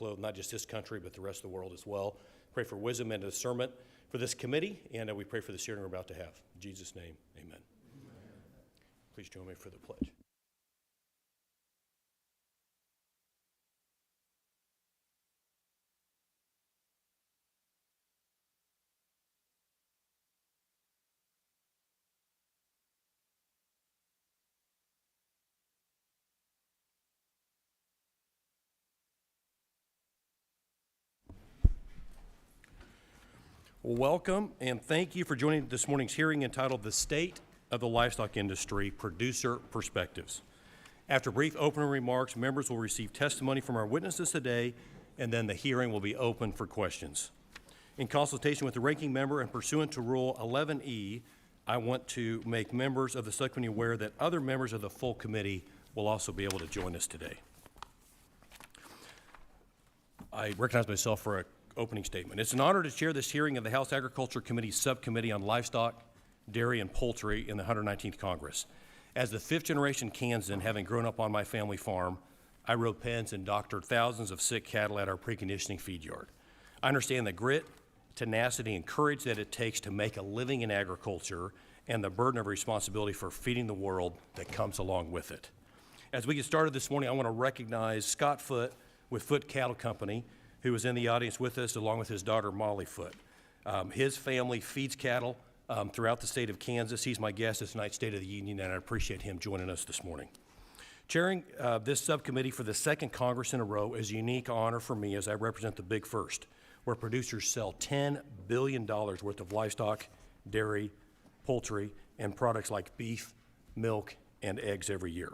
not just this country, but the rest of the world as well. Pray for wisdom and discernment for this committee, and we pray for this hearing we're about to have. In Jesus' name, amen. Please join me for the pledge. Welcome, and thank you for joining this morning's hearing entitled The State of the Livestock Industry, Producer Perspectives. After brief opening remarks, members will receive testimony from our witnesses today, and then the hearing will be open for questions. In consultation with the ranking member and pursuant to Rule 11E, I want to make members of the subcommittee aware that other members of the full committee will also be able to join us today. I recognize myself for a opening statement. It's an honor to chair this hearing of the House Agriculture Committee's Subcommittee on Livestock, Dairy, and Poultry in the 119th Congress. As the fifth-generation Kansan, having grown up on my family farm, I rode pens and doctored thousands of sick cattle at our preconditioning feed yard. I understand the grit, tenacity, and courage that it takes to make a living in agriculture and the burden of responsibility for feeding the world that comes along with it. As we get started this morning, I want to recognize Scott Foote with Foote Cattle Company, who is in the audience with us, along with his daughter, Molly Foote. His family feeds cattle throughout the state of Kansas. He's my guest at tonight's State of the Union, and I appreciate him joining us this morning. Chairing this subcommittee for the second Congress in a row is a unique honor for me as I represent the Big First, where producers sell $10 billion worth of livestock, dairy, poultry, and products like beef, milk, and eggs every year.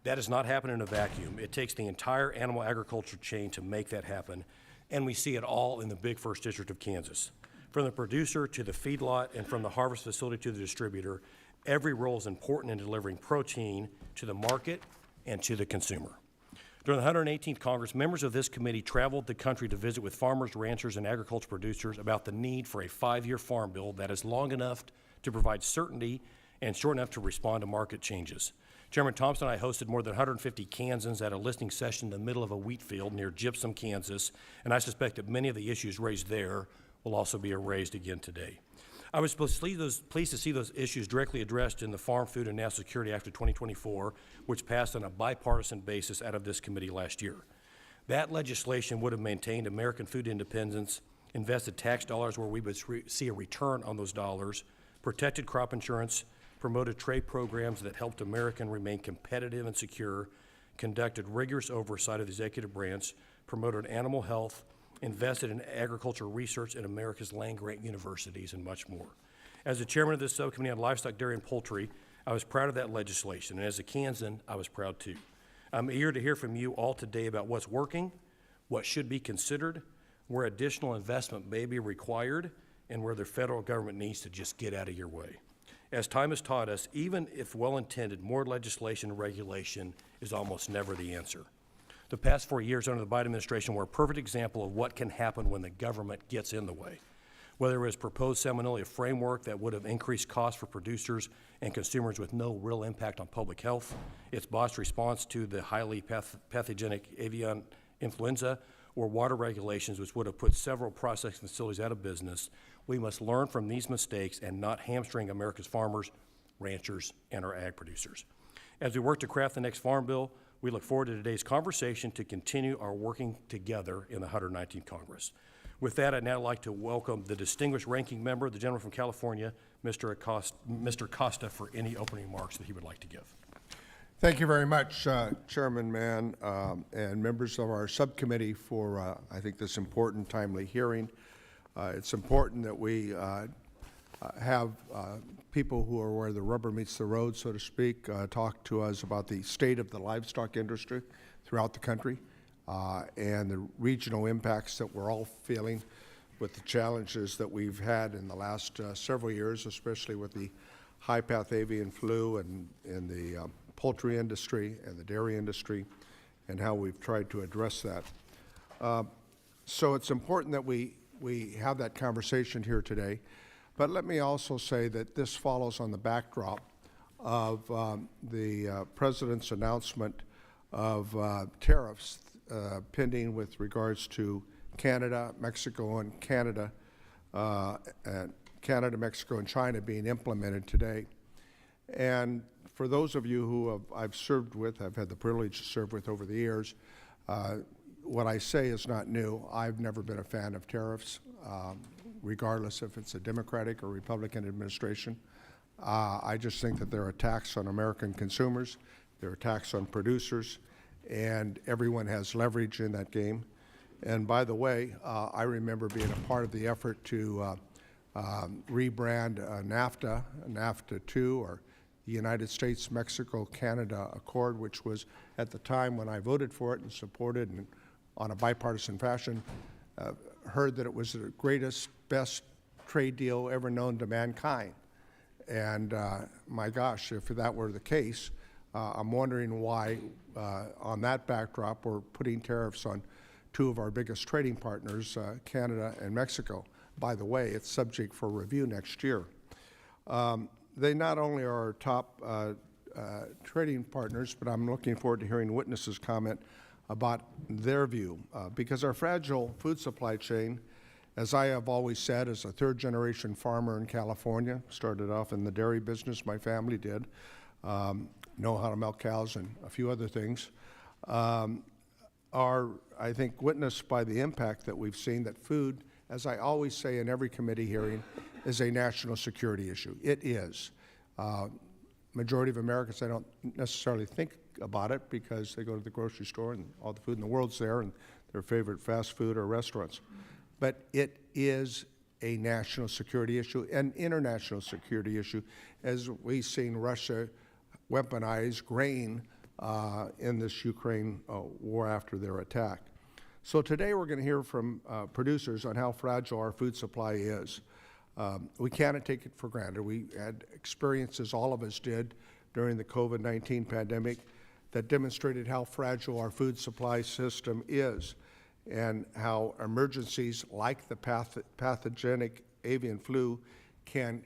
That does not happen in a vacuum. It takes the entire animal agriculture chain to make that happen, and we see it all in the Big First District of Kansas. From the producer to the feedlot and from the harvest facility to the distributor, every role is important in delivering protein to the market and to the consumer. During the 118th Congress, members of this committee traveled the country to visit with farmers, ranchers, and agriculture producers about the need for a 5-year farm bill that is long enough to provide certainty and short enough to respond to market changes. Chairman Thompson and I hosted more than 150 Kansans at a listening session in the middle of a wheat field near Gypsum, Kansas, and I suspect that many of the issues raised there will also be raised again today. I was pleased to see those issues directly addressed in the Farm, Food, and National Security Act of 2024, which passed on a bipartisan basis out of this committee last year. That legislation would have maintained American food independence, invested tax dollars where we would see a return on those dollars, protected crop insurance, promoted trade programs that helped Americans remain competitive and secure, conducted rigorous oversight of the executive branch, promoted animal health, invested in agricultural research at America's land-grant universities, and much more. As the chairman of this subcommittee on livestock, dairy, and poultry, I was proud of that legislation, and as a Kansan, I was proud too. I'm eager to hear from you all today about what's working, what should be considered, where additional investment may be required, and where the federal government needs to just get out of your way. As time has taught us, even if well-intended, more legislation and regulation is almost never the answer. The past 4 years under the Biden administration were a perfect example of what can happen when the government gets in the way. Whether it was proposed Seminole framework that would have increased costs for producers and consumers with no real impact on public health, its botched response to the highly pathogenic avian influenza, or water regulations which would have put several processing facilities out of business, we must learn from these mistakes and not hamstring America's farmers, ranchers, and our ag producers. As we work to craft the next farm bill, we look forward to today's conversation to continue our working together in the 119th Congress. With that, I'd now like to welcome the distinguished ranking member, the gentleman from California, Mr. Costa, for any opening remarks that he would like to give. Thank you very much, Chairman Mann, and members of our subcommittee for, I think, this important, timely hearing. It's important that we have people who are where the rubber meets the road, so to speak, talk to us about the state of the livestock industry throughout the country and the regional impacts that we're all feeling with the challenges that we've had in the last several years, especially with the high-path avian flu and the poultry industry and the dairy industry, and how we've tried to address that. So it's important that we have that conversation here today. But let me also say that this follows on the backdrop of the President's announcement of tariffs pending with regards to Canada, Mexico, and Canada, Mexico, and China being implemented today. And for those of you who I've served with, I've had the privilege to serve with over the years, what I say is not new. I've never been a fan of tariffs, regardless if it's a Democratic or Republican administration. I just think that they're a tax on American consumers, they're a tax on producers, and everyone has leverage in that game. And by the way, I remember being a part of the effort to rebrand NAFTA, NAFTA 2, or the United States-Mexico-Canada Accord, which was at the time when I voted for it and supported and on a bipartisan fashion, heard that it was the greatest, best trade deal ever known to mankind. And my gosh, if that were the case, I'm wondering why, on that backdrop, we're putting tariffs on two of our biggest trading partners, Canada and Mexico. By the way, it's subject for review next year. They not only are our top trading partners, but I'm looking forward to hearing witnesses comment about their view, because our fragile food supply chain, as I have always said, as a third-generation farmer in California, started off in the dairy business, my family did, know how to milk cows and a few other things, are, I think, witnessed by the impact that we've seen that food, as I always say in every committee hearing, is a national security issue. It is. Majority of Americans, I don't necessarily think about it because they go to the grocery store and all the food in the world's there and their favorite fast food or restaurants. But it is a national security issue, an international security issue, as we've seen Russia weaponize grain in this Ukraine war after their attack. So today we're going to hear from producers on how fragile our food supply is. We cannot take it for granted. We had experiences, all of us did, during the COVID-19 pandemic that demonstrated how fragile our food supply system is and how emergencies like the pathogenic avian flu can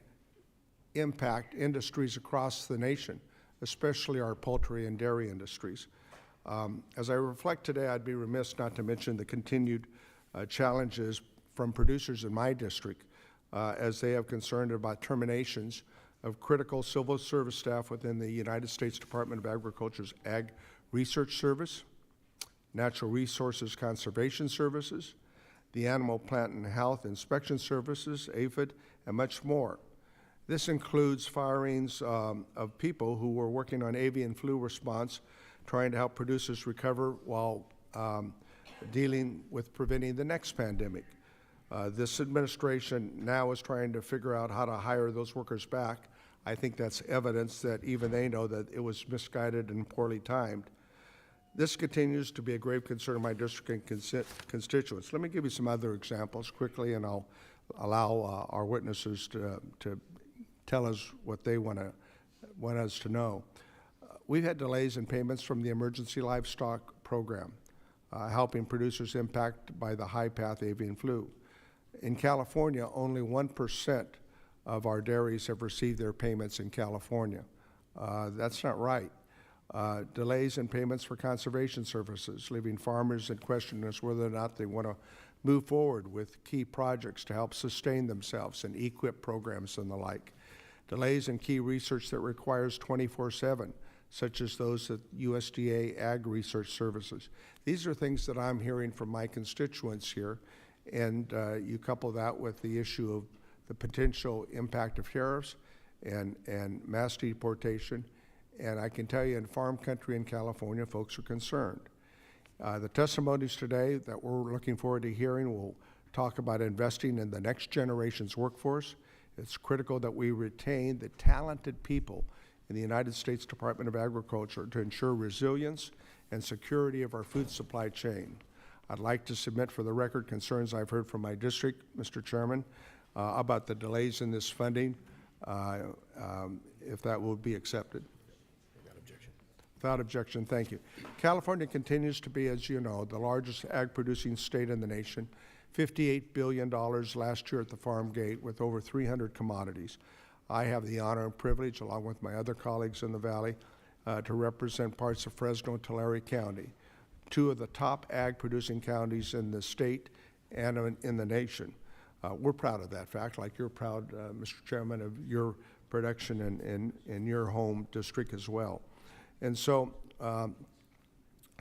impact industries across the nation, especially our poultry and dairy industries. As I reflect today, I'd be remiss not to mention the continued challenges from producers in my district as they have concerned about terminations of critical civil service staff within the United States Department of Agriculture's Ag Research Service, Natural Resources Conservation Services, the Animal Plant and Health Inspection Services, APHID, and much more. This includes firings of people who were working on avian flu response, trying to help producers recover while dealing with preventing the next pandemic. This administration now is trying to figure out how to hire those workers back. I think that's evidence that even they know that it was misguided and poorly timed. This continues to be a grave concern of my district and constituents. Let me give you some other examples quickly, and I'll allow our witnesses to tell us what they want us to know. We've had delays in payments from the Emergency Livestock Program, helping producers impacted by the high-path avian flu. In California, only 1% of our dairies have received their payments in California. That's not right. Delays in payments for conservation services, leaving farmers in question as whether or not they want to move forward with key projects to help sustain themselves and equip programs and the like. Delays in key research that requires 24/7, such as those at USDA Ag Research Services. These are things that I'm hearing from my constituents here, and you couple that with the issue of the potential impact of tariffs and mass deportation, and I can tell you in farm country in California, folks are concerned. The testimonies today that we're looking forward to hearing will talk about investing in the next generation's workforce. It's critical that we retain the talented people in the United States Department of Agriculture to ensure resilience and security of our food supply chain. I'd like to submit for the record concerns I've heard from my district, Mr. Chairman, about the delays in this funding, if that will be accepted. Without objection. Without objection, thank you. California continues to be, as you know, the largest ag-producing state in the nation, $58 billion last year at the farm gate with over 300 commodities. I have the honor and privilege, along with my other colleagues in the Valley, to represent parts of Fresno and Tulare County. two of the top ag-producing counties in the state and in the nation. We're proud of that fact, like you're proud, Mr. Chairman, of your production in your home district as well. And so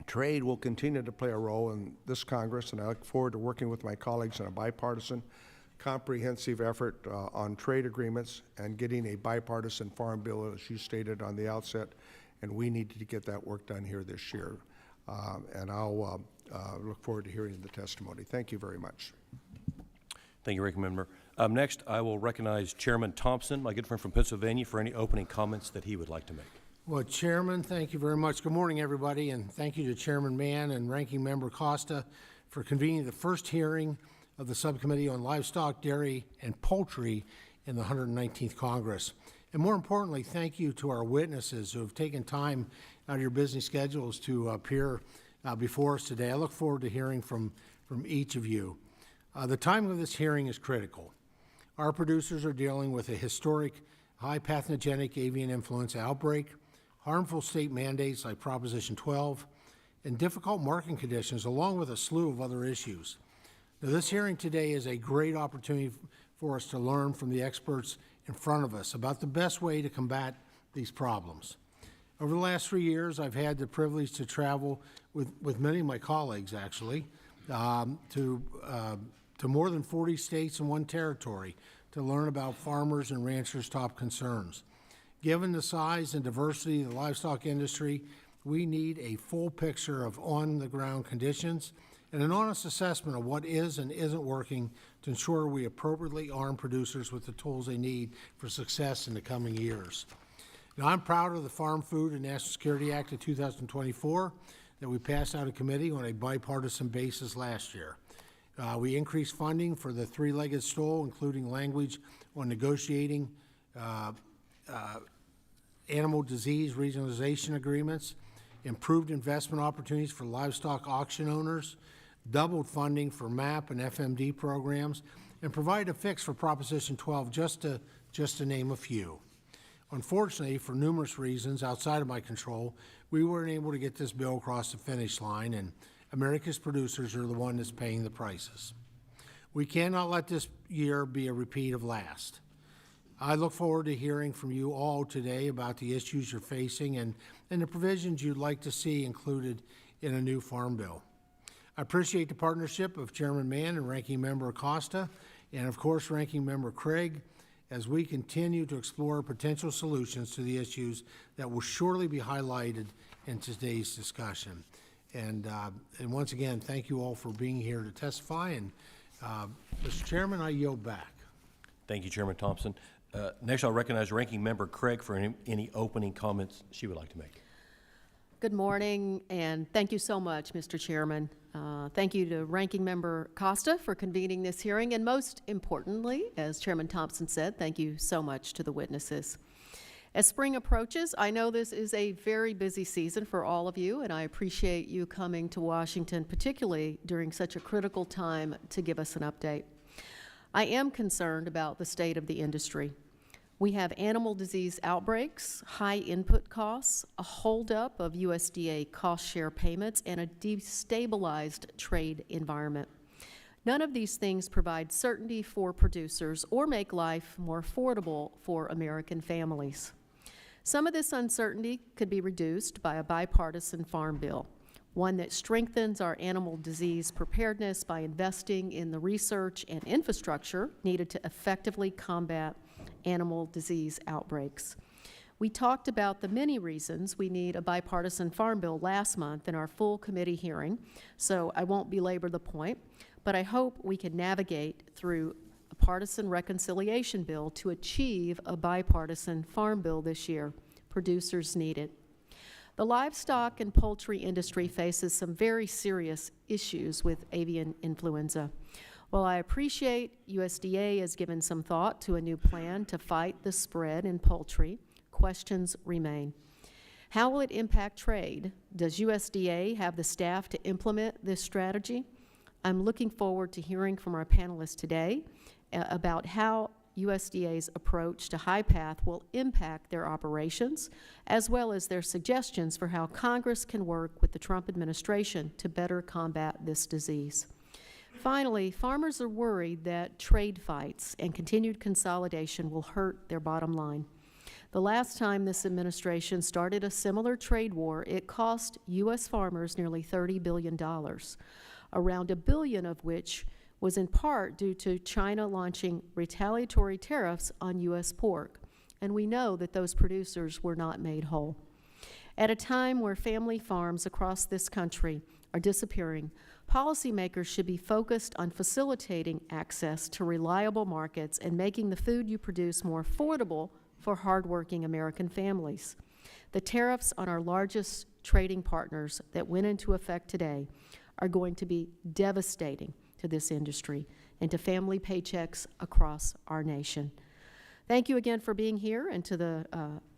trade will continue to play a role in this Congress, and I look forward to working with my colleagues in a bipartisan, comprehensive effort on trade agreements and getting a bipartisan farm bill, as you stated on the outset, and we need to get that work done here this year. And I'll look forward to hearing the testimony. Thank you very much. Thank you, Ranking Member. Next, I will recognize Chairman Thompson, my good friend from Pennsylvania, for any opening comments that he would like to make. Well, Chairman, thank you very much. Good morning, everybody, and thank you to Chairman Mann and Ranking Member Costa for convening the first hearing of the Subcommittee on Livestock, Dairy, and Poultry in the 119th Congress. And more importantly, thank you to our witnesses who have taken time out of your busy schedules to appear before us today. I look forward to hearing from each of you. The timing of this hearing is critical. Our producers are dealing with a historic high pathogenic avian influenza outbreak, harmful state mandates like Proposition 12, and difficult market conditions, along with a slew of other issues. Now, this hearing today is a great opportunity for us to learn from the experts in front of us about the best way to combat these problems. Over the last 3 years, I've had the privilege to travel with many of my colleagues, actually, to more than 40 states and 1 territory to learn about farmers and ranchers' top concerns. Given the size and diversity of the livestock industry, we need a full picture of on-the-ground conditions and an honest assessment of what is and isn't working to ensure we appropriately arm producers with the tools they need for success in the coming years. Now, I'm proud of the Farm Food and National Security Act of 2024 that we passed out of committee on a bipartisan basis last year. We increased funding for the three-legged stool, including language on negotiating animal disease regionalization agreements, improved investment opportunities for livestock auction owners, doubled funding for MAP and FMD programs, and provided a fix for Proposition 12, just to name a few. Unfortunately, for numerous reasons outside of my control, we weren't able to get this bill across the finish line, and America's producers are the one that's paying the prices. We cannot let this year be a repeat of last. I look forward to hearing from you all today about the issues you're facing and the provisions you'd like to see included in a new farm bill. I appreciate the partnership of Chairman Mann and Ranking Member Acosta, and of course Ranking Member Craig, as we continue to explore potential solutions to the issues that will surely be highlighted in today's discussion. And once again, thank you all for being here to testify. And Mr. Chairman, I yield back. Thank you, Chairman Thompson. Next, I'll recognize Ranking Member Craig for any opening comments she would like to make. Good morning, and thank you so much, Mr. Chairman. Thank you to Ranking Member Costa for convening this hearing, and most importantly, as Chairman Thompson said, thank you so much to the witnesses. As spring approaches, I know this is a very busy season for all of you, and I appreciate you coming to Washington, particularly during such a critical time, to give us an update. I am concerned about the state of the industry. We have animal disease outbreaks, high input costs, a holdup of USDA cost share payments, and a destabilized trade environment. None of these things provide certainty for producers or make life more affordable for American families. Some of this uncertainty could be reduced by a bipartisan farm bill, one that strengthens our animal disease preparedness by investing in the research and infrastructure needed to effectively combat animal disease outbreaks. We talked about the many reasons we need a bipartisan farm bill last month in our full committee hearing, so I won't belabor the point, but I hope we can navigate through a partisan reconciliation bill to achieve a bipartisan farm bill this year. Producers need it. The livestock and poultry industry faces some very serious issues with avian influenza. While I appreciate USDA has given some thought to a new plan to fight the spread in poultry, questions remain. How will it impact trade? Does USDA have the staff to implement this strategy? I'm looking forward to hearing from our panelists today about how USDA's approach to High Path will impact their operations, as well as their suggestions for how Congress can work with the Trump administration to better combat this disease. Finally, farmers are worried that trade fights and continued consolidation will hurt their bottom line. The last time this administration started a similar trade war, it cost U.S. farmers nearly $30 billion, around $1 billion of which was in part due to China launching retaliatory tariffs on U.S. pork, and we know that those producers were not made whole. At a time where family farms across this country are disappearing, policymakers should be focused on facilitating access to reliable markets and making the food you produce more affordable for hardworking American families. The tariffs on our largest trading partners that went into effect today are going to be devastating to this industry and to family paychecks across our nation. Thank you again for being here, and to the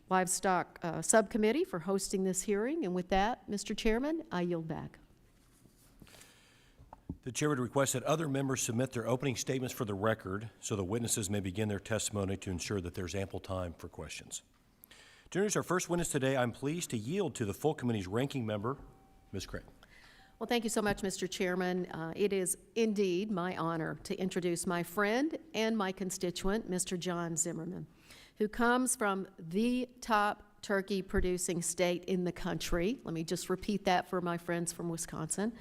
Livestock Subcommittee for hosting this hearing. And with that, Mr. Chairman, I yield back. The chair would request that other members submit their opening statements for the record so the witnesses may begin their testimony to ensure that there's ample time for questions. To introduce our first witness today, I'm pleased to yield to the full committee's ranking member, Ms. Craig. Well, thank you so much, Mr. Chairman. It is indeed my honor to introduce my friend and my constituent, Mr. John Zimmerman, who comes from the top turkey producing state in the country. Let me just repeat that for my friends from Wisconsin.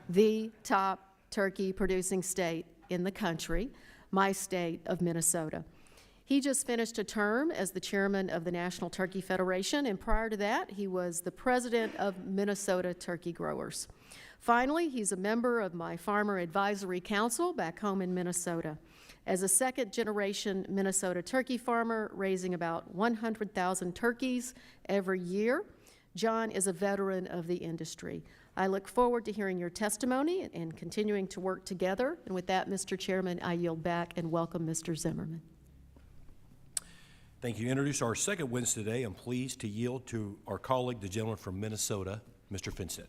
The top turkey producing state in the country, my state of Minnesota. He just finished a term as the chairman of the National Turkey Federation, and prior to that, he was the president of Minnesota Turkey Growers. Finally, he's a member of my Farmer Advisory Council back home in Minnesota. As a second-generation Minnesota turkey farmer, raising about 100,000 turkeys every year, John is a veteran of the industry. I look forward to hearing your testimony and continuing to work together. And with that, Mr. Chairman, I yield back and welcome Mr. Zimmerman. Thank you. To introduce our second witness today, I'm pleased to yield to our colleague, the gentleman from Minnesota, Mr. Finsett.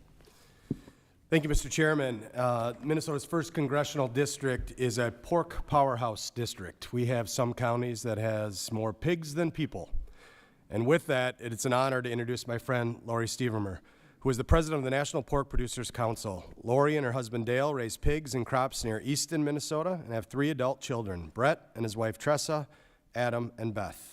Thank you, Mr. Chairman. Minnesota's 1st Congressional District is a pork powerhouse district. We have some counties that has more pigs than people. And with that, it's an honor to introduce my friend, Lori Stevermer, who is the president of the National Pork Producers Council. Lori and her husband, Dale, raise pigs and crops near Easton, Minnesota, and have 3 adult children, Brett and his wife, Tressa, Adam, and Beth.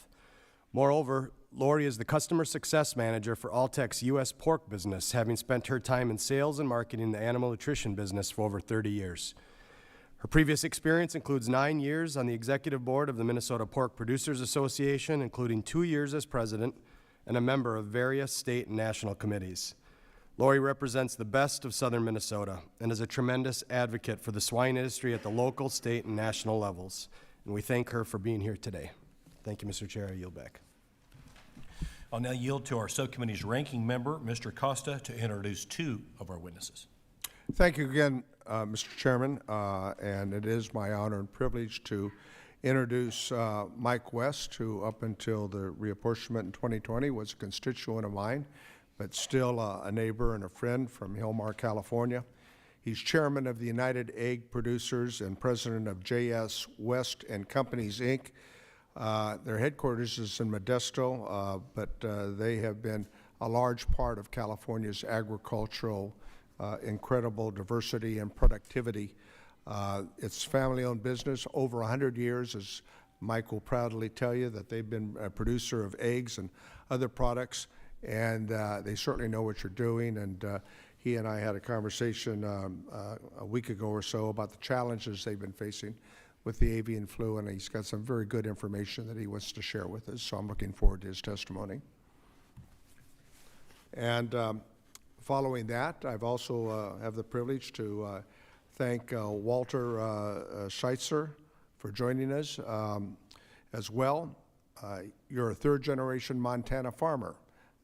Moreover, Lori is the customer success manager for Alltech's U.S. pork business, having spent her time in sales and marketing in the animal nutrition business for over 30 years. Her previous experience includes 9 years on the executive board of the Minnesota Pork Producers Association, including 2 years as president and a member of various state and national committees. Lori represents the best of southern Minnesota and is a tremendous advocate for the swine industry at the local, state, and national levels. And we thank her for being here today. Thank you, Mr. Chair. I yield back. I'll now yield to our subcommittee's ranking member, Mr. Costa, to introduce 2 of our witnesses. Thank you again, Mr. Chairman, and it is my honor and privilege to introduce Mike West, who up until the reapportionment in 2020 was a constituent of mine, but still a neighbor and a friend from Hillmar, California. He's chairman of the United Egg Producers and president of J.S. West and Companies, Inc. Their headquarters is in Modesto, but they have been a large part of California's agricultural incredible diversity and productivity. It's family-owned business, over 100 years, as Mike will proudly tell you, that they've been a producer of eggs and other products, and they certainly know what you're doing. And he and I had a conversation a week ago or so about the challenges they've been facing with the avian flu, and he's got some very good information that he wants to share with us, so I'm looking forward to his testimony. And following that, I've also have the privilege to thank Walter Scheitzer for joining us as well. You're a 3rd-generation Montana farmer,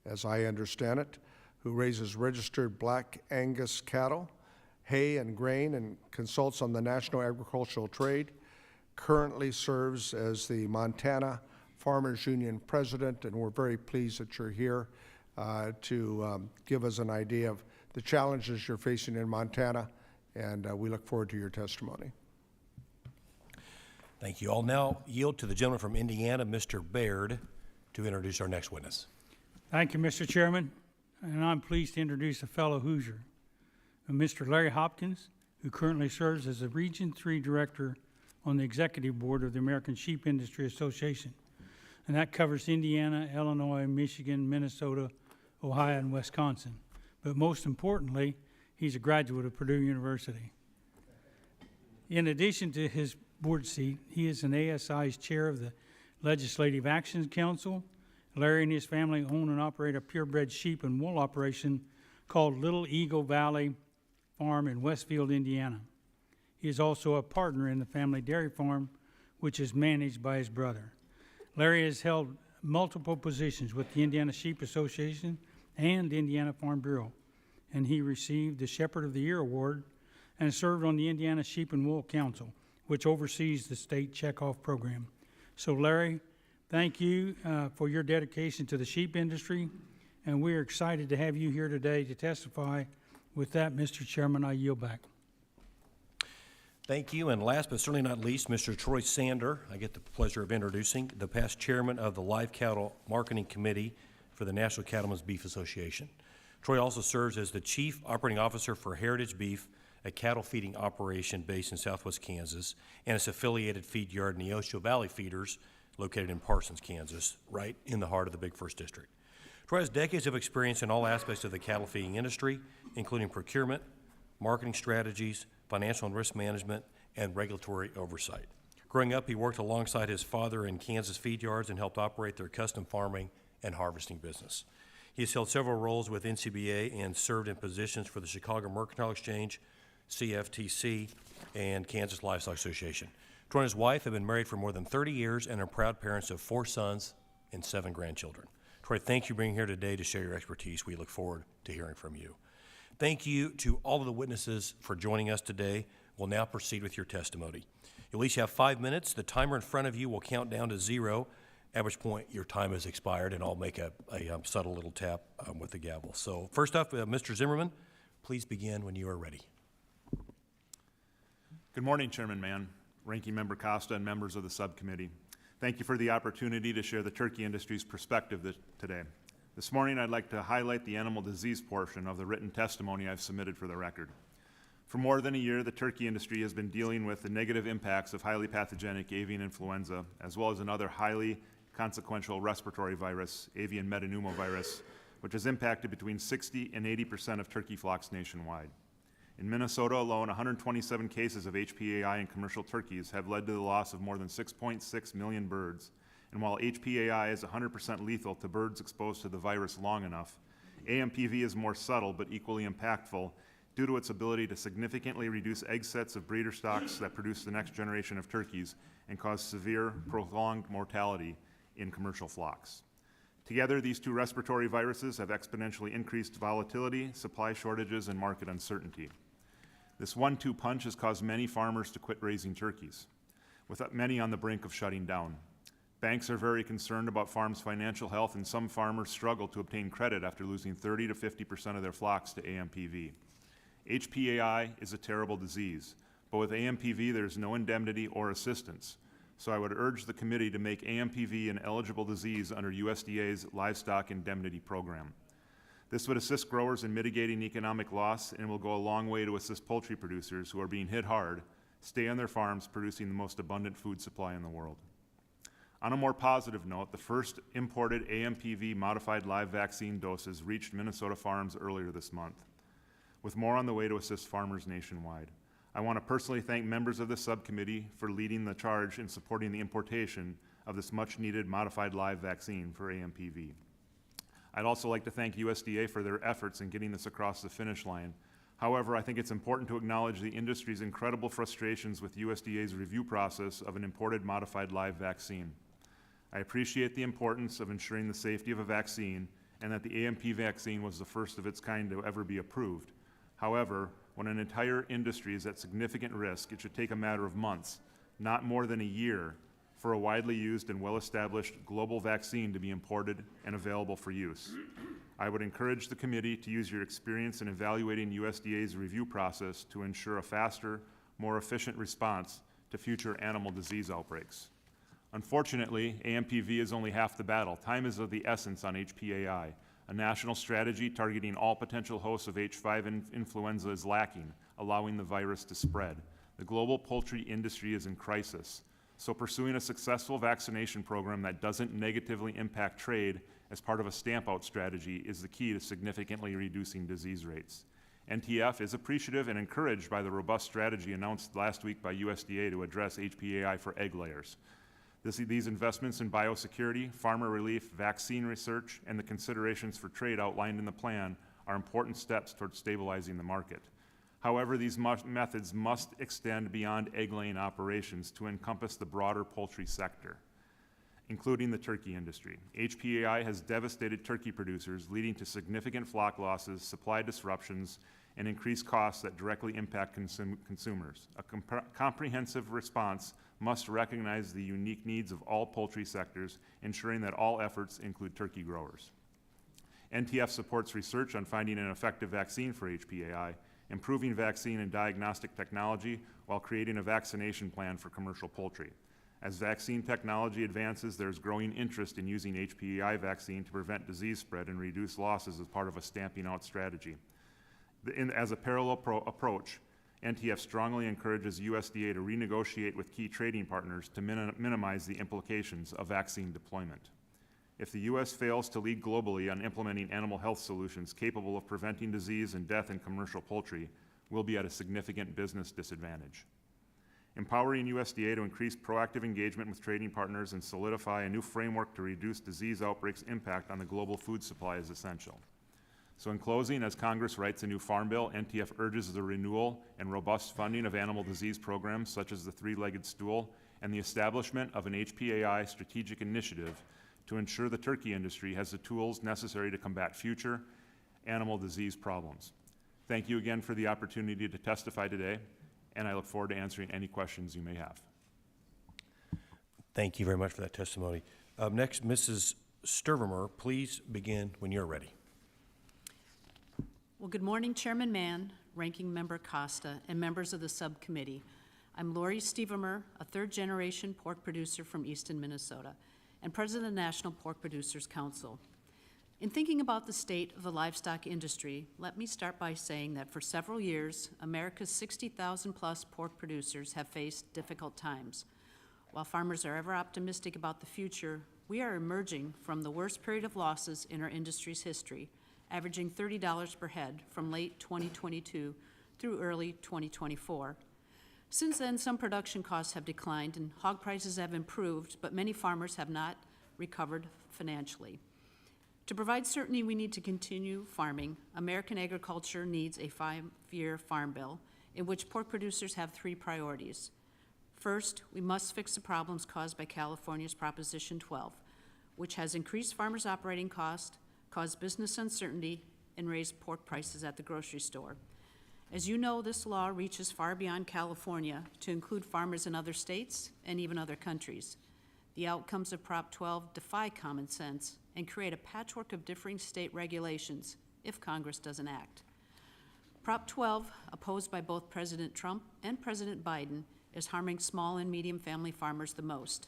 as I understand it, who raises registered black Angus cattle, hay and grain, and consults on the national agricultural trade. Currently serves as the Montana Farmers Union president, and we're very pleased that you're here to give us an idea of the challenges you're facing in Montana, and we look forward to your testimony. Thank you. I'll now yield to the gentleman from Indiana, Mr. Baird, to introduce our next witness. Thank you, Mr. Chairman, and I'm pleased to introduce a fellow Hoosier, Mr. Larry Hopkins, who currently serves as the Region 3 Director on the Executive Board of the American Sheep Industry Association, and that covers Indiana, Illinois, Michigan, Minnesota, Ohio, and Wisconsin. But most importantly, he's a graduate of Purdue University. In addition to his board seat, he is an ASI's chair of the Legislative Action Council. Larry and his family own and operate a purebred sheep and wool operation called Little Eagle Valley Farm in Westfield, Indiana. He is also a partner in the family dairy farm, which is managed by his brother. Larry has held multiple positions with the Indiana Sheep Association and Indiana Farm Bureau, and he received the Shepherd of the Year Award and served on the Indiana Sheep and Wool Council, which oversees the state checkoff program. So Larry, thank you for your dedication to the sheep industry, and we're excited to have you here today to testify. With that, Mr. Chairman, I yield back. Thank you, and last but certainly not least, Mr. Troy Sander. I get the pleasure of introducing the past chairman of the Live Cattle Marketing Committee for the National Cattlemen's Beef Association. Troy also serves as the Chief Operating Officer for Heritage Beef, a cattle feeding operation based in southwest Kansas, and its affiliated feed yard, Neosho Valley Feeders, located in Parsons, Kansas, right in the heart of the Big First District. Troy has decades of experience in all aspects of the cattle feeding industry, including procurement, marketing strategies, financial and risk management, and regulatory oversight. Growing up, he worked alongside his father in Kansas feed yards and helped operate their custom farming and harvesting business. He has held several roles with NCBA and served in positions for the Chicago Mercantile Exchange, CFTC, and Kansas Livestock Association. Troy and his wife have been married for more than 30 years and are proud parents of 4 sons and 7 grandchildren. Troy, thank you for being here today to share your expertise. We look forward to hearing from you. Thank you to all of the witnesses for joining us today. We'll now proceed with your testimony. You'll each have 5 minutes. The timer in front of you will count down to 0, at which point your time has expired, and I'll make a subtle little tap with the gavel. So first up, Mr. Zimmerman, please begin when you are ready. Good morning, Chairman Mann, Ranking Member Costa, and members of the subcommittee. Thank you for the opportunity to share the turkey industry's perspective today. This morning, I'd like to highlight the animal disease portion of the written testimony I've submitted for the record. For more than a year, the turkey industry has been dealing with the negative impacts of highly pathogenic avian influenza, as well as another highly consequential respiratory virus, avian metapneumovirus, which has impacted between 60 and 80% of turkey flocks nationwide. In Minnesota alone, 127 cases of HPAI in commercial turkeys have led to the loss of more than 6.6 million birds. And while HPAI is 100% lethal to birds exposed to the virus long enough, AMPV is more subtle but equally impactful due to its ability to significantly reduce egg sets of breeder stocks that produce the next generation of turkeys and cause severe, prolonged mortality in commercial flocks. Together, these 2 respiratory viruses have exponentially increased volatility, supply shortages, and market uncertainty. This 1-2 punch has caused many farmers to quit raising turkeys, with many on the brink of shutting down. Banks are very concerned about farms' financial health, and some farmers struggle to obtain credit after losing 30 to 50% of their flocks to AMPV. HPAI is a terrible disease, but with AMPV there's no indemnity or assistance. So I would urge the committee to make AMPV an eligible disease under USDA's Livestock Indemnity Program. This would assist growers in mitigating economic loss and will go a long way to assist poultry producers who are being hit hard stay on their farms producing the most abundant food supply in the world. On a more positive note, the first imported AMPV modified live vaccine doses reached Minnesota farms earlier this month, with more on the way to assist farmers nationwide. I want to personally thank members of the subcommittee for leading the charge in supporting the importation of this much-needed modified live vaccine for AMPV. I'd also like to thank USDA for their efforts in getting this across the finish line. However, I think it's important to acknowledge the industry's incredible frustrations with USDA's review process of an imported modified live vaccine. I appreciate the importance of ensuring the safety of a vaccine and that the AMP vaccine was the first of its kind to ever be approved. However, when an entire industry is at significant risk, it should take a matter of months, not more than a year, for a widely used and well-established global vaccine to be imported and available for use. I would encourage the committee to use your experience in evaluating USDA's review process to ensure a faster, more efficient response to future animal disease outbreaks. Unfortunately, AMPV is only half the battle. Time is of the essence on HPAI. A national strategy targeting all potential hosts of H5 influenza is lacking, allowing the virus to spread. The global poultry industry is in crisis, so pursuing a successful vaccination program that doesn't negatively impact trade as part of a stamp-out strategy is the key to significantly reducing disease rates. NTF is appreciative and encouraged by the robust strategy announced last week by USDA to address HPAI for egg layers. These investments in biosecurity, farmer relief, vaccine research, and the considerations for trade outlined in the plan are important steps towards stabilizing the market. However, these methods must extend beyond egg-laying operations to encompass the broader poultry sector, including the turkey industry. HPAI has devastated turkey producers, leading to significant flock losses, supply disruptions, and increased costs that directly impact consumers. A comprehensive response must recognize the unique needs of all poultry sectors, ensuring that all efforts include turkey growers. NTF supports research on finding an effective vaccine for HPAI, improving vaccine and diagnostic technology, while creating a vaccination plan for commercial poultry. As vaccine technology advances, there's growing interest in using HPAI vaccine to prevent disease spread and reduce losses as part of a stamping out strategy. As a parallel approach, NTF strongly encourages USDA to renegotiate with key trading partners to minimize the implications of vaccine deployment. If the U.S. fails to lead globally on implementing animal health solutions capable of preventing disease and death in commercial poultry, we'll be at a significant business disadvantage. Empowering USDA to increase proactive engagement with trading partners and solidify a new framework to reduce disease outbreaks' impact on the global food supply is essential. So in closing, as Congress writes a new farm bill, NTF urges the renewal and robust funding of animal disease programs such as the three-legged stool and the establishment of an HPAI strategic initiative to ensure the turkey industry has the tools necessary to combat future animal disease problems. Thank you again for the opportunity to testify today, and I look forward to answering any questions you may have. Thank you very much for that testimony. Next, Mrs. Sturvemer, please begin when you're ready. Well, good morning, Chairman Mann, Ranking Member Costa, and members of the subcommittee. I'm Lori Stevemer, a third-generation pork producer from Easton, Minnesota, and president of the National Pork Producers Council. In thinking about the state of the livestock industry, let me start by saying that for several years, America's 60,000-plus pork producers have faced difficult times. While farmers are ever optimistic about the future, we are emerging from the worst period of losses in our industry's history, averaging $30 per head from late 2022 through early 2024. Since then, some production costs have declined and hog prices have improved, but many farmers have not recovered financially. To provide certainty, we need to continue farming. American agriculture needs a 5-year farm bill in which pork producers have 3 priorities. First, we must fix the problems caused by California's Proposition 12, which has increased farmers' operating costs, caused business uncertainty, and raised pork prices at the grocery store. As you know, this law reaches far beyond California to include farmers in other states and even other countries. The outcomes of Prop 12 defy common sense and create a patchwork of differing state regulations if Congress doesn't act. Prop 12, opposed by both President Trump and President Biden, is harming small and medium family farmers the most.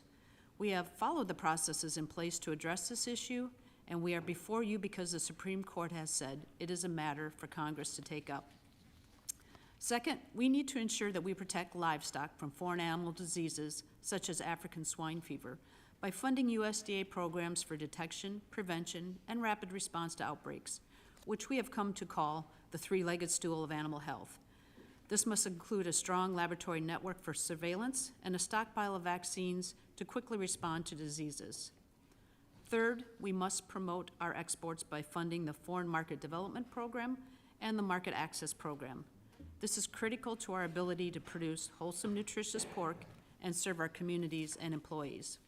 We have followed the processes in place to address this issue, and we are before you because the Supreme Court has said it is a matter for Congress to take up. Second, we need to ensure that we protect livestock from foreign animal diseases such as African swine fever by funding USDA programs for detection, prevention, and rapid response to outbreaks, which we have come to call the three-legged stool of animal health. This must include a strong laboratory network for surveillance and a stockpile of vaccines to quickly respond to diseases. Third, we must promote our exports by funding the Foreign Market Development Program and the Market Access Program. This is critical to our ability to produce wholesome, nutritious pork and serve our communities and employees.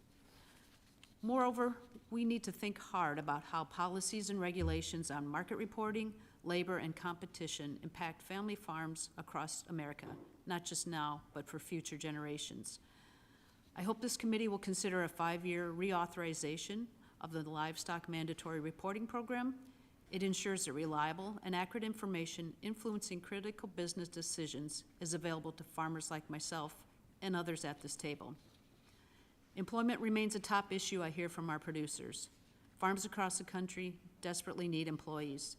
Moreover, we need to think hard about how policies and regulations on market reporting, labor, and competition impact family farms across America, not just now, but for future generations. I hope this committee will consider a 5-year reauthorization of the Livestock Mandatory Reporting Program. It ensures that reliable and accurate information influencing critical business decisions is available to farmers like myself and others at this table. Employment remains a top issue I hear from our producers. Farms across the country desperately need employees.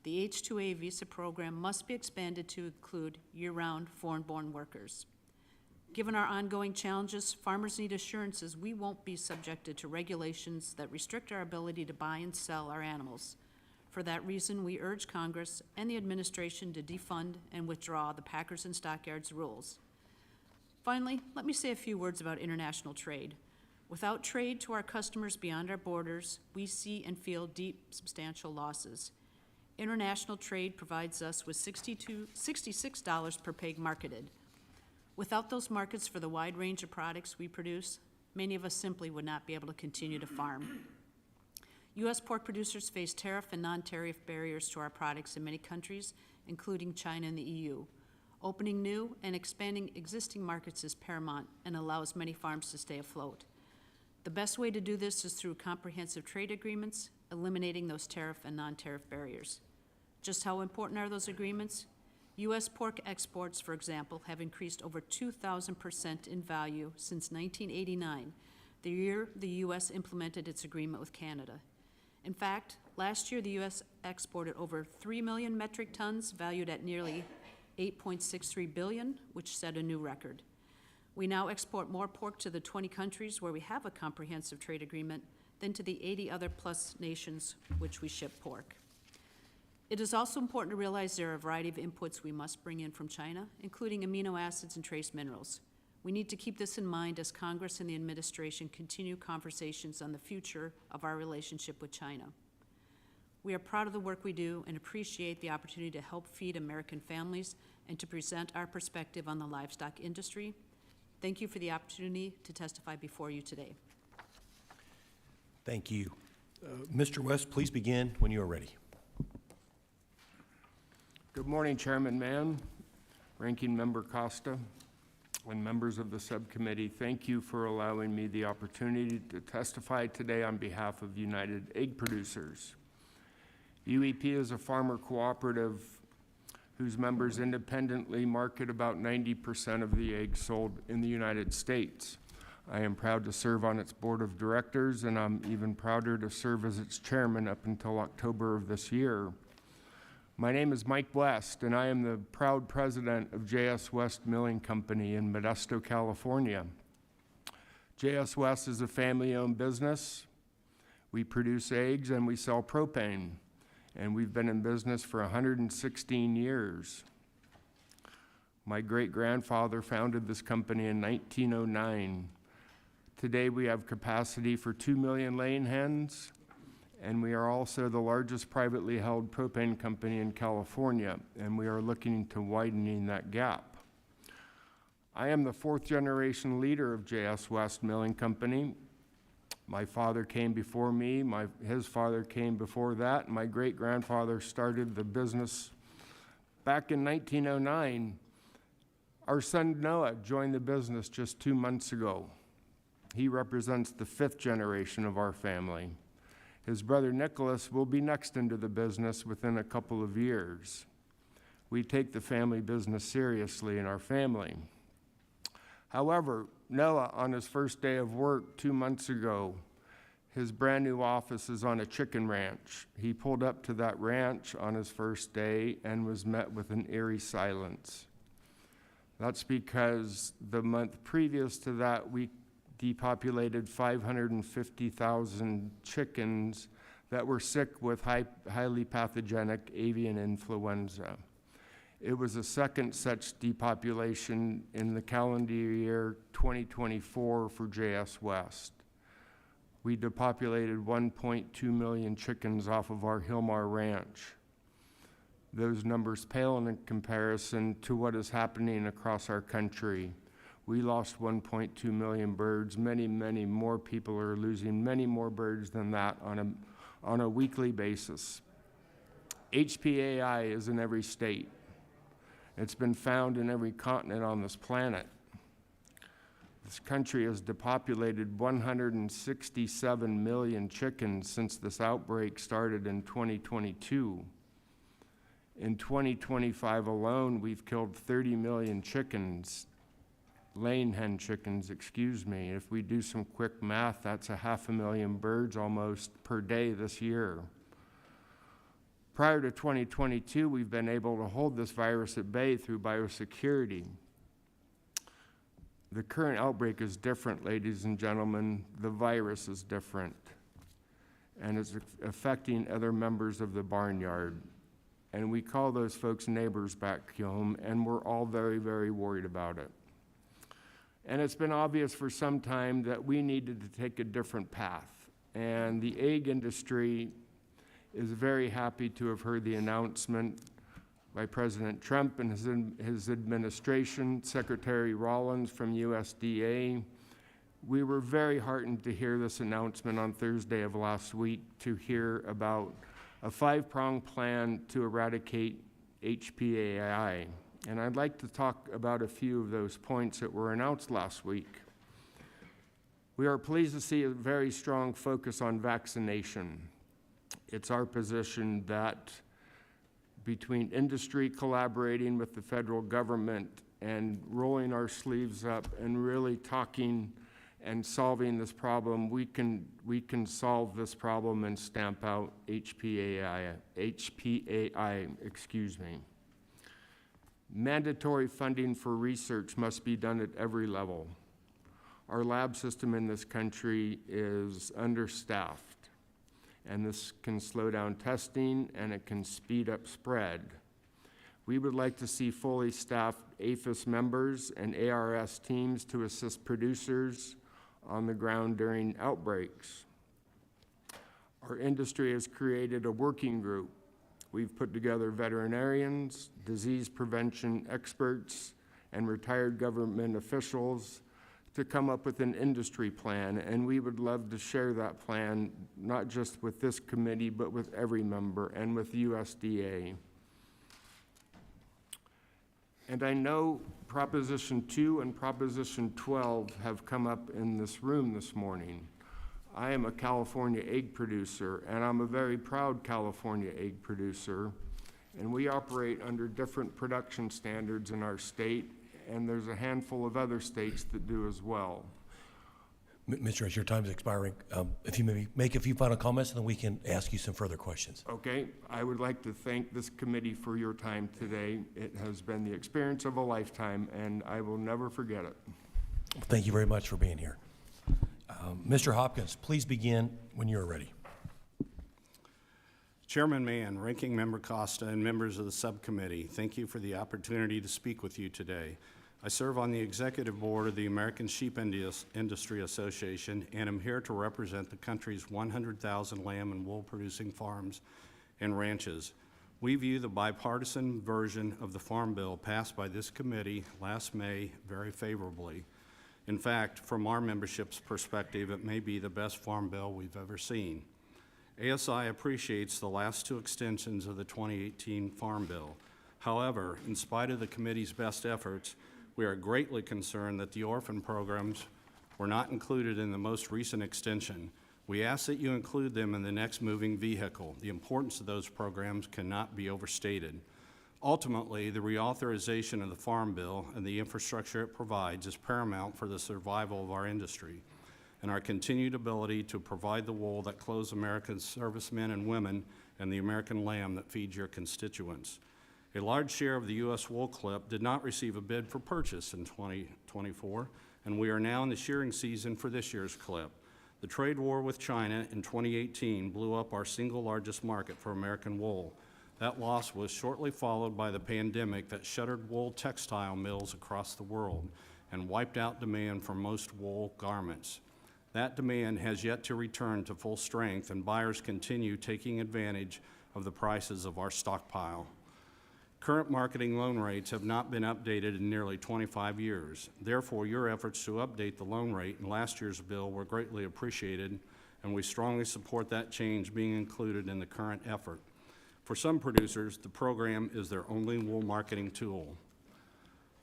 The H-2A visa program must be expanded to include year-round foreign-born workers. Given our ongoing challenges, farmers need assurances we won't be subjected to regulations that restrict our ability to buy and sell our animals. For that reason, we urge Congress and the administration to defund and withdraw the Packers and Stockyards rules. Finally, let me say a few words about international trade. Without trade to our customers beyond our borders, we see and feel deep, substantial losses. International trade provides us with $66 per pig marketed. Without those markets for the wide range of products we produce, many of us simply would not be able to continue to farm. U.S. pork producers face tariff and non-tariff barriers to our products in many countries, including China and the EU. Opening new and expanding existing markets is paramount and allows many farms to stay afloat. The best way to do this is through comprehensive trade agreements, eliminating those tariff and non-tariff barriers. Just how important are those agreements? U.S. pork exports, for example, have increased over 2,000% in value since 1989, the year the U.S. implemented its agreement with Canada. In fact, last year the U.S. exported over 3 million metric tons, valued at nearly $8.63 billion, which set a new record. We now export more pork to the 20 countries where we have a comprehensive trade agreement than to the 80 other plus nations which we ship pork. It is also important to realize there are a variety of inputs we must bring in from China, including amino acids and trace minerals. We need to keep this in mind as Congress and the administration continue conversations on the future of our relationship with China. We are proud of the work we do and appreciate the opportunity to help feed American families and to present our perspective on the livestock industry. Thank you for the opportunity to testify before you today. Thank you. Mr. West, please begin when you are ready. Good morning, Chairman Mann, Ranking Member Costa, and members of the subcommittee. Thank you for allowing me the opportunity to testify today on behalf of United Egg Producers. UEP is a farmer cooperative whose members independently market about 90% of the eggs sold in the United States. I am proud to serve on its board of directors, and I'm even prouder to serve as its chairman up until October of this year. My name is Mike West, and I am the proud president of J.S. West Milling Company in Modesto, California. J.S. West is a family-owned business. We produce eggs and we sell propane, and we've been in business for 116 years. My great-grandfather founded this company in 1909. Today we have capacity for 2 million laying hens, and we are also the largest privately held propane company in California, and we are looking to widening that gap. I am the fourth generation leader of J.S. West Milling Company. My father came before me, his father came before that, and my great-grandfather started the business back in 1909. Our son Noah joined the business just 2 months ago. He represents the fifth generation of our family. His brother Nicholas will be next into the business within a couple of years. We take the family business seriously in our family. However, Noah, on his first day of work 2 months ago, his brand new office is on a chicken ranch. He pulled up to that ranch on his first day and was met with an eerie silence. That's because the month previous to that, we depopulated 550,000 chickens that were sick with highly pathogenic avian influenza. It was the second such depopulation in the calendar year 2024 for J.S. West. We depopulated 1.2 million chickens off of our Hilmar Ranch. Those numbers pale in comparison to what is happening across our country. We lost 1.2 million birds. Many, many more people are losing many more birds than that on a weekly basis. HPAI is in every state. It's been found in every continent on this planet. This country has depopulated 167 million chickens since this outbreak started in 2022. In 2025 alone, we've killed 30 million chickens. laying hen chickens, excuse me. If we do some quick math, that's 500,000 birds almost per day this year. Prior to 2022, we've been able to hold this virus at bay through biosecurity. The current outbreak is different, ladies and gentlemen. The virus is different, and it's affecting other members of the barnyard. And we call those folks neighbors back home, and we're all very, very worried about it. And it's been obvious for some time that we needed to take a different path. And the egg industry is very happy to have heard the announcement by President Trump and his administration, Secretary Rollins from USDA. We were very heartened to hear this announcement on Thursday of last week, to hear about a 5-pronged plan to eradicate HPAI. And I'd like to talk about a few of those points that were announced last week. We are pleased to see a very strong focus on vaccination. It's our position that between industry collaborating with the federal government and rolling our sleeves up and really talking and solving this problem, we can solve this problem and stamp out HPAI, excuse me. Mandatory funding for research must be done at every level. Our lab system in this country is understaffed, and this can slow down testing and it can speed up spread. We would like to see fully staffed APHIS members and ARS teams to assist producers on the ground during outbreaks. Our industry has created a working group. We've put together veterinarians, disease prevention experts, and retired government officials to come up with an industry plan, and we would love to share that plan, not just with this committee, but with every member and with USDA. And I know Proposition 2 and Proposition 12 have come up in this room this morning. I am a California egg producer, and I'm a very proud California egg producer, and we operate under different production standards in our state, and there's a handful of other states that do as well. Mr. Reyes, your time is expiring. If you maybe make a few final comments, and then we can ask you some further questions. Okay, I would like to thank this committee for your time today. It has been the experience of a lifetime, and I will never forget it. Thank you very much for being here. Mr. Hopkins, please begin when you're ready. Chairman Mann, Ranking Member Costa, and members of the subcommittee, thank you for the opportunity to speak with you today. I serve on the executive board of the American Sheep Industry Association, and am here to represent the country's 100,000 lamb and wool producing farms and ranches. We view the bipartisan version of the Farm Bill passed by this committee last May very favorably. In fact, from our membership's perspective, it may be the best farm bill we've ever seen. ASI appreciates the last 2 extensions of the 2018 Farm Bill. However, in spite of the committee's best efforts, we are greatly concerned that the orphan programs were not included in the most recent extension. We ask that you include them in the next moving vehicle. The importance of those programs cannot be overstated. Ultimately, the reauthorization of the Farm Bill and the infrastructure it provides is paramount for the survival of our industry and our continued ability to provide the wool that clothes American servicemen and women and the American lamb that feeds your constituents. A large share of the U.S. wool clip did not receive a bid for purchase in 2024, and we are now in the shearing season for this year's clip. The trade war with China in 2018 blew up our single largest market for American wool. That loss was shortly followed by the pandemic that shuttered wool textile mills across the world and wiped out demand for most wool garments. That demand has yet to return to full strength, and buyers continue taking advantage of the prices of our stockpile. Current marketing loan rates have not been updated in nearly 25 years. Therefore, your efforts to update the loan rate in last year's bill were greatly appreciated, and we strongly support that change being included in the current effort. For some producers, the program is their only wool marketing tool.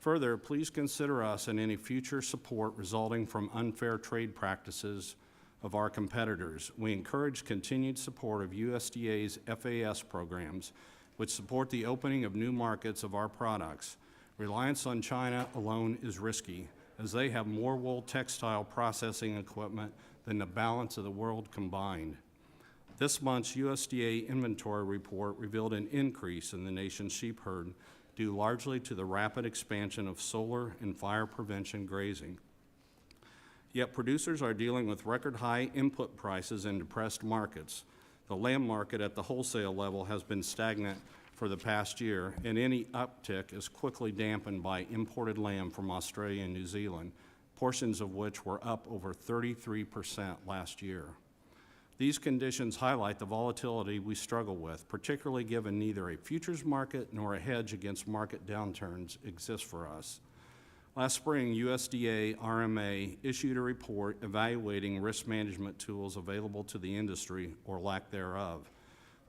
Further, please consider us in any future support resulting from unfair trade practices of our competitors. We encourage continued support of USDA's FAS programs, which support the opening of new markets of our products. Reliance on China alone is risky, as they have more wool textile processing equipment than the balance of the world combined. This month's USDA inventory report revealed an increase in the nation's sheep herd, due largely to the rapid expansion of solar and fire prevention grazing. Yet producers are dealing with record high input prices and depressed markets. The lamb market at the wholesale level has been stagnant for the past year, and any uptick is quickly dampened by imported lamb from Australia and New Zealand, portions of which were up over 33% last year. These conditions highlight the volatility we struggle with, particularly given neither a futures market nor a hedge against market downturns exists for us. Last spring, USDA RMA issued a report evaluating risk management tools available to the industry, or lack thereof.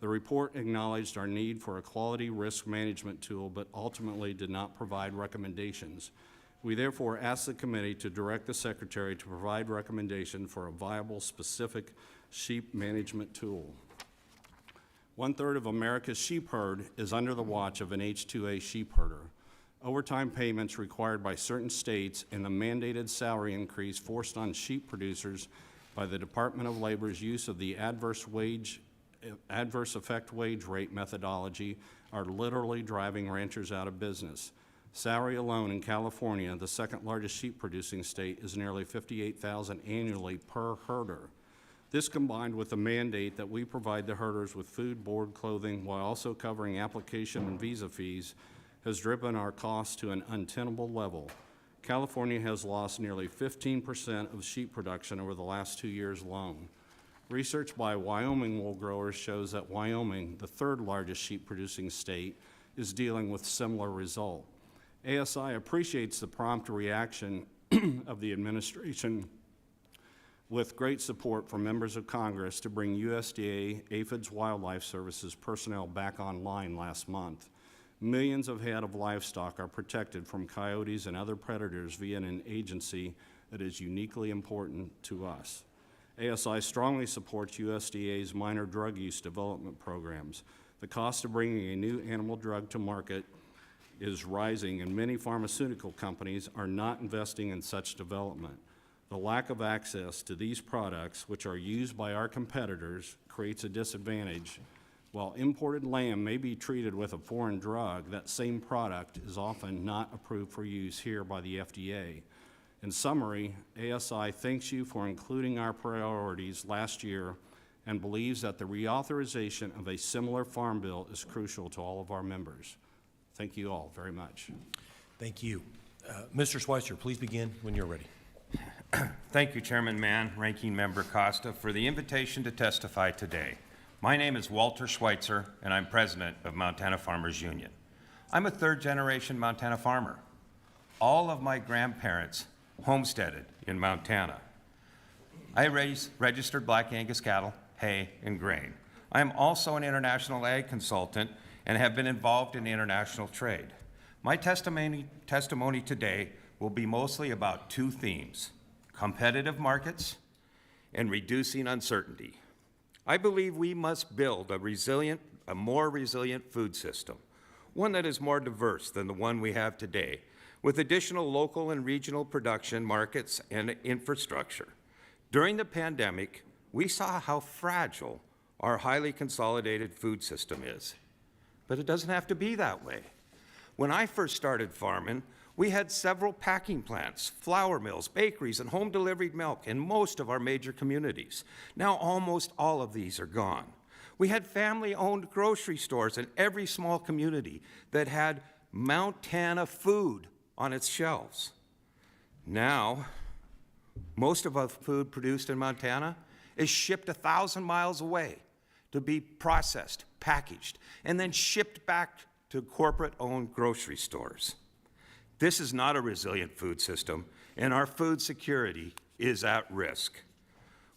The report acknowledged our need for a quality risk management tool, but ultimately did not provide recommendations. We therefore asked the committee to direct the Secretary to provide recommendation for a viable, specific sheep management tool. 1/3 of America's sheep herd is under the watch of an H-2A sheep herder. Overtime payments required by certain states and the mandated salary increase forced on sheep producers by the Department of Labor's use of the adverse effect wage rate methodology are literally driving ranchers out of business. Salary alone in California, the second largest sheep producing state, is nearly $58,000 annually per herder. This, combined with the mandate that we provide the herders with food, board, clothing, while also covering application and visa fees, has driven our costs to an untenable level. California has lost nearly 15% of sheep production over the last 2 years alone. Research by Wyoming wool growers shows that Wyoming, the third largest sheep producing state, is dealing with similar result. ASI appreciates the prompt reaction of the administration with great support from members of Congress to bring USDA Aphids Wildlife Services personnel back online last month. Millions of head of livestock are protected from coyotes and other predators via an agency that is uniquely important to us. ASI strongly supports USDA's minor drug use development programs. The cost of bringing a new animal drug to market is rising, and many pharmaceutical companies are not investing in such development. The lack of access to these products, which are used by our competitors, creates a disadvantage. While imported lamb may be treated with a foreign drug, that same product is often not approved for use here by the FDA. In summary, ASI thanks you for including our priorities last year and believes that the reauthorization of a similar farm bill is crucial to all of our members. Thank you all very much. Thank you. Mr. Schweitzer, please begin when you're ready. Thank you, Chairman Mann, Ranking Member Costa, for the invitation to testify today. My name is Walter Schweitzer, and I'm president of Montana Farmers Union. I'm a third-generation Montana farmer. All of my grandparents homesteaded in Montana. I raise registered black Angus cattle, hay, and grain. I am also an international ag consultant and have been involved in international trade. My testimony today will be mostly about two themes: competitive markets and reducing uncertainty. I believe we must build a more resilient food system, one that is more diverse than the one we have today, with additional local and regional production markets and infrastructure. During the pandemic, we saw how fragile our highly consolidated food system is. But it doesn't have to be that way. When I first started farming, we had several packing plants, flour mills, bakeries, and home-delivered milk in most of our major communities. Now almost all of these are gone. We had family-owned grocery stores in every small community that had Montana food on its shelves. Now, most of our food produced in Montana is shipped 1,000 miles away to be processed, packaged, and then shipped back to corporate-owned grocery stores. This is not a resilient food system, and our food security is at risk.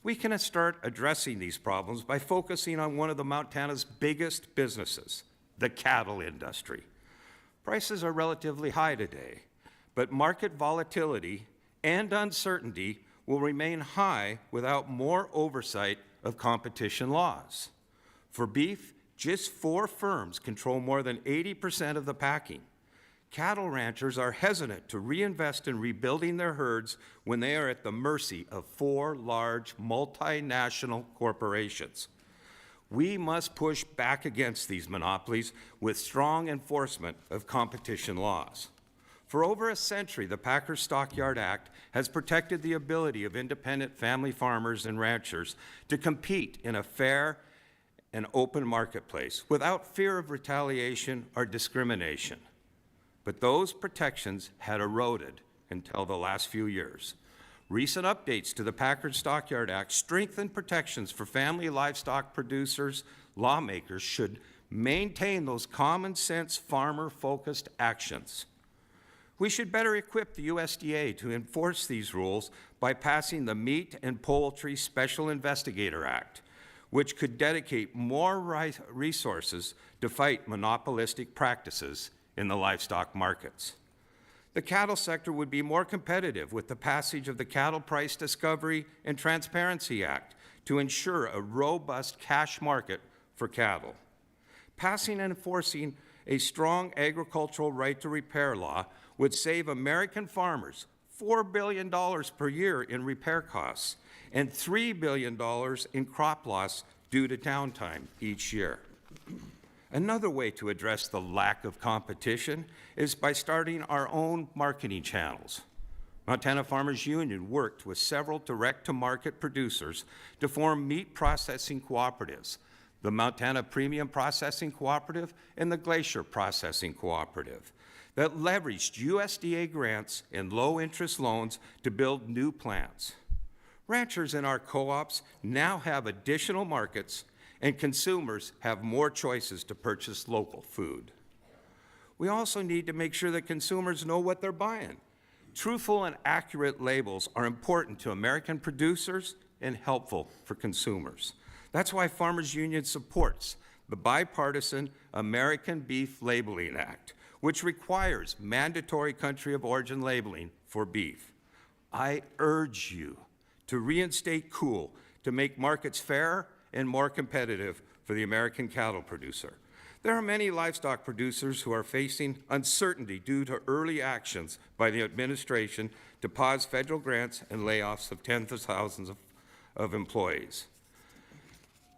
We can start addressing these problems by focusing on one of the Montana's biggest businesses, the cattle industry. Prices are relatively high today, but market volatility and uncertainty will remain high without more oversight of competition laws. For beef, just 4 firms control more than 80% of the packing. cattle ranchers are hesitant to reinvest in rebuilding their herds when they are at the mercy of 4 large multinational corporations. We must push back against these monopolies with strong enforcement of competition laws. For over a century, the Packers Stockyard Act has protected the ability of independent family farmers and ranchers to compete in a fair and open marketplace without fear of retaliation or discrimination. But those protections had eroded until the last few years. Recent updates to the Packard Stockyard Act strengthen protections for family livestock producers. Lawmakers should maintain those common sense farmer-focused actions. We should better equip the USDA to enforce these rules by passing the Meat and Poultry Special Investigator Act, which could dedicate more resources to fight monopolistic practices in the livestock markets. The cattle sector would be more competitive with the passage of the Cattle Price Discovery and Transparency Act to ensure a robust cash market for cattle. Passing and enforcing a strong agricultural right to repair law would save American farmers $4 billion per year in repair costs and $3 billion in crop loss due to downtime each year. Another way to address the lack of competition is by starting our own marketing channels. Montana Farmers Union worked with several direct-to-market producers to form meat processing cooperatives, the Montana Premium Processing Cooperative and the Glacier Processing Cooperative, that leveraged USDA grants and low-interest loans to build new plants. Ranchers in our co-ops now have additional markets, and consumers have more choices to purchase local food. We also need to make sure that consumers know what they're buying. Truthful and accurate labels are important to American producers and helpful for consumers. That's why Farmers Union supports the bipartisan American Beef Labeling Act, which requires mandatory country of origin labeling for beef. I urge you to reinstate COOL to make markets fair and more competitive for the American cattle producer. There are many livestock producers who are facing uncertainty due to early actions by the administration to pause federal grants and layoffs of tens of thousands of employees.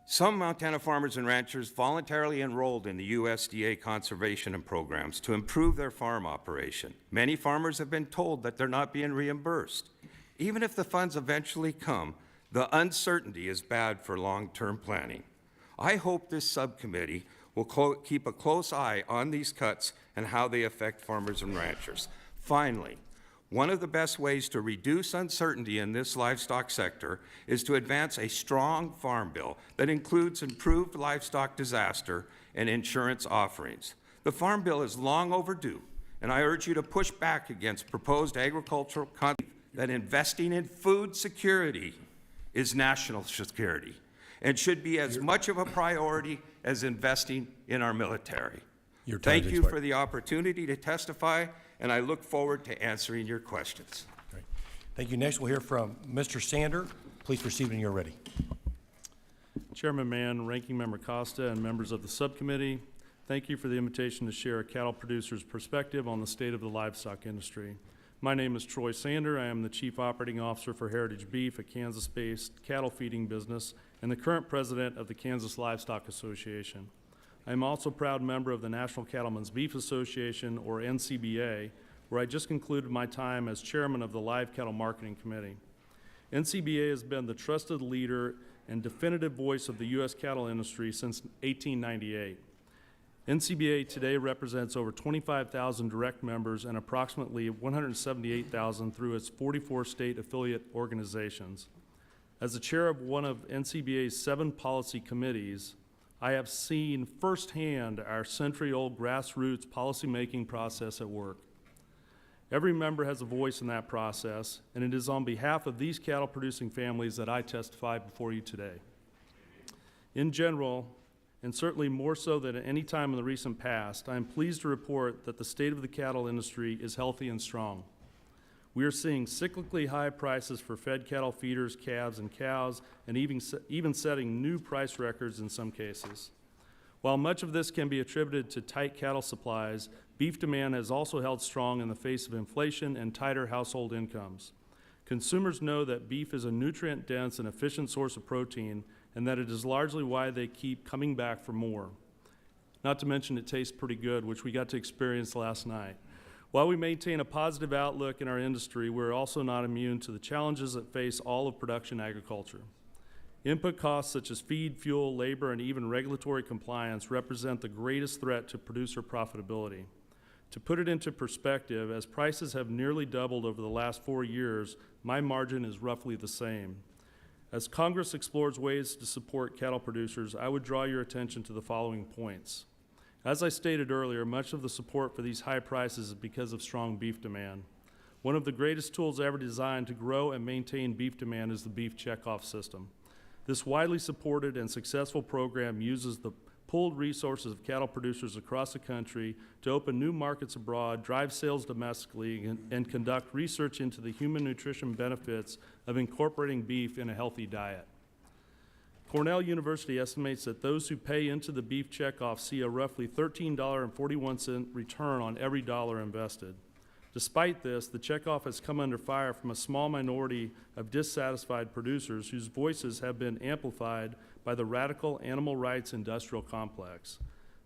Some Montana farmers and ranchers voluntarily enrolled in the USDA conservation and programs to improve their farm operation. Many farmers have been told that they're not being reimbursed. Even if the funds eventually come, the uncertainty is bad for long-term planning. I hope this subcommittee will keep a close eye on these cuts and how they affect farmers and ranchers. Finally, one of the best ways to reduce uncertainty in this livestock sector is to advance a strong farm bill that includes improved livestock disaster and insurance offerings. The farm bill is long overdue, and I urge you to push back against proposed agricultural concepts that investing in food security is national security and should be as much of a priority as investing in our military. Thank you for the opportunity to testify, and I look forward to answering your questions. Great. Thank you. Next, we'll hear from Mr. Sander. Please proceed when you're ready. Chairman Mann, Ranking Member Costa, and members of the subcommittee, thank you for the invitation to share a cattle producer's perspective on the state of the livestock industry. My name is Troy Sander. I am the Chief Operating Officer for Heritage Beef, a Kansas-based cattle feeding business, and the current president of the Kansas Livestock Association. I am also a proud member of the National Cattlemen's Beef Association, or NCBA, where I just concluded my time as chairman of the Live Cattle Marketing Committee. NCBA has been the trusted leader and definitive voice of the U.S. cattle industry since 1898. NCBA today represents over 25,000 direct members and approximately 178,000 through its 44 state affiliate organizations. As the chair of one of NCBA's 7 policy committees, I have seen firsthand our century-old grassroots policymaking process at work. Every member has a voice in that process, and it is on behalf of these cattle-producing families that I testify before you today. In general, and certainly more so than at any time in the recent past, I am pleased to report that the state of the cattle industry is healthy and strong. We are seeing cyclically high prices for fed cattle feeders, calves, and cows, and even setting new price records in some cases. While much of this can be attributed to tight cattle supplies, beef demand has also held strong in the face of inflation and tighter household incomes. Consumers know that beef is a nutrient-dense and efficient source of protein, and that it is largely why they keep coming back for more. Not to mention it tastes pretty good, which we got to experience last night. While we maintain a positive outlook in our industry, we're also not immune to the challenges that face all of production agriculture. Input costs such as feed, fuel, labor, and even regulatory compliance represent the greatest threat to producer profitability. To put it into perspective, as prices have nearly doubled over the last 4 years, my margin is roughly the same. As Congress explores ways to support cattle producers, I would draw your attention to the following points. As I stated earlier, much of the support for these high prices is because of strong beef demand. One of the greatest tools ever designed to grow and maintain beef demand is the beef checkoff system. This widely supported and successful program uses the pooled resources of cattle producers across the country to open new markets abroad, drive sales domestically, and conduct research into the human nutrition benefits of incorporating beef in a healthy diet. Cornell University estimates that those who pay into the beef checkoff see a roughly $13.41 return on every dollar invested. Despite this, the checkoff has come under fire from a small minority of dissatisfied producers whose voices have been amplified by the radical animal rights industrial complex.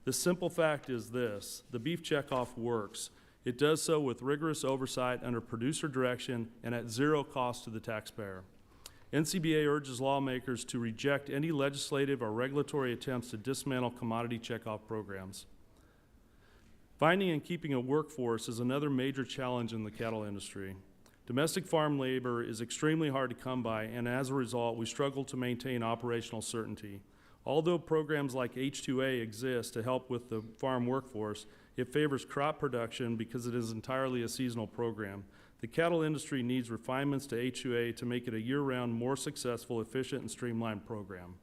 The simple fact is this: the beef checkoff works. It does so with rigorous oversight under producer direction and at zero cost to the taxpayer. NCBA urges lawmakers to reject any legislative or regulatory attempts to dismantle commodity checkoff programs. Finding and keeping a workforce is another major challenge in the cattle industry. Domestic farm labor is extremely hard to come by, and as a result, we struggle to maintain operational certainty. Although programs like H-2A exist to help with the farm workforce, it favors crop production because it is entirely a seasonal program. The cattle industry needs refinements to H-2A to make it a year-round, more successful, efficient, and streamlined program.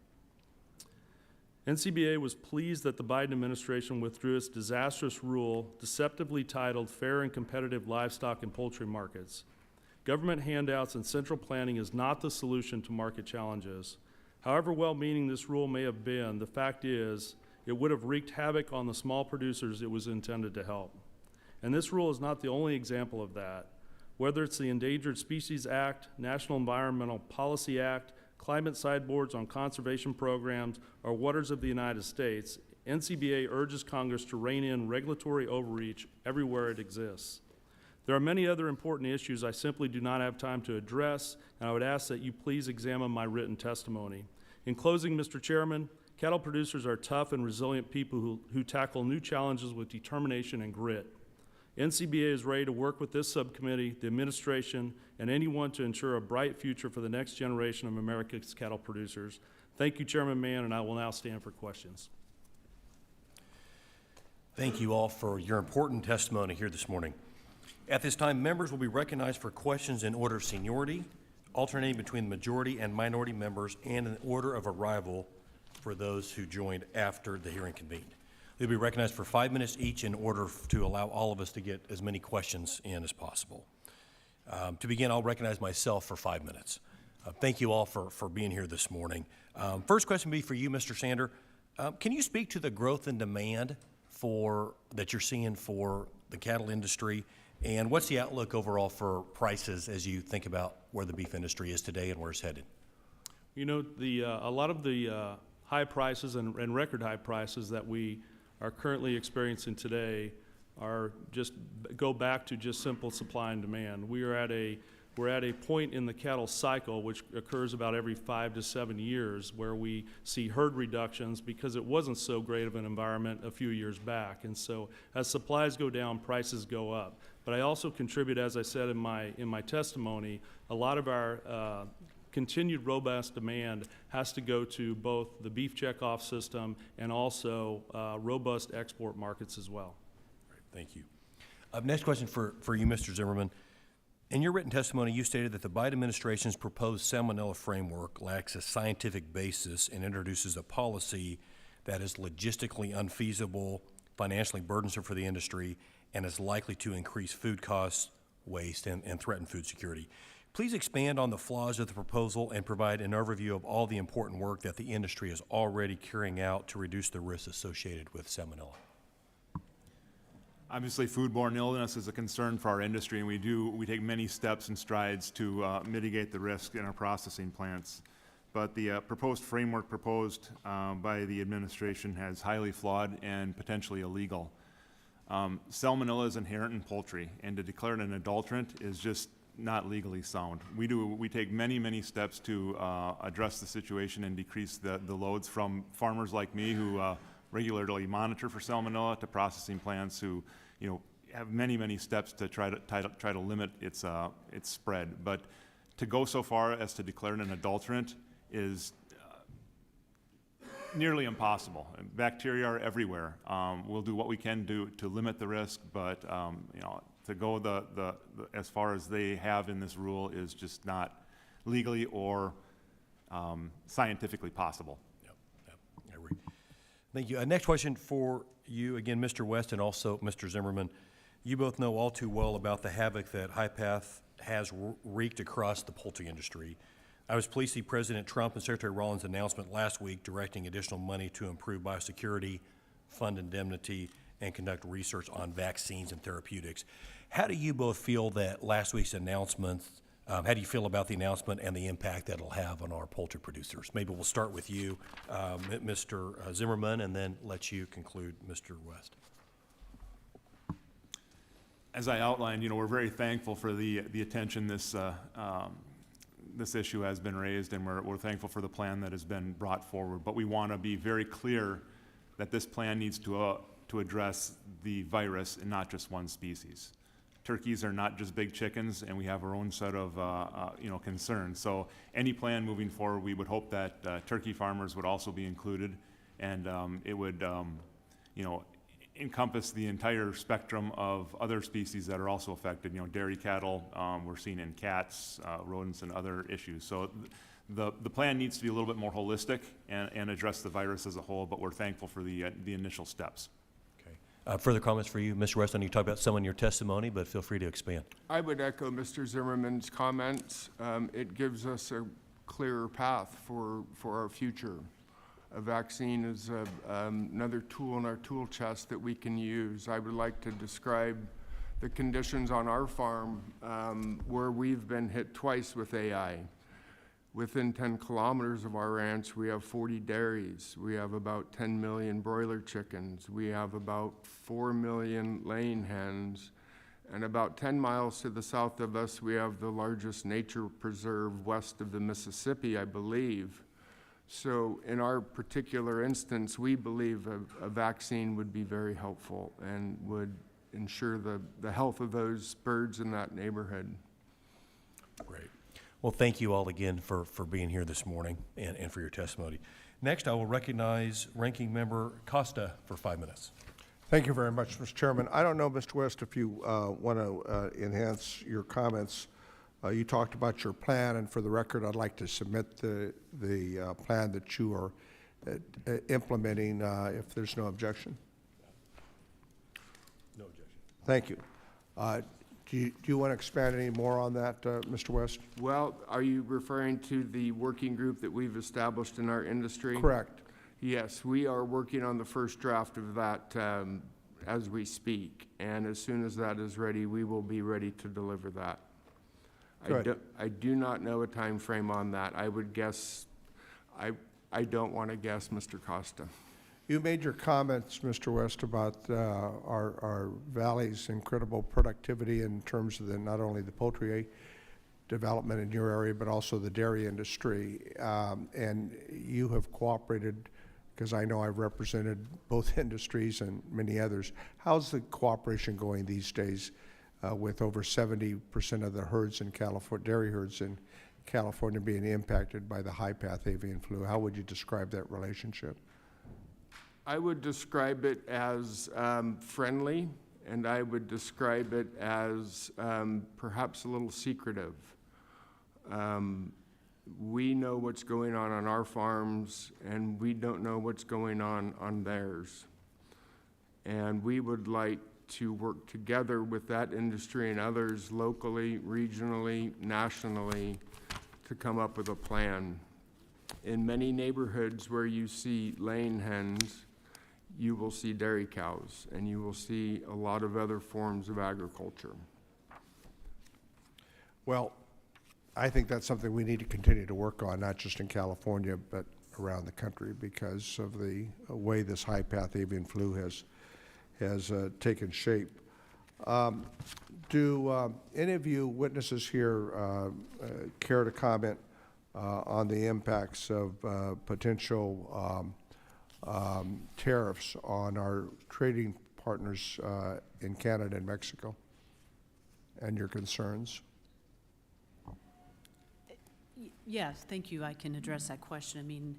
NCBA was pleased that the Biden administration withdrew its disastrous rule deceptively titled Fair and Competitive Livestock and Poultry Markets. Government handouts and central planning is not the solution to market challenges. However well-meaning this rule may have been, the fact is it would have wreaked havoc on the small producers it was intended to help. And this rule is not the only example of that. Whether it's the Endangered Species Act, National Environmental Policy Act, climate sideboards on conservation programs, or waters of the United States, NCBA urges Congress to rein in regulatory overreach everywhere it exists. There are many other important issues I simply do not have time to address, and I would ask that you please examine my written testimony. In closing, Mr. Chairman, cattle producers are tough and resilient people who tackle new challenges with determination and grit. NCBA is ready to work with this subcommittee, the administration, and anyone to ensure a bright future for the next generation of America's cattle producers. Thank you, Chairman Mann, and I will now stand for questions. Thank you all for your important testimony here this morning. At this time, members will be recognized for questions in order of seniority, alternating between the majority and minority members, and in order of arrival for those who joined after the hearing convened. They'll be recognized for 5 minutes each in order to allow all of us to get as many questions in as possible. To begin, I'll recognize myself for 5 minutes. Thank you all for being here this morning. First question will be for you, Mr. Sander. Can you speak to the growth in demand that you're seeing for the cattle industry, and what's the outlook overall for prices as you think about where the beef industry is today and where it's headed? You know, a lot of the high prices and record high prices that we are currently experiencing today go back to just simple supply and demand. We're at a point in the cattle cycle, which occurs about every 5 to 7 years, where we see herd reductions because it wasn't so great of an environment a few years back. And so as supplies go down, prices go up. But I also contribute, as I said in my testimony, a lot of our continued robust demand has to go to both the beef checkoff system and also robust export markets as well. Great, thank you. Next question for you, Mr. Zimmerman. In your written testimony, you stated that the Biden administration's proposed salmonella framework lacks a scientific basis and introduces a policy that is logistically unfeasible, financially burdensome for the industry, and is likely to increase food costs, waste, and threaten food security. Please expand on the flaws of the proposal and provide an overview of all the important work that the industry is already carrying out to reduce the risks associated with salmonella. Obviously, foodborne illness is a concern for our industry, and we take many steps and strides to mitigate the risk in our processing plants. But the proposed framework proposed by the administration has highly flawed and potentially illegal. Salmonella is inherent in poultry, and to declare it an adulterant is just not legally sound. We take many steps to address the situation and decrease the loads, from farmers like me who regularly monitor for salmonella to processing plants who, have many steps to try to limit its spread. But to go so far as to declare it an adulterant is nearly impossible. Bacteria are everywhere. We'll do what we can do to limit the risk, but to go as far as they have in this rule is just not legally or scientifically possible. I agree. Thank you. Next question for you, again, Mr. West and also Mr. Zimmerman. You both know all too well about the havoc that HIPATH has wreaked across the poultry industry. I was pleased to see President Trump and Secretary Rollins' announcement last week directing additional money to improve biosecurity, fund indemnity, and conduct research on vaccines and therapeutics. How do you both feel that last week's announcement, how do you feel about the announcement and the impact that it'll have on our poultry producers? Maybe we'll start with you, Mr. Zimmerman, and then let you conclude, Mr. West. As I outlined, we're very thankful for the attention this issue has been raised, and we're thankful for the plan that has been brought forward. But we want to be very clear that this plan needs to address the virus and not just one species. Turkeys are not just big chickens, and we have our own set of concerns. So any plan moving forward, we would hope that turkey farmers would also be included, and it would encompass the entire spectrum of other species that are also affected. Dairy cattle, we're seeing in cats, rodents, and other issues. So the plan needs to be a little bit more holistic and address the virus as a whole, but we're thankful for the initial steps. Further comments for you, Mr. Weston? You talked about some in your testimony, but feel free to expand. I would echo Mr. Zimmerman's comments. It gives us a clearer path for our future. A vaccine is another tool in our tool chest that we can use. I would like to describe the conditions on our farm where we've been hit twice with AI. Within 10 kilometers of our ranch, we have 40 dairies. We have about 10 million broiler chickens. We have about 4 million laying hens. And about 10 miles to the south of us, we have the largest nature preserve west of the Mississippi, I believe. So in our particular instance, we believe a vaccine would be very helpful and would ensure the health of those birds in that neighborhood. Great. Well, thank you all again for being here this morning and for your testimony. Next, I will recognize Ranking Member Costa for 5 minutes. Thank you very much, Mr. Chairman. I don't know, Mr. West, if you want to enhance your comments. You talked about your plan, and for the record, I'd like to submit the plan that you are implementing if there's no objection. No objection. Thank you. Do you want to expand any more on that, Mr. West? Well, are you referring to the working group that we've established in our industry? Correct. Yes, we are working on the first draft of that as we speak, and as soon as that is ready, we will be ready to deliver that. Good. I do not know a time frame on that. I would guess, I don't want to guess, Mr. Costa. You made your comments, Mr. West, about our valley's incredible productivity in terms of not only the poultry development in your area, but also the dairy industry. And you have cooperated, because I know I've represented both industries and many others. How's the cooperation going these days with over 70% of the herds in California, dairy herds in California, being impacted by the HIPATH avian flu? How would you describe that relationship? I would describe it as friendly, and I would describe it as perhaps a little secretive. We know what's going on our farms, and we don't know what's going on theirs. And we would like to work together with that industry and others locally, regionally, nationally, to come up with a plan. In many neighborhoods where you see laying hens, you will see dairy cows, and you will see a lot of other forms of agriculture. Well, I think that's something we need to continue to work on, not just in California, but around the country, because of the way this high-path avian flu has taken shape. Do any of you witnesses here care to comment on the impacts of potential tariffs on our trading partners in Canada and Mexico, and your concerns? Yes, thank you. I can address that question. I mean,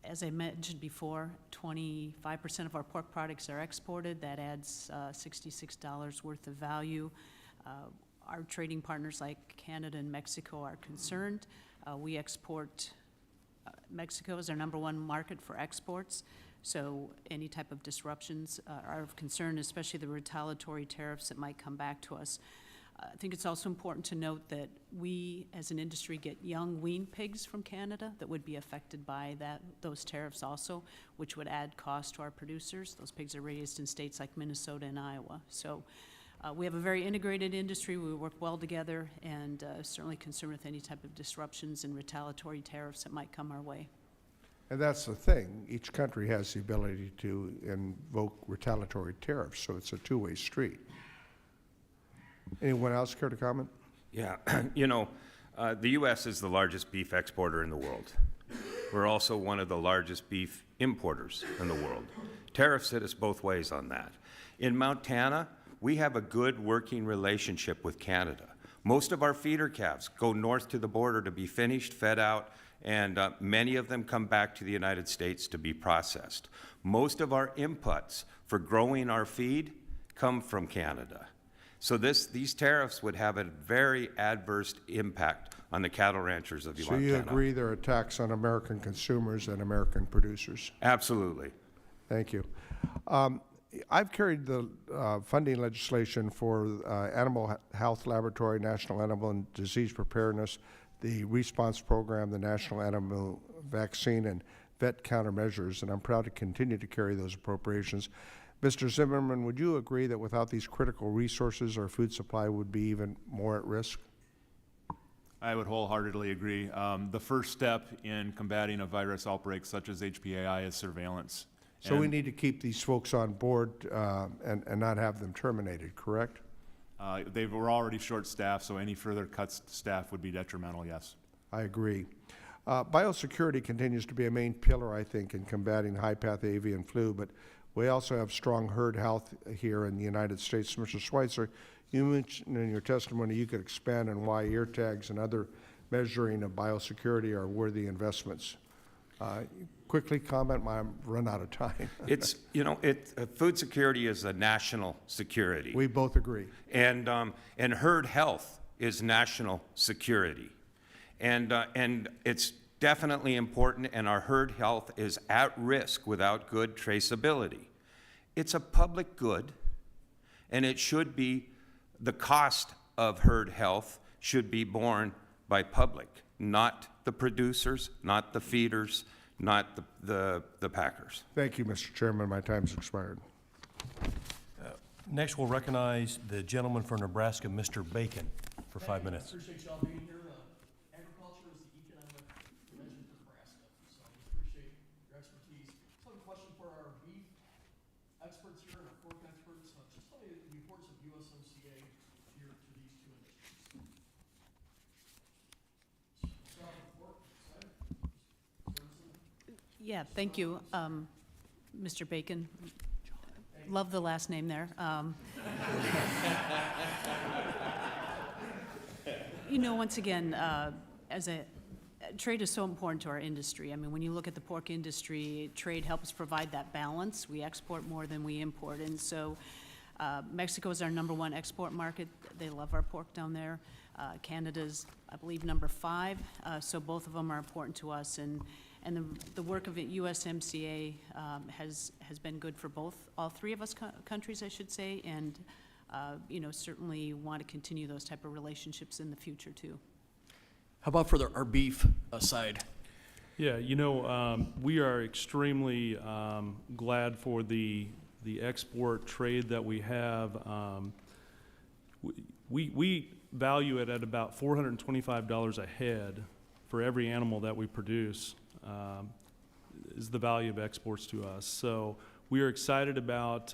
as I mentioned before, 25% of our pork products are exported. That adds $66 worth of value. Our trading partners like Canada and Mexico are concerned. We export, Mexico is our #1 market for exports, so any type of disruptions are of concern, especially the retaliatory tariffs that might come back to us. I think it's also important to note that we, as an industry, get young wean pigs from Canada that would be affected by those tariffs also, which would add cost to our producers. Those pigs are raised in states like Minnesota and Iowa. So we have a very integrated industry. We work well together, and certainly concerned with any type of disruptions and retaliatory tariffs that might come our way. And that's the thing. Each country has the ability to invoke retaliatory tariffs, so it's a two-way street. Anyone else care to comment? Yeah, you know, the U.S. is the largest beef exporter in the world. We're also one of the largest beef importers in the world. Tariffs hit us both ways on that. In Montana, we have a good working relationship with Canada. Most of our feeder calves go north to the border to be finished, fed out, and many of them come back to the United States to be processed. Most of our inputs for growing our feed come from Canada. So these tariffs would have a very adverse impact on the cattle ranchers of Montana. So you agree they're a tax on American consumers and American producers? Absolutely. Thank you. I've carried the funding legislation for Animal Health Laboratory, National Animal and Disease Preparedness, the Response Program, the National Animal Vaccine, and vet countermeasures, and I'm proud to continue to carry those appropriations. Mr. Zimmerman, would you agree that without these critical resources, our food supply would be even more at risk? I would wholeheartedly agree. The first step in combating a virus outbreak such as HPAI is surveillance. So we need to keep these folks on board and not have them terminated, correct? They were already short-staffed, so any further cuts to staff would be detrimental, yes. I agree. Biosecurity continues to be a main pillar, I think, in combating high-path avian flu, but we also have strong herd health here in the United States. Mr. Schweitzer, you mentioned in your testimony you could expand on why ear tags and other measuring of biosecurity are worthy investments. Quickly comment, I've run out of time. It's, you know, food security is a national security. We both agree. And herd health is national security. And it's definitely important, and our herd health is at risk without good traceability. It's a public good, and it should be, the cost of herd health should be borne by public, not the producers, not the feeders, not the packers. Thank you, Mr. Chairman. My time's expired. Next, we'll recognize the gentleman from Nebraska, Mr. Bacon, for 5 minutes. Appreciate y'all being here. Agriculture is the economic dimension of Nebraska, so I appreciate your expertise. So I have a question for our beef experts here and our pork experts. Just tell me the importance of USMCA here to these two industries. Start with pork, excited. Yeah, thank you, Mr. Bacon. Love the last name there. You know, once again, trade is so important to our industry. I mean, when you look at the pork industry, trade helps provide that balance. We export more than we import, and so Mexico is our #1 export market. They love our pork down there. Canada's, I believe, #5, so both of them are important to us. And And the work of USMCA has been good for all three of us countries, I should say, and certainly want to continue those type of relationships in the future too. How about for our beef side? Yeah, we are extremely glad for the export trade that we have. We value it at about $425 a head for every animal that we produce, is the value of exports to us. So we are excited about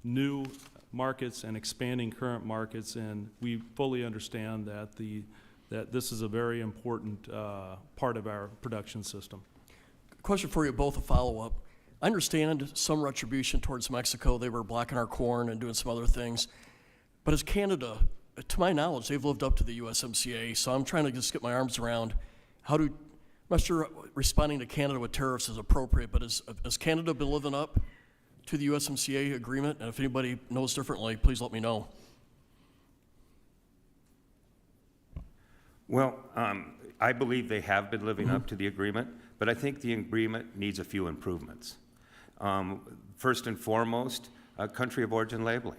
new markets and expanding current markets, and we fully understand that this is a very important part of our production system. Question for you both, a follow-up. I understand some retribution towards Mexico. They were blocking our corn and doing some other things. But as Canada, to my knowledge, they've lived up to the USMCA, so I'm trying to just get my arms around I'm not sure responding to Canada with tariffs is appropriate, but has Canada been living up to the USMCA agreement? And if anybody knows differently, please let me know. Well, I believe they have been living up to the agreement, but I think the agreement needs a few improvements. First and foremost, country of origin labeling.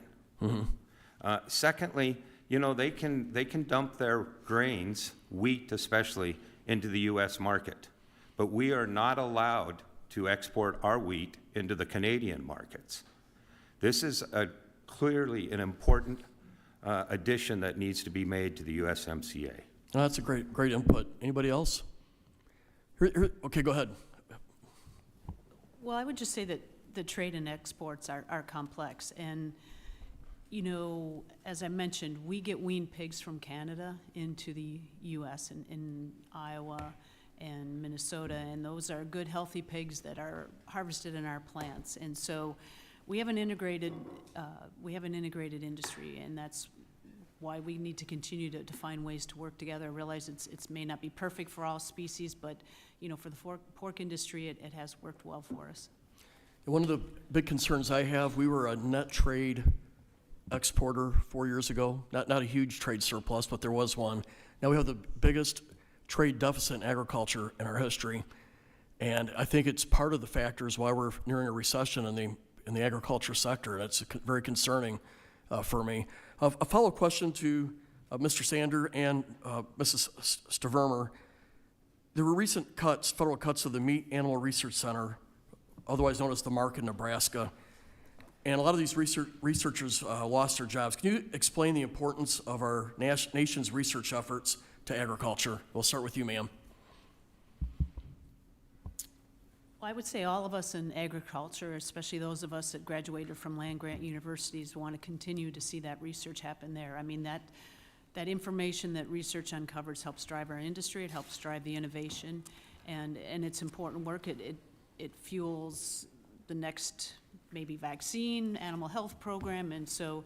Secondly, they can dump their grains, wheat especially, into the U.S. market, but we are not allowed to export our wheat into the Canadian markets. This is clearly an important addition that needs to be made to the USMCA. That's a great input. Anybody else? Okay, go ahead. Well, I would just say that the trade and exports are complex. And, as I mentioned, we get weaned pigs from Canada into the U.S. in Iowa and Minnesota, and those are good, healthy pigs that are harvested in our plants. And so we have an integrated industry, and that's why we need to continue to find ways to work together. I realize it may not be perfect for all species, but for the pork industry, it has worked well for us. One of the big concerns I have, we were a net trade exporter 4 years ago. Not a huge trade surplus, but there was one. Now we have the biggest trade deficit in agriculture in our history. And I think it's part of the factors why we're nearing a recession in the agriculture sector. That's very concerning for me. A follow-up question to Mr. Sander and Mrs. Stavermer. There were recent federal cuts to the Meat Animal Research Center, otherwise known as the MARC in Nebraska. And a lot of these researchers lost their jobs. Can you explain the importance of our nation's research efforts to agriculture? We'll start with you, ma'am. Well, I would say all of us in agriculture, especially those of us that graduated from land-grant universities, want to continue to see that research happen there. I mean, that information that research uncovers helps drive our industry, it helps drive the innovation, and it's important work. It fuels the next maybe vaccine, animal health program, and so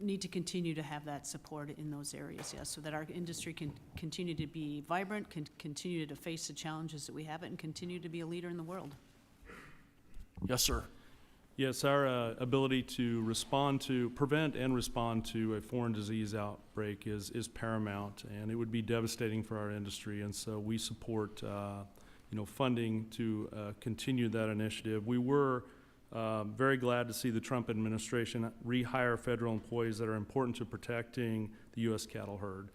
need to continue to have that support in those areas, yes, so that our industry can continue to be vibrant, can continue to face the challenges that we have, and continue to be a leader in the world. Yes, sir. Yes, our ability to prevent and respond to a foreign disease outbreak is paramount, and it would be devastating for our industry, and so we support funding to continue that initiative. We were very glad to see the Trump administration rehire federal employees that are important to protecting the U.S. cattle herd,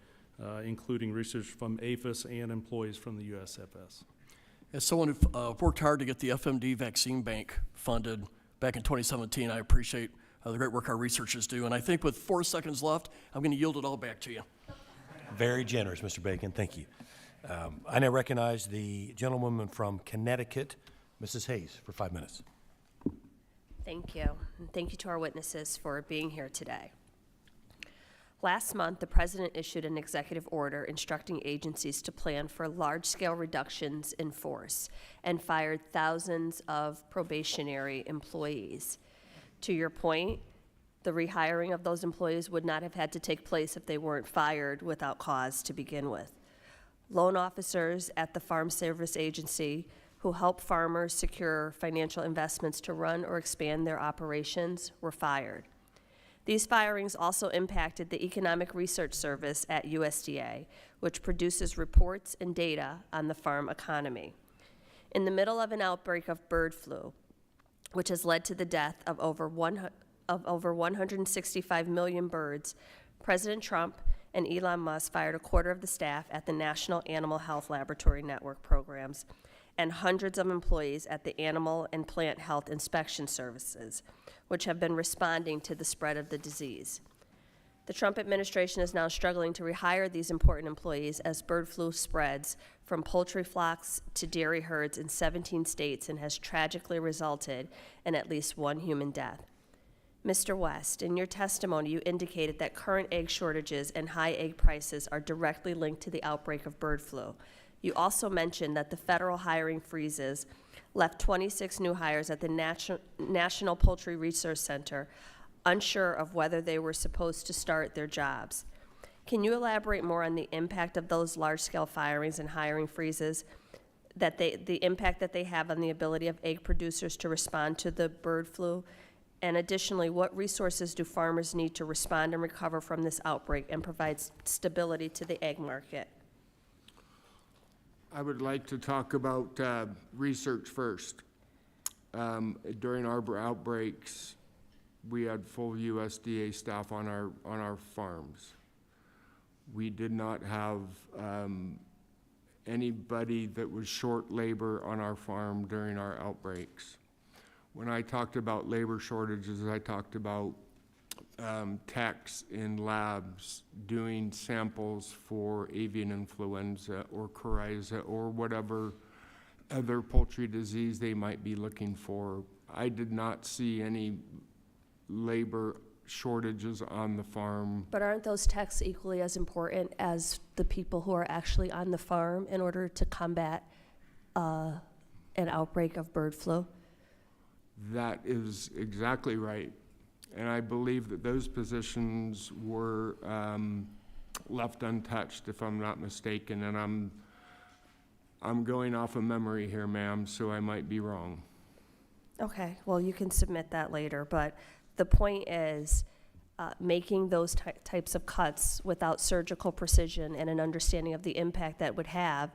including research from APHIS and employees from the USFS. As someone who worked hard to get the FMD vaccine bank funded back in 2017, I appreciate the great work our researchers do. And I think with 4 seconds left, I'm going to yield it all back to you. Very generous, Mr. Bacon. Thank you. I now recognize the gentlewoman from Connecticut, Mrs. Hayes, for 5 minutes. Thank you. And thank you to our witnesses for being here today. Last month, the President issued an executive order instructing agencies to plan for large-scale reductions in force and fired thousands of probationary employees. To your point, the rehiring of those employees would not have had to take place if they weren't fired without cause to begin with. Loan officers at the Farm Service Agency who help farmers secure financial investments to run or expand their operations were fired. These firings also impacted the Economic Research Service at USDA, which produces reports and data on the farm economy. In the middle of an outbreak of bird flu, which has led to the death of over 165 million birds, President Trump and Elon Musk fired a quarter of the staff at the National Animal Health Laboratory Network programs and hundreds of employees at the Animal and Plant Health Inspection Services, which have been responding to the spread of the disease. The Trump administration is now struggling to rehire these important employees as bird flu spreads from poultry flocks to dairy herds in 17 states and has tragically resulted in at least one human death. Mr. West, in your testimony, you indicated that current egg shortages and high egg prices are directly linked to the outbreak of bird flu. You also mentioned that the federal hiring freezes left 26 new hires at the National Poultry Research Center unsure of whether they were supposed to start their jobs. Can you elaborate more on the impact of those large-scale firings and hiring freezes, the impact that they have on the ability of egg producers to respond to the bird flu? And additionally, what resources do farmers need to respond and recover from this outbreak and provide stability to the egg market? I would like to talk about research first. During our outbreaks, we had full USDA staff on our farms. We did not have anybody that was short labor on our farm during our outbreaks. When I talked about labor shortages, I talked about techs in labs doing samples for avian influenza or coryza or whatever other poultry disease they might be looking for. I did not see any labor shortages on the farm. But aren't those techs equally as important as the people who are actually on the farm in order to combat an outbreak of bird flu? That is exactly right. And I believe that those positions were left untouched, if I'm not mistaken. And I'm going off of memory here, ma'am, so I might be wrong. Okay, well, you can submit that later, but the point is making those types of cuts without surgical precision and an understanding of the impact that would have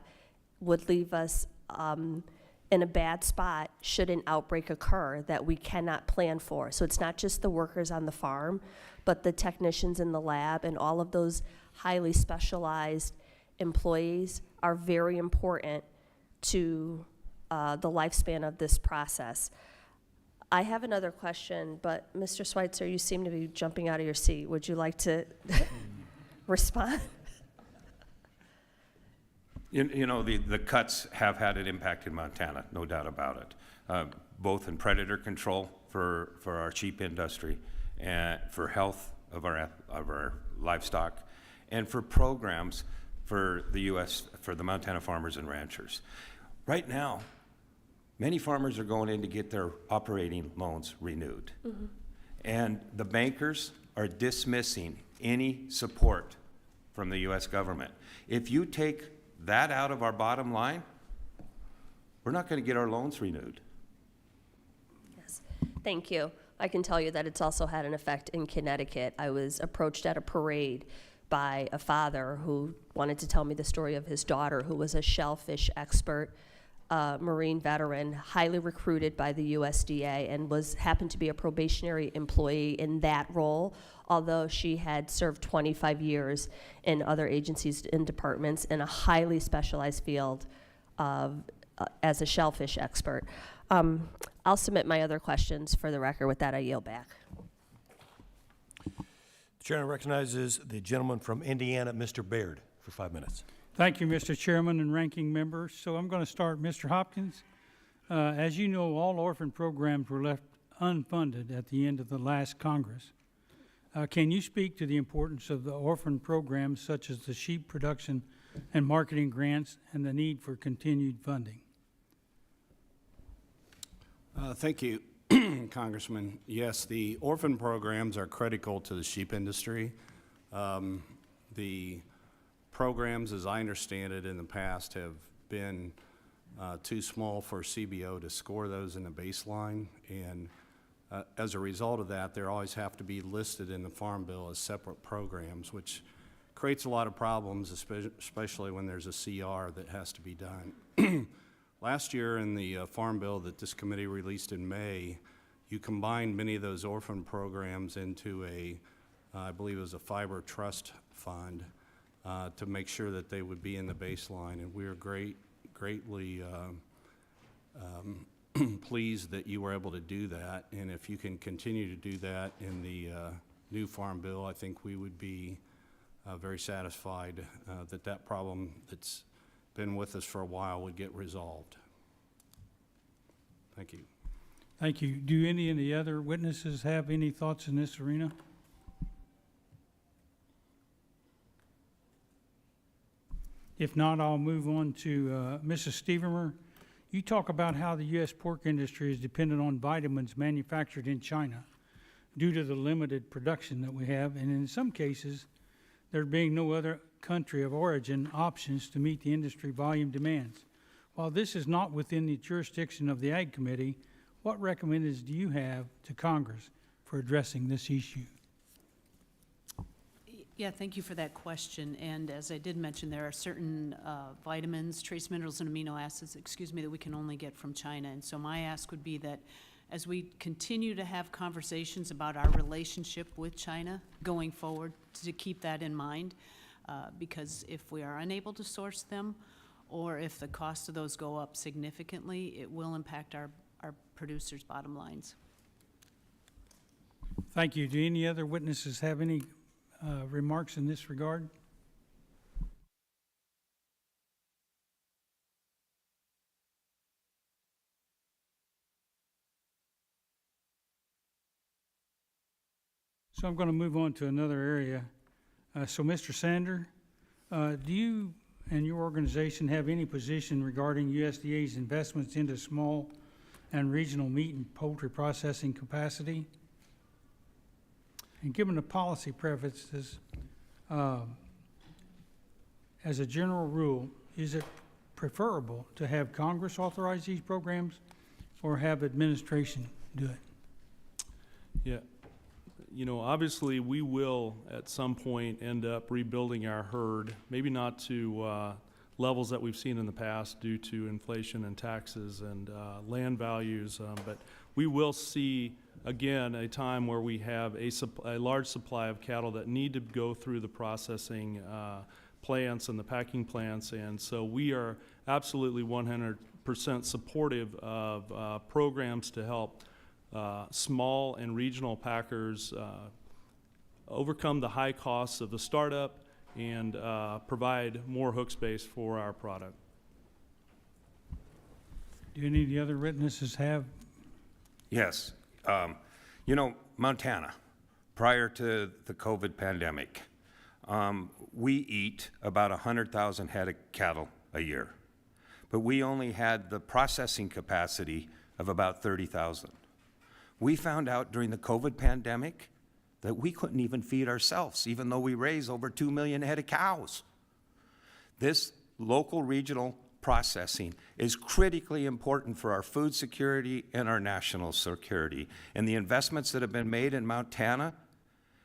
would leave us in a bad spot should an outbreak occur that we cannot plan for. So it's not just the workers on the farm, but the technicians in the lab and all of those highly specialized employees are very important to the lifespan of this process. I have another question, but Mr. Schweitzer, you seem to be jumping out of your seat. Would you like to respond? You know, the cuts have had an impact in Montana, no doubt about it, both in predator control for our sheep industry, and for health of our livestock, and for programs for the for the Montana farmers and ranchers. Right now, many farmers are going in to get their operating loans renewed. Mm-hmm. And the bankers are dismissing any support from the U.S. government. If you take that out of our bottom line, we're not going to get our loans renewed. Yes, thank you. I can tell you that it's also had an effect in Connecticut. I was approached at a parade by a father who wanted to tell me the story of his daughter, who was a shellfish expert, Marine veteran, highly recruited by the USDA, and happened to be a probationary employee in that role, although she had served 25 years in other agencies and departments in a highly specialized field as a shellfish expert. I'll submit my other questions for the record. With that, I yield back. The chair recognizes the gentleman from Indiana, Mr. Baird, for 5 minutes. Thank you, Mr. Chairman and Ranking Member. So I'm going to start, Mr. Hopkins. As you know, all orphan programs were left unfunded at the end of the last Congress. Can you speak to the importance of the orphan programs such as the sheep production and marketing grants and the need for continued funding? Thank you, Congressman. Yes, the orphan programs are critical to the sheep industry. The programs, as I understand it, in the past have been too small for CBO to score those in the baseline, and As a result of that, they always have to be listed in the Farm Bill as separate programs, which creates a lot of problems, especially when there's a CR that has to be done. Last year in the Farm Bill that this committee released in May, you combined many of those orphan programs into I believe it was a fiber trust fund to make sure that they would be in the baseline, and we are greatly pleased that you were able to do that, and if you can continue to do that in the new Farm Bill, I think we would be very satisfied that that problem that's been with us for a while would get resolved. Thank you. Thank you. Do any of the other witnesses have any thoughts in this arena? If not, I'll move on to Mrs. Stevermer. You talk about how the U.S. pork industry is dependent on vitamins manufactured in China due to the limited production that we have, and in some cases, there being no other country of origin options to meet the industry volume demands. While this is not within the jurisdiction of the Ag Committee, what recommendations do you have to Congress for addressing this issue? Yeah, thank you for that question. And as I did mention, there are certain vitamins, trace minerals, and amino acids, that we can only get from China. And so my ask would be that as we continue to have conversations about our relationship with China going forward, to keep that in mind, because if we are unable to source them, or if the cost of those go up significantly, it will impact our producers' bottom lines. Thank you. Do any other witnesses have any remarks in this regard? So I'm going to move on to another area. So Mr. Sander, do you and your organization have any position regarding USDA's investments into small and regional meat and poultry processing capacity? And given the policy preferences, as a general rule, is it preferable to have Congress authorize these programs or have administration do it? Yeah. You know, obviously, we will at some point end up rebuilding our herd, maybe not to levels that we've seen in the past due to inflation and taxes and land values, but we will see, again, a time where we have a large supply of cattle that need to go through the processing plants and the packing plants, and so we are absolutely 100% supportive of programs to help small and regional packers overcome the high costs of the startup and provide more hook space for our product. Do any of the other witnesses have? Yes. You know, Montana, prior to the COVID pandemic, we eat about 100,000 head of cattle a year, but we only had the processing capacity of about 30,000. We found out during the COVID pandemic that we couldn't even feed ourselves, even though we raise over 2 million head of cows. This local regional processing is critically important for our food security and our national security. And the investments that have been made in Montana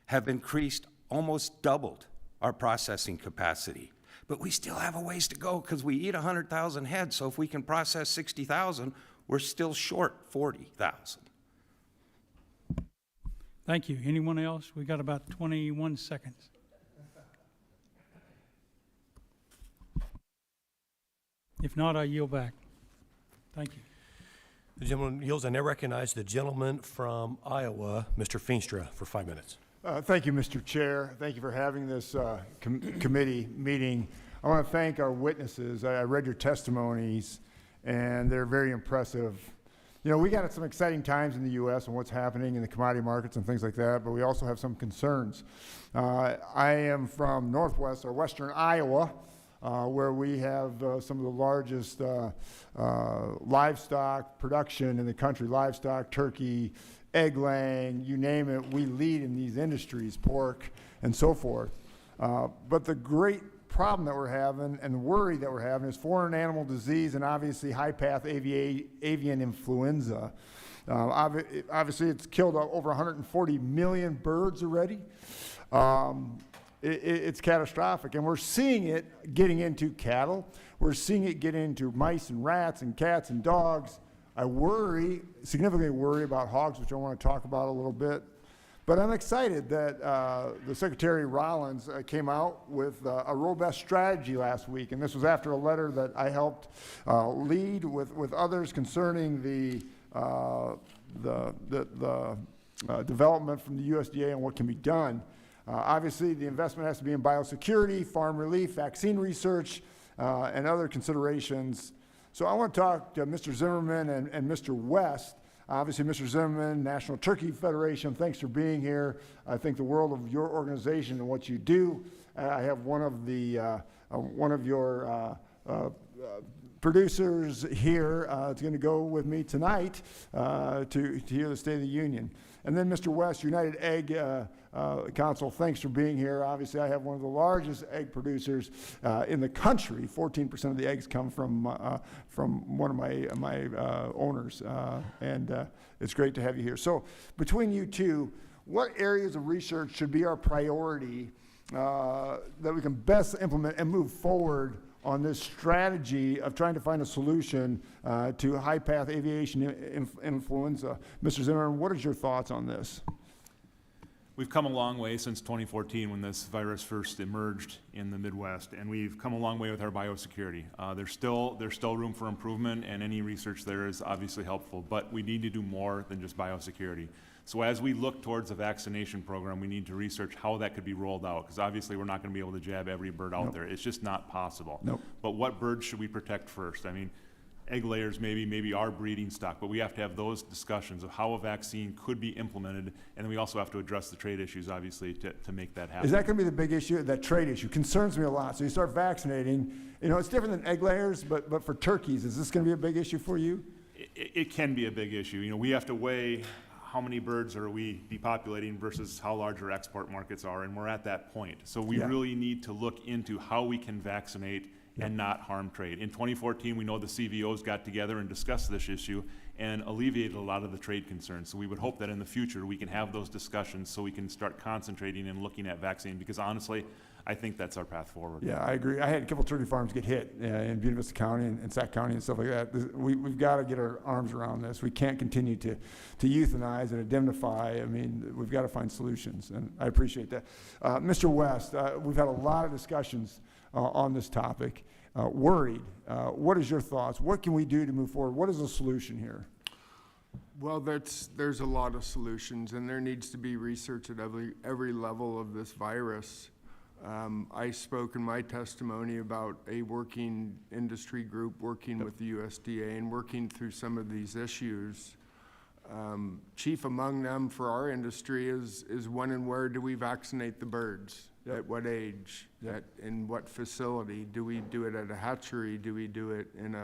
have increased, almost doubled our processing capacity. But we still have a ways to go because we eat 100,000 head, so if we can process 60,000, we're still short 40,000. Thank you. Anyone else? We got about 21 seconds. If not, I yield back. Thank you. The gentleman yields. I now recognize the gentleman from Iowa, Mr. Feenstra, for 5 minutes. Thank you, Mr. Chair. Thank you for having this committee meeting. I want to thank our witnesses. I read your testimonies, and they're very impressive. You know, we got some exciting times in the U.S. and what's happening in the commodity markets and things like that, but we also have some concerns. I am from northwest or western Iowa, where we have some of the largest livestock production in the country, livestock, turkey, egg laying, you name it, we lead in these industries, pork and so forth. But the great problem that we're having and the worry that we're having is foreign animal disease and obviously high path avian influenza. Obviously, it's killed over 140 million birds already. It's catastrophic, and we're seeing it getting into cattle. We're seeing it get into mice and rats and cats and dogs. I significantly worry about hogs, which I want to talk about a little bit. But I'm excited that the Secretary Rollins came out with a robust strategy last week, and this was after a letter that I helped lead with others concerning the development from the USDA and what can be done. Obviously, the investment has to be in biosecurity, farm relief, vaccine research, and other considerations. So I want to talk to Mr. Zimmerman and Mr. West. Obviously, Mr. Zimmerman, National Turkey Federation, thanks for being here. I think the world of your organization and what you do. I have one of your producers here. It's going to go with me tonight to hear the State of the Union. And then Mr. West, United Egg Council, thanks for being here. Obviously, I have one of the largest egg producers in the country. 14% of the eggs come from one of my owners, and it's great to have you here. So between you two, what areas of research should be our priority that we can best implement and move forward on this strategy of trying to find a solution to high-path aviation influenza? Mr. Zimmerman, what is your thoughts on this? We've come a long way since 2014 when this virus first emerged in the Midwest, and we've come a long way with our biosecurity. There's still room for improvement, and any research there is obviously helpful, but we need to do more than just biosecurity. So as we look towards a vaccination program, we need to research how that could be rolled out, because obviously we're not going to be able to jab every bird out there. It's just not possible. But what birds should we protect first? I mean, egg layers maybe our breeding stock, but we have to have those discussions of how a vaccine could be implemented, and then we also have to address the trade issues, obviously, to make that happen. Is that going to be the big issue? That trade issue concerns me a lot. So you start vaccinating, it's different than egg layers, but for turkeys, is this going to be a big issue for you? It can be a big issue. We have to weigh how many birds are we depopulating versus how large our export markets are, and we're at that point. So we really need to look into how we can vaccinate and not harm trade. In 2014, we know the CVOs got together and discussed this issue and alleviated a lot of the trade concerns. So we would hope that in the future we can have those discussions so we can start concentrating and looking at vaccine, because honestly, I think that's our path forward. Yeah, I agree. I had a couple turkey farms get hit in Buena Vista County and Sac County and stuff like that. We've got to get our arms around this. We can't continue to euthanize and indemnify. I mean, we've got to find solutions, and I appreciate that. Mr. West, we've had a lot of discussions on this topic. Worried. What is your thoughts? What can we do to move forward? What is the solution here? Well, there's a lot of solutions, and there needs to be research at every level of this virus. I spoke in my testimony about a working industry group working with the USDA and working through some of these issues. Chief among them for our industry is when and where do we vaccinate the birds? At what age? In what facility? Do we do it at a hatchery? Do we do it in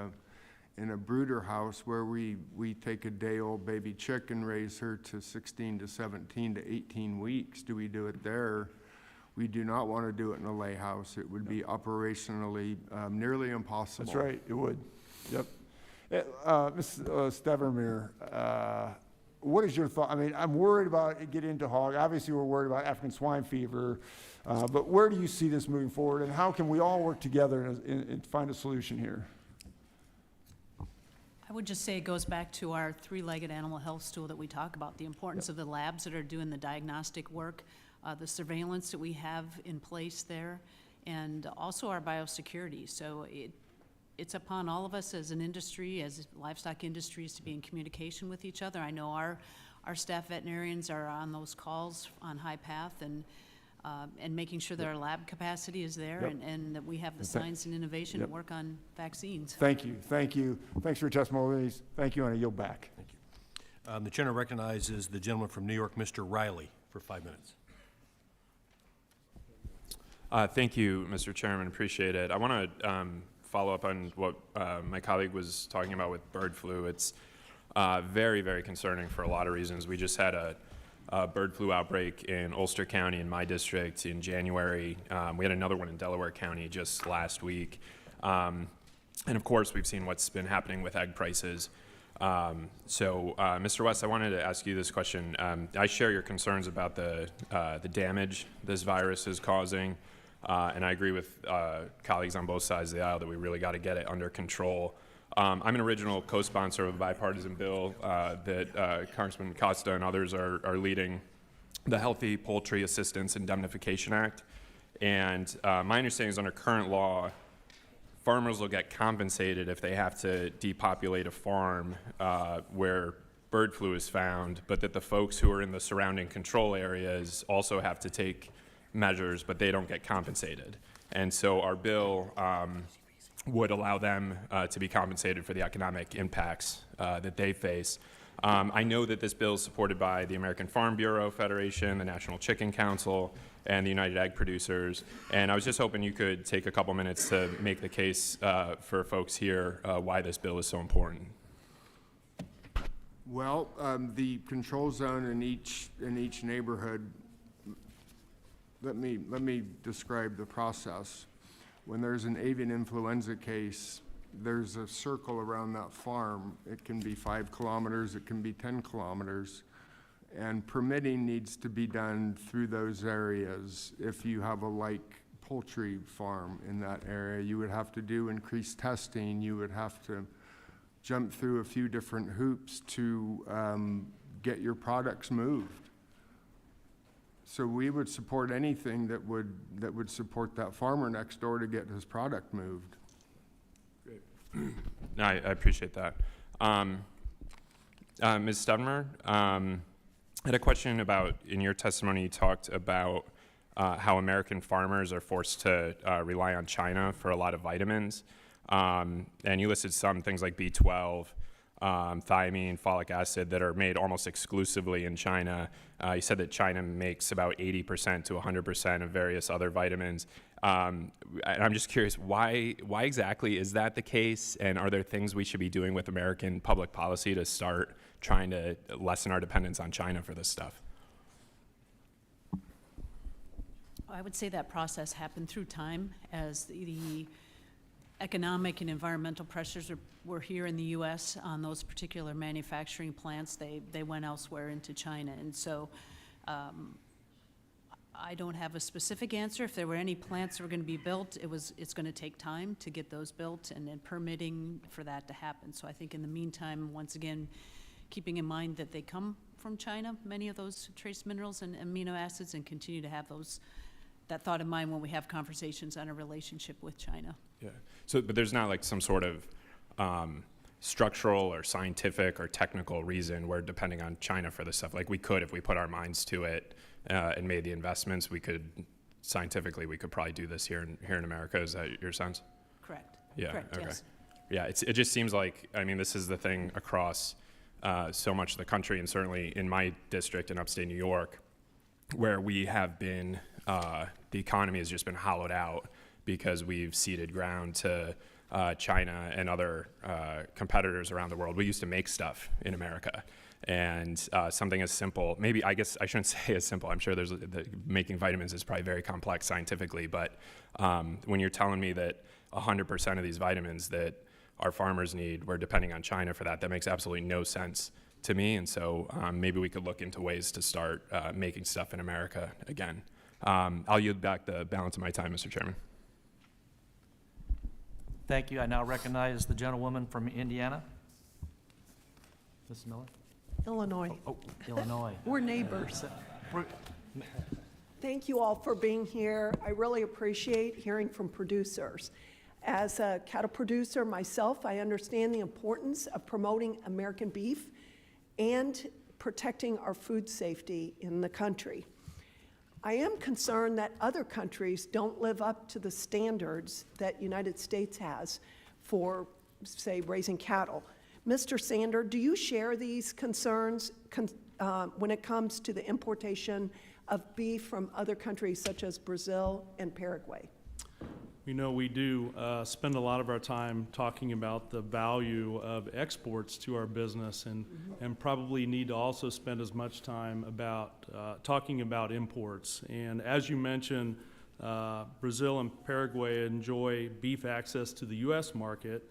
a brooder house where we take a day-old baby chick and raise her to 16 to 17 to 18 weeks? Do we do it there? We do not want to do it in a lay house. It would be operationally nearly impossible. That's right, it would. Yep. Ms. Stevermeer, what is your thought? I mean, I'm worried about it getting into hog. Obviously, we're worried about African swine fever, but where do you see this moving forward, and how can we all work together and find a solution here? I would just say it goes back to our three-legged animal health stool that we talk about, the importance of the labs that are doing the diagnostic work, the surveillance that we have in place there, and also our biosecurity. So it's upon all of us as an industry, as livestock industries, to be in communication with each other. I know our staff veterinarians are on those calls on High Path and making sure that our lab capacity is there and that we have the science and innovation to work on vaccines. Thank you. Thank you. Thanks for your testimonies. Thank you, and I yield back. Thank you. The chair recognizes the gentleman from New York, Mr. Riley, for 5 minutes. Thank you, Mr. Chairman. Appreciate it. I want to follow up on what my colleague was talking about with bird flu. It's very, very concerning for a lot of reasons. We just had a bird flu outbreak in Ulster County in my district in January. We had another one in Delaware County just last week. And of course, we've seen what's been happening with egg prices. Mr. West, I wanted to ask you this question. I share your concerns about the damage this virus is causing, and I agree with colleagues on both sides of the aisle that we really got to get it under control. I'm an original co-sponsor of a bipartisan bill that Congressman Costa and others are leading, the Healthy Poultry Assistance Indemnification Act. And my understanding is under current law, farmers will get compensated if they have to depopulate a farm where bird flu is found, but that the folks who are in the surrounding control areas also have to take measures, but they don't get compensated. And so our bill would allow them to be compensated for the economic impacts that they face. I know that this bill is supported by the American Farm Bureau Federation, the National Chicken Council, and the United Egg Producers. And I was just hoping you could take a couple minutes to make the case for folks here why this bill is so important. Well, the control zone in each neighborhood, let me describe the process. When there's an avian influenza case, there's a circle around that farm. It can be 5 kilometers, it can be 10 kilometers, and permitting needs to be done through those areas. If you have a like poultry farm in that area, you would have to do increased testing, you would have to jump through a few different hoops to get your products moved. So we would support anything that would support that farmer next door to get his product moved. No, I appreciate that. Ms. Stedmer, I had a question about, in your testimony, you talked about how American farmers are forced to rely on China for a lot of vitamins. And you listed some things like B12, thiamine, folic acid that are made almost exclusively in China. You said that China makes about 80% to 100% of various other vitamins. And I'm just curious, why exactly is that the case? And are there things we should be doing with American public policy to start trying to lessen our dependence on China for this stuff? I would say that process happened through time as the economic and environmental pressures were here in the U.S. on those particular manufacturing plants. They went elsewhere into China. And so I don't have a specific answer. If there were any plants that were going to be built, it's going to take time to get those built and then permitting for that to happen. So I think in the meantime, once again, keeping in mind that they come from China, many of those trace minerals and amino acids, and continue to have that thought in mind when we have conversations on a relationship with China. Yeah. So, but there's not like some sort of structural or scientific or technical reason we're depending on China for this stuff. Like we could, if we put our minds to it and made the investments, we could scientifically we could probably do this here in America. Is that your sense? Correct. Yeah. Correct, okay. yes. Yeah. It just seems like, I mean, this is the thing across so much of the country, and certainly in my district in upstate New York, where we have been, the economy has just been hollowed out because we've ceded ground to China and other competitors around the world. We used to make stuff in America, and something as simple, maybe I guess I shouldn't say as simple, I'm sure making vitamins is probably very complex scientifically, but when you're telling me that 100% of these vitamins that our farmers need, we're depending on China for that makes absolutely no sense to me. And so maybe we could look into ways to start making stuff in America again. I'll yield back the balance of my time, Mr. Chairman. Thank you. I now recognize the gentlewoman from Indiana. Ms. Miller? Illinois. Oh, Illinois. We're neighbors. Thank you all for being here. I really appreciate hearing from producers. As a cattle producer myself, I understand the importance of promoting American beef and protecting our food safety in the country. I am concerned that other countries don't live up to the standards that United States has for, say, raising cattle. Mr. Sander, do you share these concerns when it comes to the importation of beef from other countries such as Brazil and Paraguay? You know, we do spend a lot of our time talking about the value of exports to our business, and probably need to also spend as much time about talking about imports. And as you mentioned, Brazil and Paraguay enjoy beef access to the U.S. market,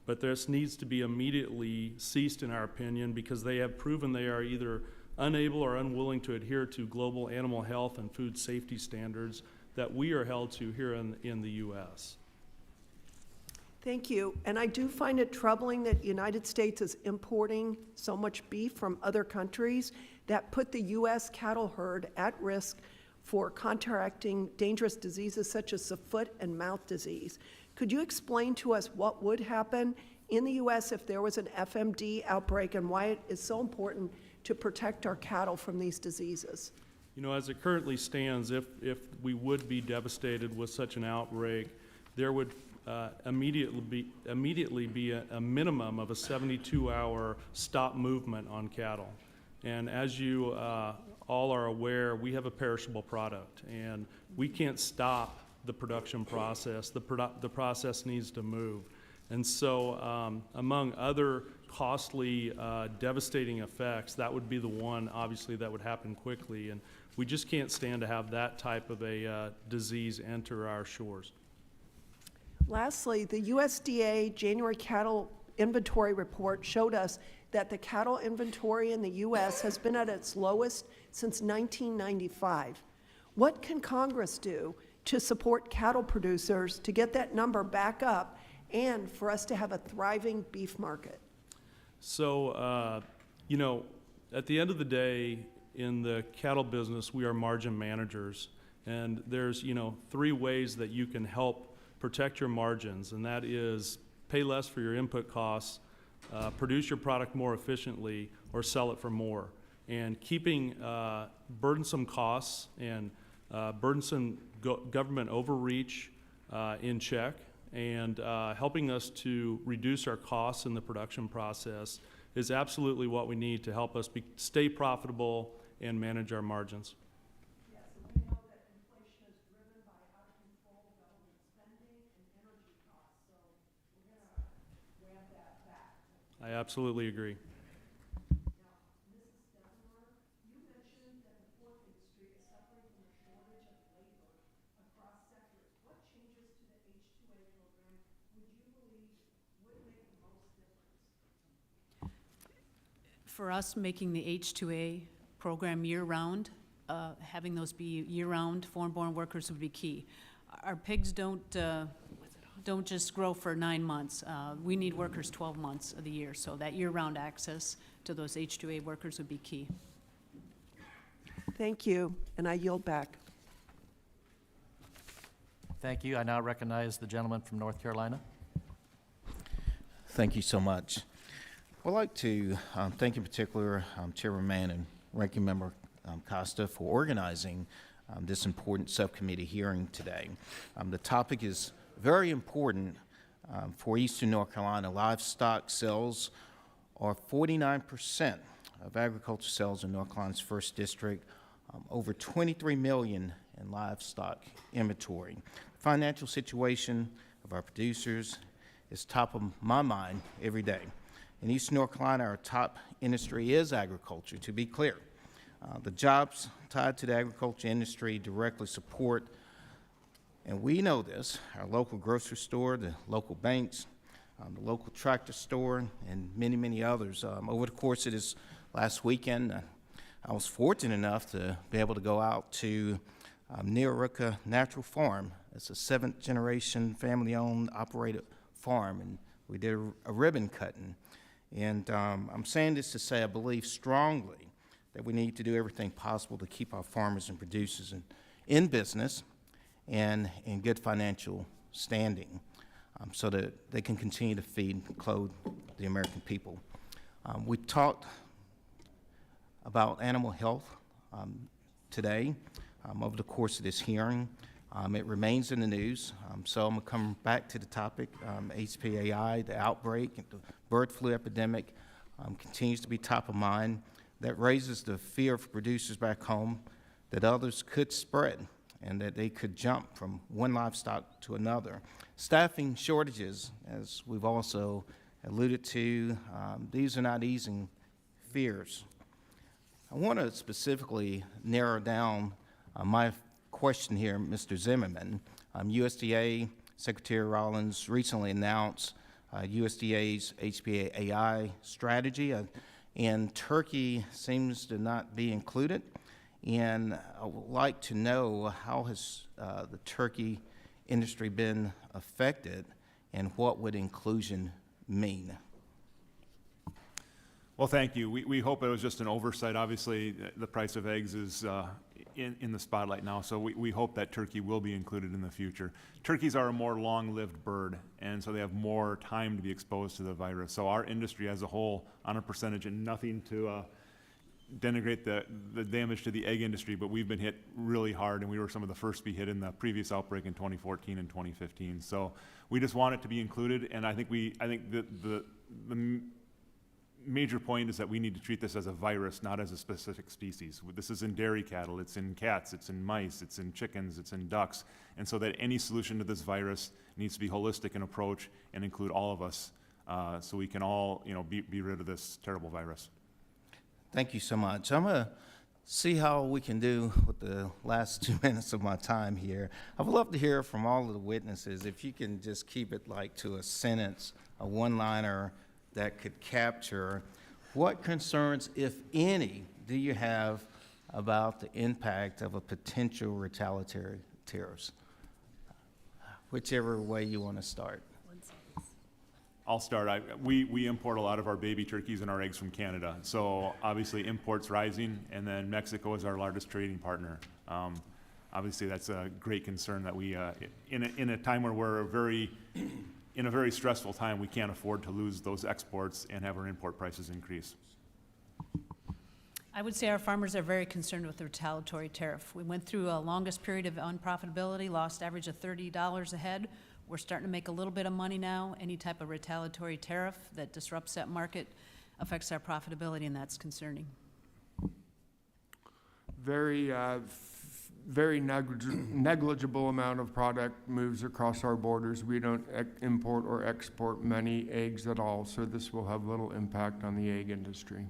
but this needs to be immediately ceased, in our opinion, because they have proven they are either unable or unwilling to adhere to global animal health and food safety standards that we are held to here in the U.S. Thank you. And I do find it troubling that the United States is importing so much beef from other countries that put the U.S. cattle herd at risk for contracting dangerous diseases such as the foot and mouth disease. Could you explain to us what would happen in the U.S. if there was an FMD outbreak and why it is so important to protect our cattle from these diseases? You know, as it currently stands, if we would be devastated with such an outbreak, there would immediately be a minimum of a 72-hour stop movement on cattle. And as you all are aware, we have a perishable product, and we can't stop the production process. The process needs to move. And so among other costly, devastating effects, that would be the one, obviously, that would happen quickly. And we just can't stand to have that type of a disease enter our shores. Lastly, the USDA January cattle inventory report showed us that the cattle inventory in the U.S. has been at its lowest since 1995. What can Congress do to support cattle producers to get that number back up and for us to have a thriving beef market? So, you know, at the end of the day, in the cattle business, we are margin managers. And there's, you know, 3 ways that you can help protect your margins, and that is pay less for your input costs, produce your product more efficiently, or sell it for more. And keeping burdensome costs and burdensome government overreach in check, and helping us to reduce our costs in the production process is absolutely what we need to help us stay profitable and manage our margins. Yes, and we know that inflation is driven by out-of-control government spending and energy costs, so we're going to ramp that back. I absolutely agree. Now, Mrs. Detmer, you mentioned that the pork industry is suffering from a shortage of labor across sectors. What changes to the H-2A program would you believe would make the most difference? For us, making the H-2A program year-round, having those be year-round foreign-born workers would be key. Our pigs don't just grow for 9 months. We need workers 12 months of the year, so that year-round access to those H-2A workers would be key. Thank you, and I yield back. Thank you. I now recognize the gentleman from North Carolina. Thank you so much. I'd like to thank in particular Chairman Mann and Ranking Member Costa for organizing this important subcommittee hearing today. The topic is very important for Eastern North Carolina. Livestock sales are 49% of agriculture sales in North Carolina's 1st District, over 23 million in livestock inventory. The financial situation of our producers is top of my mind every day. In Eastern North Carolina, our top industry is agriculture, to be clear. The jobs tied to the agriculture industry directly support, and we know this, our local grocery store, the local banks, the local tractor store, and many, many others. Over the course of this last weekend, I was fortunate enough to be able to go out to Nearooka Natural Farm. It's a 7th-generation family-owned, operated farm, and we did a ribbon cutting. And I'm saying this to say I believe strongly that we need to do everything possible to keep our farmers and producers in business and in good financial standing so that they can continue to feed and clothe the American people. We talked about animal health today over the course of this hearing. It remains in the news, so I'm going to come back to the topic. HPAI, the outbreak, the bird flu epidemic continues to be top of mind. That raises the fear of producers back home that others could spread and that they could jump from one livestock to another. Staffing shortages, as we've also alluded to, these are not easing fears. I want to specifically narrow down my question here, Mr. Zimmerman. USDA Secretary Rollins recently announced USDA's HPAI strategy, and turkey seems to not be included. And I would like to know, how has the turkey industry been affected, and what would inclusion mean? Well, thank you. We hope it was just an oversight. Obviously, the price of eggs is in the spotlight now, so we hope that turkey will be included in the future. Turkeys are a more long-lived bird, and so they have more time to be exposed to the virus. So our industry as a whole, on a percentage, and nothing to denigrate the damage to the egg industry, but we've been hit really hard, and we were some of the first to be hit in the previous outbreak in 2014 and 2015. So we just want it to be included, and I think the major point is that we need to treat this as a virus, not as a specific species. This is in dairy cattle, it's in cats, it's in mice, it's in chickens, it's in ducks, and so that any solution to this virus needs to be holistic in approach and include all of us, so we can all, be rid of this terrible virus. Thank you so much. I'm going to see how we can do with the last 2 minutes of my time here. I would love to hear from all of the witnesses, if you can just keep it like to a sentence, a one-liner that could capture what concerns, if any, do you have about the impact of a potential retaliatory tariffs? Whichever way you want to start. I'll start. We import a lot of our baby turkeys and our eggs from Canada. So obviously imports rising, and then Mexico is our largest trading partner. Obviously that's a great concern that we, in a time where we're in a very stressful time, we can't afford to lose those exports and have our import prices increase. I would say our farmers are very concerned with the retaliatory tariff. We went through a longest period of unprofitability, lost average of $30 a head. We're starting to make a little bit of money now. Any type of retaliatory tariff that disrupts that market affects our profitability, and that's concerning. Very negligible amount of product moves across our borders. We don't import or export many eggs at all, so this will have little impact on the egg industry.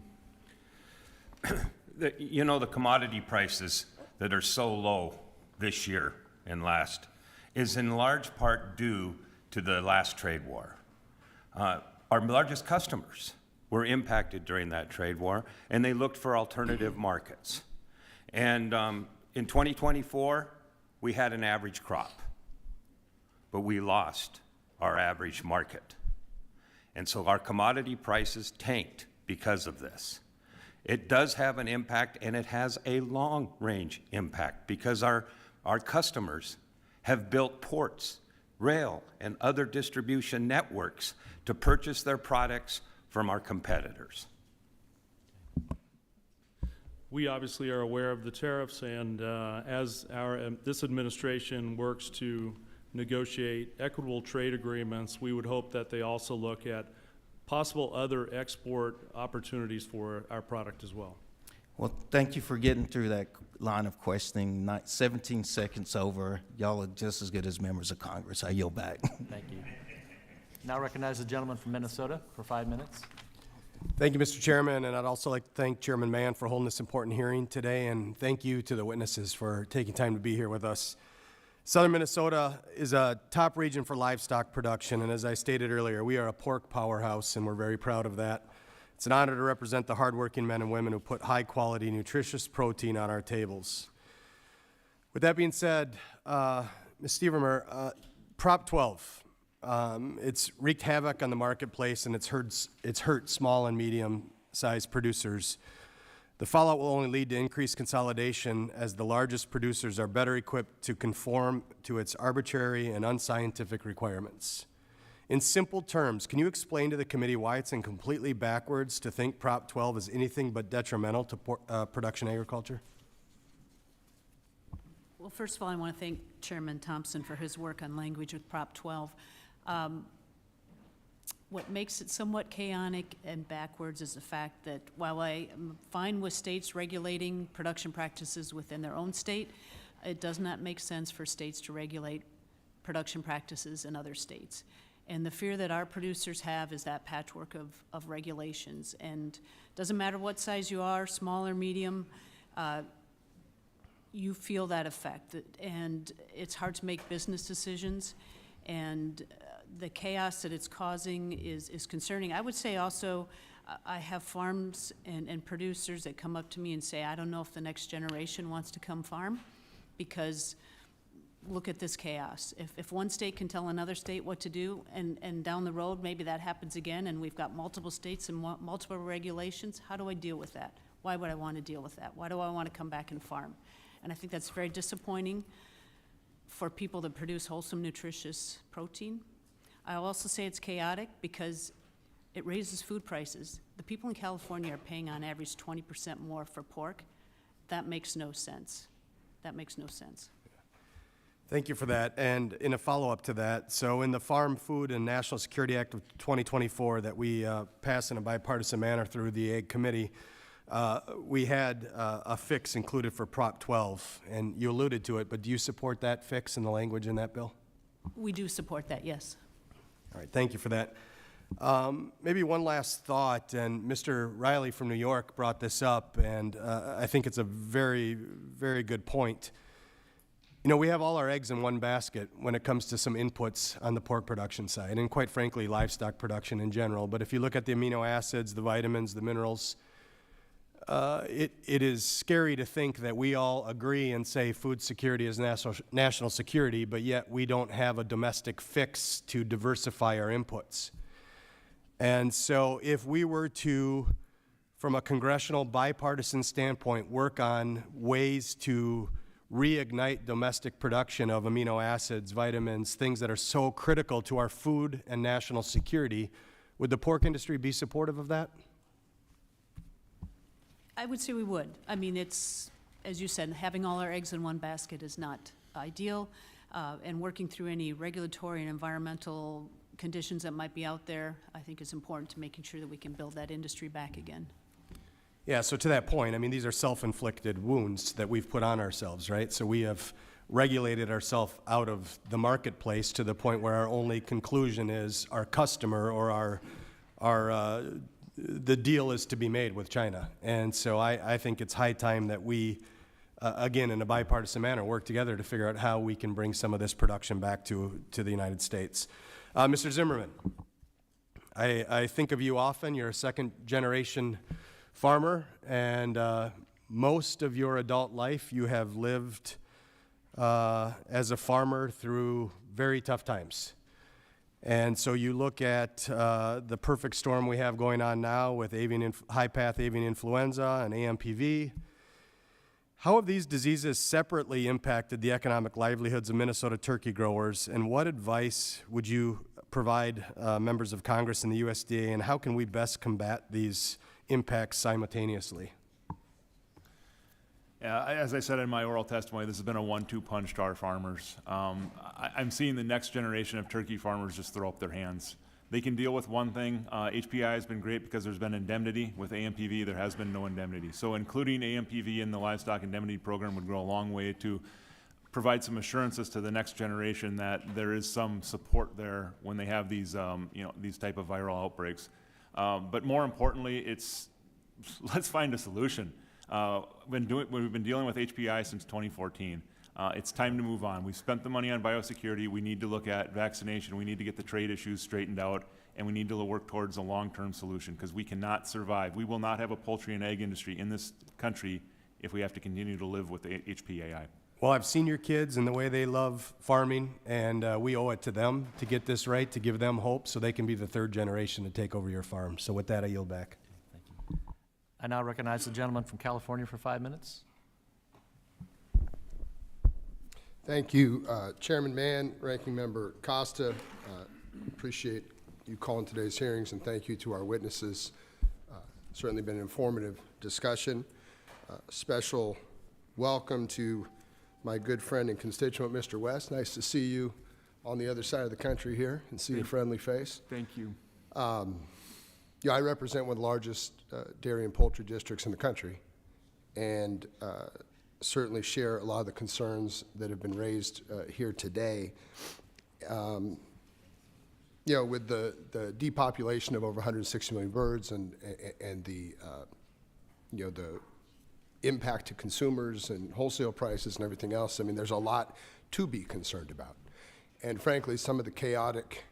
The commodity prices that are so low this year and last is in large part due to the last trade war. Our largest customers were impacted during that trade war, and they looked for alternative markets. And in 2024, we had an average crop, but we lost our average market. And so our commodity prices tanked because of this. It does have an impact, and it has a long-range impact because our customers have built ports, rail, and other distribution networks to purchase their products from our competitors. We obviously are aware of the tariffs, and as this administration works to negotiate equitable trade agreements, we would hope that they also look at possible other export opportunities for our product as well. Well, thank you for getting through that line of questioning. 17 seconds over. Y'all are just as good as members of Congress. I yield back. Thank you. Now recognize the gentleman from Minnesota for 5 minutes. Thank you, Mr. Chairman, and I'd also like to thank Chairman Mann for holding this important hearing today, and thank you to the witnesses for taking time to be here with us. Southern Minnesota is a top region for livestock production, and as I stated earlier, we are a pork powerhouse, and we're very proud of that. It's an honor to represent the hardworking men and women who put high-quality, nutritious protein on our tables. With that being said, Ms. Stevermer, Prop 12, it's wreaked havoc on the marketplace, and it's hurt small and medium-sized producers. The fallout will only lead to increased consolidation as the largest producers are better equipped to conform to its arbitrary and unscientific requirements. In simple terms, can you explain to the committee why it's completely backwards to think Prop 12 is anything but detrimental to production agriculture? Well, first of all, I want to thank Chairman Thompson for his work on language with Prop 12. What makes it somewhat chaotic and backwards is the fact that while I am fine with states regulating production practices within their own state, it does not make sense for states to regulate production practices in other states. And the fear that our producers have is that patchwork of regulations. And it doesn't matter what size you are, small or medium, you feel that effect. And it's hard to make business decisions. And the chaos that it's causing is concerning. I would say also, I have farms and producers that come up to me and say, I don't know if the next generation wants to come farm, because look at this chaos. If one state can tell another state what to do, and down the road, maybe that happens again, and we've got multiple states and multiple regulations, how do I deal with that? Why would I want to deal with that? Why do I want to come back and farm? And I think that's very disappointing for people that produce wholesome, nutritious protein. I'll also say it's chaotic because it raises food prices. The people in California are paying on average 20% more for pork. That makes no sense. That makes no sense. Thank you for that. And in a follow-up to that, so in the Farm, Food, and National Security Act of 2024 that we passed in a bipartisan manner through the Ag Committee, we had a fix included for Prop 12, and you alluded to it, but do you support that fix and the language in that bill? We do support that, yes. All right, thank you for that. Maybe one last thought, and Mr. Riley from New York brought this up, and I think it's a very, very good point. You know, we have all our eggs in one basket when it comes to some inputs on the pork production side, and quite frankly, livestock production in general. But if you look at the amino acids, the vitamins, the minerals, it is scary to think that we all agree and say food security is national security, but yet we don't have a domestic fix to diversify our inputs. And so if we were to, from a congressional bipartisan standpoint, work on ways to reignite domestic production of amino acids, vitamins, things that are so critical to our food and national security, would the pork industry be supportive of that? I would say we would. I mean, it's, as you said, having all our eggs in one basket is not ideal, and working through any regulatory and environmental conditions that might be out there, I think is important to making sure that we can build that industry back again. Yeah, so to that point, I mean, these are self-inflicted wounds that we've put on ourselves, right? So we have regulated ourselves out of the marketplace to the point where our only conclusion is our customer or the deal is to be made with China. And so I think it's high time that we, again, in a bipartisan manner, work together to figure out how we can bring some of this production back to the United States. Mr. Zimmerman, I think of you often. You're a second-generation farmer, and most of your adult life you have lived as a farmer through very tough times. And so you look at the perfect storm we have going on now with high-path avian influenza and AMPV. How have these diseases separately impacted the economic livelihoods of Minnesota turkey growers, and what advice would you provide members of Congress and the USDA, and how can we best combat these impacts simultaneously? Yeah, as I said in my oral testimony, this has been a 1-2 punch to our farmers. I'm seeing the next generation of turkey farmers just throw up their hands. They can deal with one thing. HPI has been great because there's been indemnity. With AMPV, there has been no indemnity. So including AMPV in the livestock indemnity program would go a long way to provide some assurances to the next generation that there is some support there when they have these, these type of viral outbreaks. But more importantly, let's find a solution. We've been dealing with HPI since 2014. It's time to move on. We've spent the money on biosecurity. We need to look at vaccination. We need to get the trade issues straightened out, and we need to work towards a long-term solution because we cannot survive. We will not have a poultry and egg industry in this country if we have to continue to live with the HPAI. Well, I've seen your kids and the way they love farming, and we owe it to them to get this right, to give them hope so they can be the third generation to take over your farm. So with that, I yield back. Thank you. I now recognize the gentleman from California for 5 minutes. Thank you, Chairman Mann, Ranking Member Costa. Appreciate you calling today's hearings, and thank you to our witnesses. Certainly been an informative discussion. Special welcome to my good friend and constituent, Mr. West. Nice to see you on the other side of the country here and see your friendly face. Thank you. Yeah, I represent one of the largest dairy and poultry districts in the country, and certainly share a lot of the concerns that have been raised here today. You know, with the depopulation of over 160 million birds and the, you know, the impact to consumers and wholesale prices and everything else, I mean, there's a lot to be concerned about. And frankly, some of the chaotic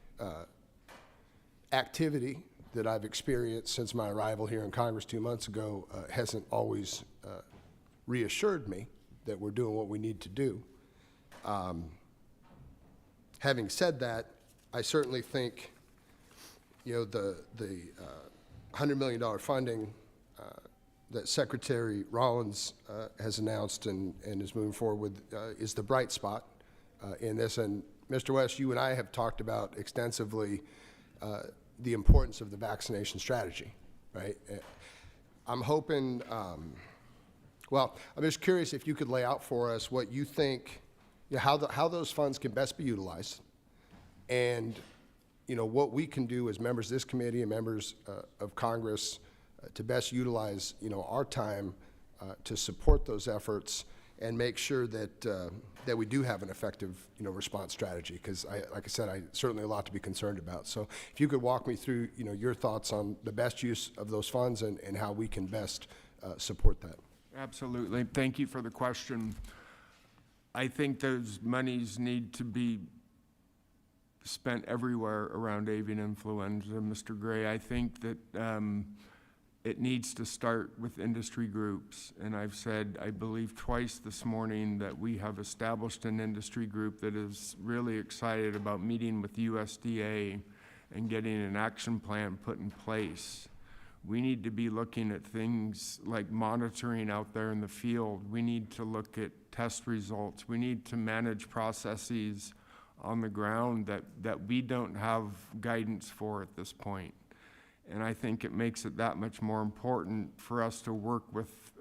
activity that I've experienced since my arrival here in Congress 2 months ago hasn't always reassured me that we're doing what we need to do. Having said that, I certainly think, you know, the $100 million funding that Secretary Rollins has announced and is moving forward with is the bright spot in this. And Mr. West, you and I have talked about extensively the importance of the vaccination strategy, right? I'm hoping, well, I'm just curious if you could lay out for us what you think, you know, how those funds can best be utilized, and you know, what we can do as members of this committee and members of Congress to best utilize, you know, our time to support those efforts and make sure that that we do have an effective, you know, response strategy. Because, like I said, I certainly a lot to be concerned about. So, if you could walk me through, you know, your thoughts on the best use of those funds and how we can best support that. Absolutely. Thank you for the question. I think those monies need to be spent everywhere around avian influenza, Mr. Gray. I think that it needs to start with industry groups. And I've said, I believe twice this morning, that we have established an industry group that is really excited about meeting with USDA and getting an action plan put in place. We need to be looking at things like monitoring out there in the field. We need to look at test results. We need to manage processes on the ground that we don't have guidance for at this point. And I think it makes it that much more important for us to work with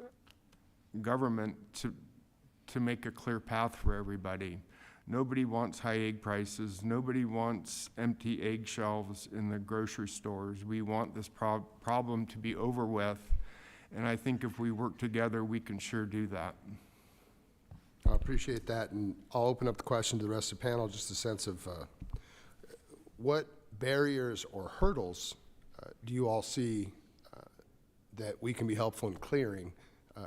government to make a clear path for everybody. Nobody wants high egg prices. Nobody wants empty egg shelves in the grocery stores. We want this problem to be over with, and I think if we work together, we can sure do that. I appreciate that, and I'll open up the question to the rest of the panel, just a sense of what barriers or hurdles do you all see that we can be helpful in clearing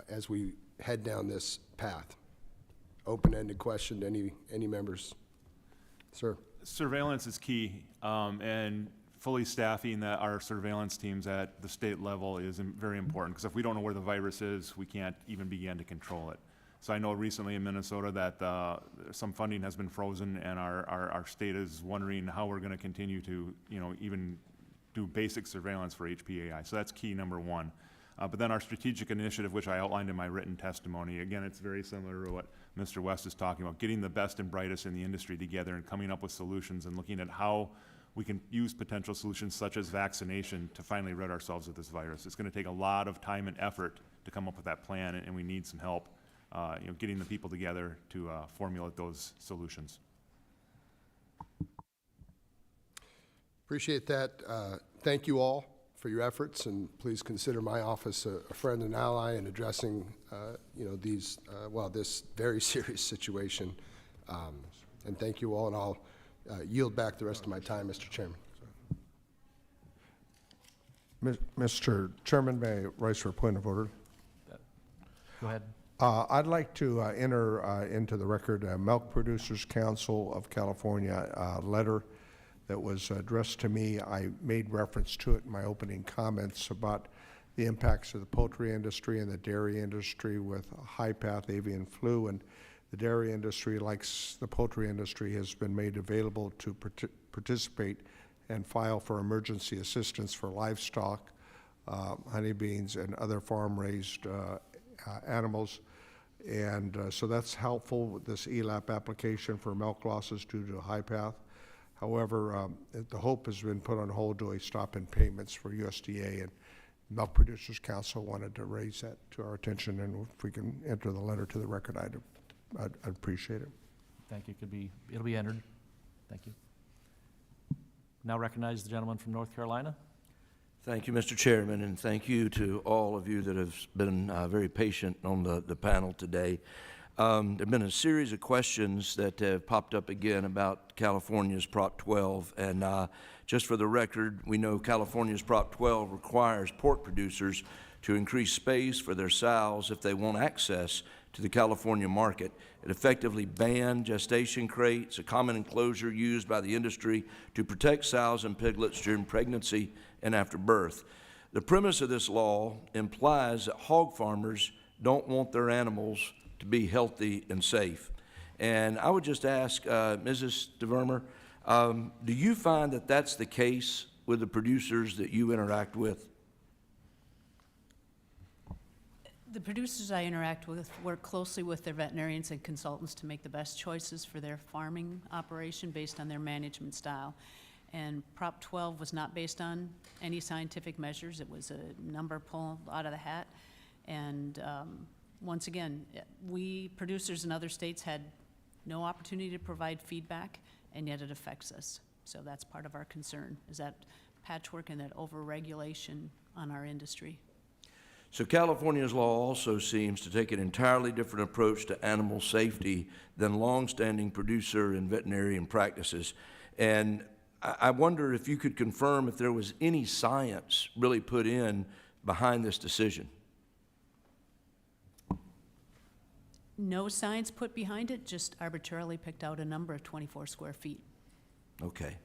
as we head down this path? Open-ended question to any members. Sir. Surveillance is key, and fully staffing our surveillance teams at the state level is very important, because if we don't know where the virus is, we can't even begin to control it. So I know recently in Minnesota that some funding has been frozen, and our state is wondering how we're going to continue to, you know, even do basic surveillance for HPAI. So that's key number one. But then our strategic initiative, which I outlined in my written testimony, again, it's very similar to what Mr. West is talking about, getting the best and brightest in the industry together and coming up with solutions and looking at how we can use potential solutions such as vaccination to finally rid ourselves of this virus. It's going to take a lot of time and effort to come up with that plan, and we need some help, you know, getting the people together to formulate those solutions. Appreciate that. Thank you all for your efforts, and please consider my office a friend and ally in addressing, you know, these, this very serious situation. And thank you all, and I'll yield back the rest of my time, Mr. Chairman. Mr. Chairman, may I rise for a point of order? Go ahead. I'd like to enter into the record Milk Producers Council of California letter that was addressed to me. I made reference to it in my opening comments about the impacts of the poultry industry and the dairy industry with high-path avian flu. And the dairy industry, like the poultry industry, has been made available to participate and file for emergency assistance for livestock, honeybees, and other farm-raised animals. And so that's helpful with this ELAP application for milk losses due to high path. However, the hope has been put on hold to a stop in payments for USDA, and Milk Producers Council wanted to raise that to our attention, and if we can enter the letter to the record, I'd appreciate it. Thank you. It'll be entered. Thank you. Now recognize the gentleman from North Carolina. Thank you, Mr. Chairman, and thank you to all of you that have been very patient on the panel today. There have been a series of questions that have popped up again about California's Prop 12, and just for the record, we know California's Prop 12 requires pork producers to increase space for their sows if they want access to the California market. It effectively banned gestation crates, a common enclosure used by the industry to protect sows and piglets during pregnancy and after birth. The premise of this law implies that hog farmers don't want their animals to be healthy and safe. And I would just ask Mrs. DeVermer, do you find that that's the case with the producers that you interact with? The producers I interact with work closely with their veterinarians and consultants to make the best choices for their farming operation based on their management style. And Prop 12 was not based on any scientific measures. It was a number pulled out of the hat. And once again, we producers in other states had no opportunity to provide feedback, and yet it affects us. So that's part of our concern, is that patchwork and that over-regulation on our industry. So California's law also seems to take an entirely different approach to animal safety than longstanding producer and veterinarian practices. And I wonder if you could confirm if there was any science really put in behind this decision. No science put behind it, just arbitrarily picked out a number of 24 square feet. Okay.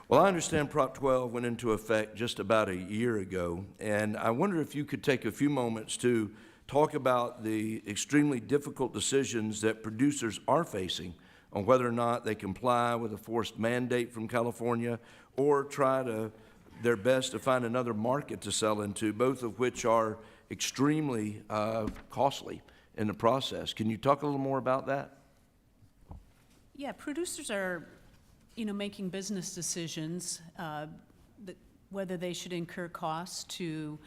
Well, I understand Prop 12 went into effect just about a year ago, and I wonder if you could take a few moments to talk about the extremely difficult decisions that producers are facing on whether or not they comply with a forced mandate from California or try their best to find another market to sell into, both of which are extremely costly in the process. Can you talk a little more about that? Yeah, producers are, making business decisions, whether they should incur costs to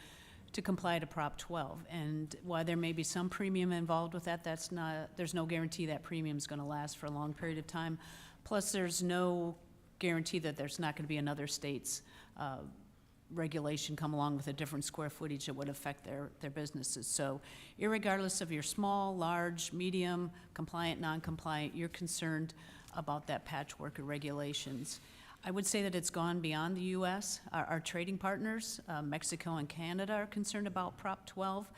comply to Prop 12. And while there may be some premium involved with that, there's no guarantee that premium is going to last for a long period of time. Plus, there's no guarantee that there's not going to be another state's regulation come along with a different square footage that would affect their businesses. So irregardless of your small, large, medium, compliant, non-compliant, you're concerned about that patchwork of regulations. I would say that it's gone beyond the U.S. Our trading partners, Mexico and Canada, are concerned about Prop 12.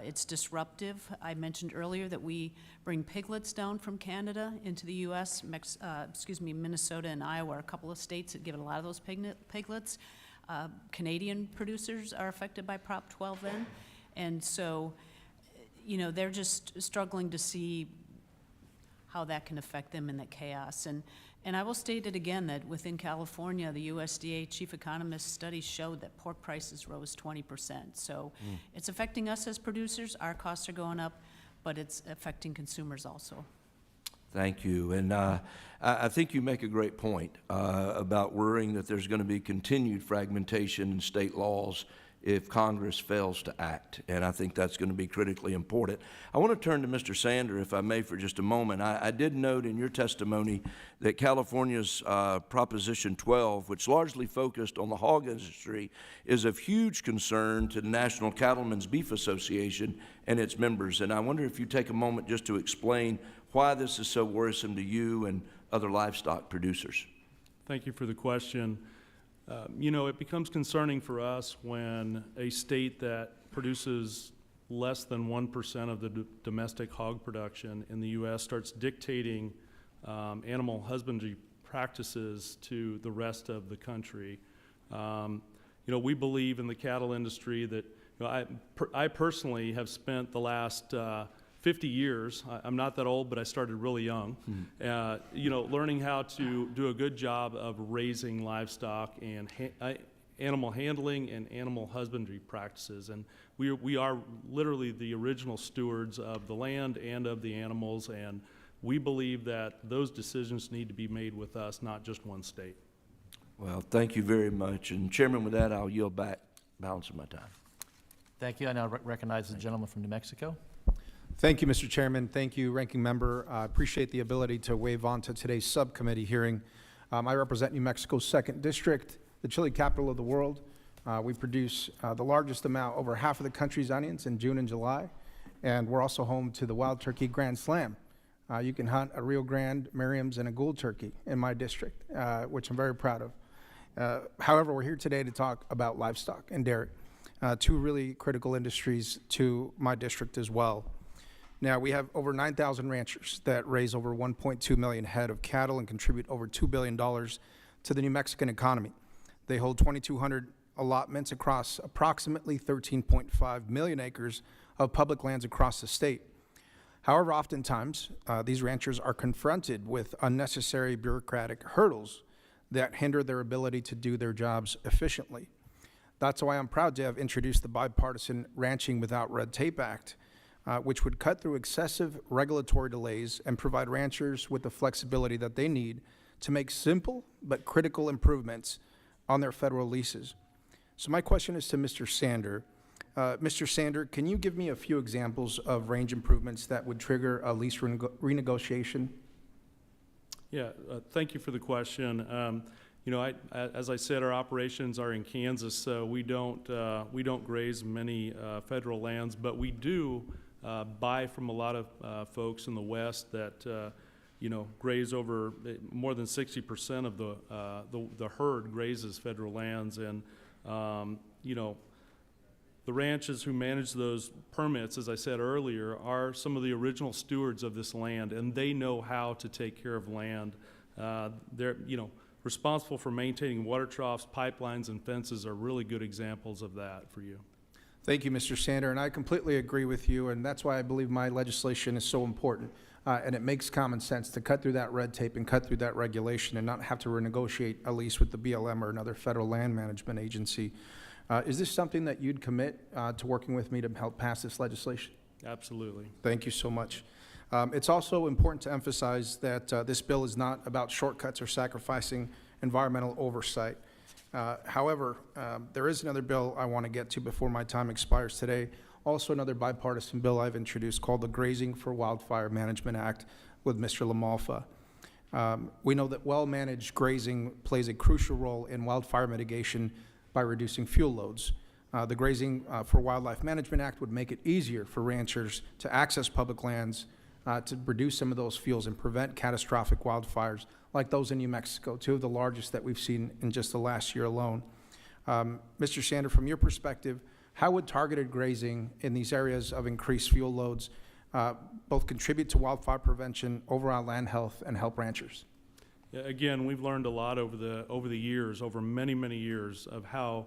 It's disruptive. I mentioned earlier that we bring piglets down from Canada into the U.S. Minnesota and Iowa are a couple of states that give a lot of those piglets. Canadian producers are affected by Prop 12 then. And so, they're just struggling to see how that can affect them in that chaos. And I will state it again that within California, the USDA chief economist study showed that pork prices rose 20%. So it's affecting us as producers. Our costs are going up, but it's affecting consumers also. Thank you. And I think you make a great point about worrying that there's going to be continued fragmentation in state laws if Congress fails to act, and I think that's going to be critically important. I want to turn to Mr. Sander, if I may, for just a moment. I did note in your testimony that California's Proposition 12, which largely focused on the hog industry, is of huge concern to the National Cattlemen's Beef Association and its members. And I wonder if you take a moment just to explain why this is so worrisome to you and other livestock producers. Thank you for the question. It becomes concerning for us when a state that produces less than 1% of the domestic hog production in the U.S. starts dictating animal husbandry practices to the rest of the country. We believe in the cattle industry that, I personally have spent the last 50 years, I'm not that old, but I started really young, learning how to do a good job of raising livestock and animal handling and animal husbandry practices. And we are literally the original stewards of the land and of the animals, and we believe that those decisions need to be made with us, not just one state. Well, thank you very much. And Chairman, with that, I'll yield back balance of my time. Thank you. I now recognize the gentleman from New Mexico. Thank you, Mr. Chairman. Thank you, Ranking Member. I appreciate the ability to wave on to today's subcommittee hearing. I represent New Mexico's 2nd District, the chili capital of the world. We produce the largest amount, over half of the country's onions in June and July, and we're also home to the Wild Turkey Grand Slam. You can hunt a Rio Grande, Merriam's, and a Gould turkey in my district, which I'm very proud of. However, we're here today to talk about livestock and dairy. two really critical industries to my district as well. Now, we have over 9,000 ranchers that raise over 1.2 million head of cattle and contribute over $2 billion to the New Mexican economy. They hold 2,200 allotments across approximately 13.5 million acres of public lands across the state. However, oftentimes, these ranchers are confronted with unnecessary bureaucratic hurdles that hinder their ability to do their jobs efficiently. That's why I'm proud to have introduced the bipartisan Ranching Without Red Tape Act, which would cut through excessive regulatory delays and provide ranchers with the flexibility that they need to make simple but critical improvements on their federal leases. So my question is to Mr. Sander. Mr. Sander, can you give me a few examples of range improvements that would trigger a lease renegotiation? Yeah, thank you for the question. You know, as I said, our operations are in Kansas, so we don't graze many federal lands, but we do buy from a lot of folks in the West that you know, graze over more than 60% of the herd grazes federal lands, and you know, the ranches who manage those permits, as I said earlier, are some of the original stewards of this land, and they know how to take care of land. They're, you know, responsible for maintaining water troughs, pipelines, and fences are really good examples of that for you. Thank you, Mr. Sander, and I completely agree with you, and that's why I believe my legislation is so important. And it makes common sense to cut through that red tape and cut through that regulation and not have to renegotiate a lease with the BLM or another federal land management agency. Is this something that you'd commit to working with me to help pass this legislation? Absolutely. Thank you so much. It's also important to emphasize that this bill is not about shortcuts or sacrificing environmental oversight. However, there is another bill I want to get to before my time expires today. Also another bipartisan bill I've introduced called the Grazing for Wildfire Management Act with Mr. LaMalfa. We know that well-managed grazing plays a crucial role in wildfire mitigation by reducing fuel loads. The Grazing for Wildlife Management Act would make it easier for ranchers to access public lands to reduce some of those fuels and prevent catastrophic wildfires like those in New Mexico, two of the largest that we've seen in just the last year alone. Mr. Sander, from your perspective, how would targeted grazing in these areas of increased fuel loads both contribute to wildfire prevention, overall land health, and help ranchers? Yeah, again, we've learned a lot over the years, over many years, of how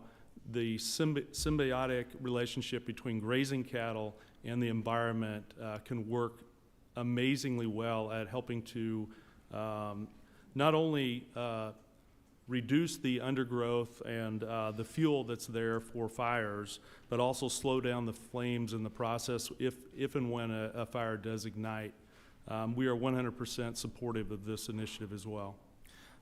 the symbiotic relationship between grazing cattle and the environment can work amazingly well at helping to not only reduce the undergrowth and the fuel that's there for fires, but also slow down the flames in the process if and when a fire does ignite. We are 100% supportive of this initiative as well.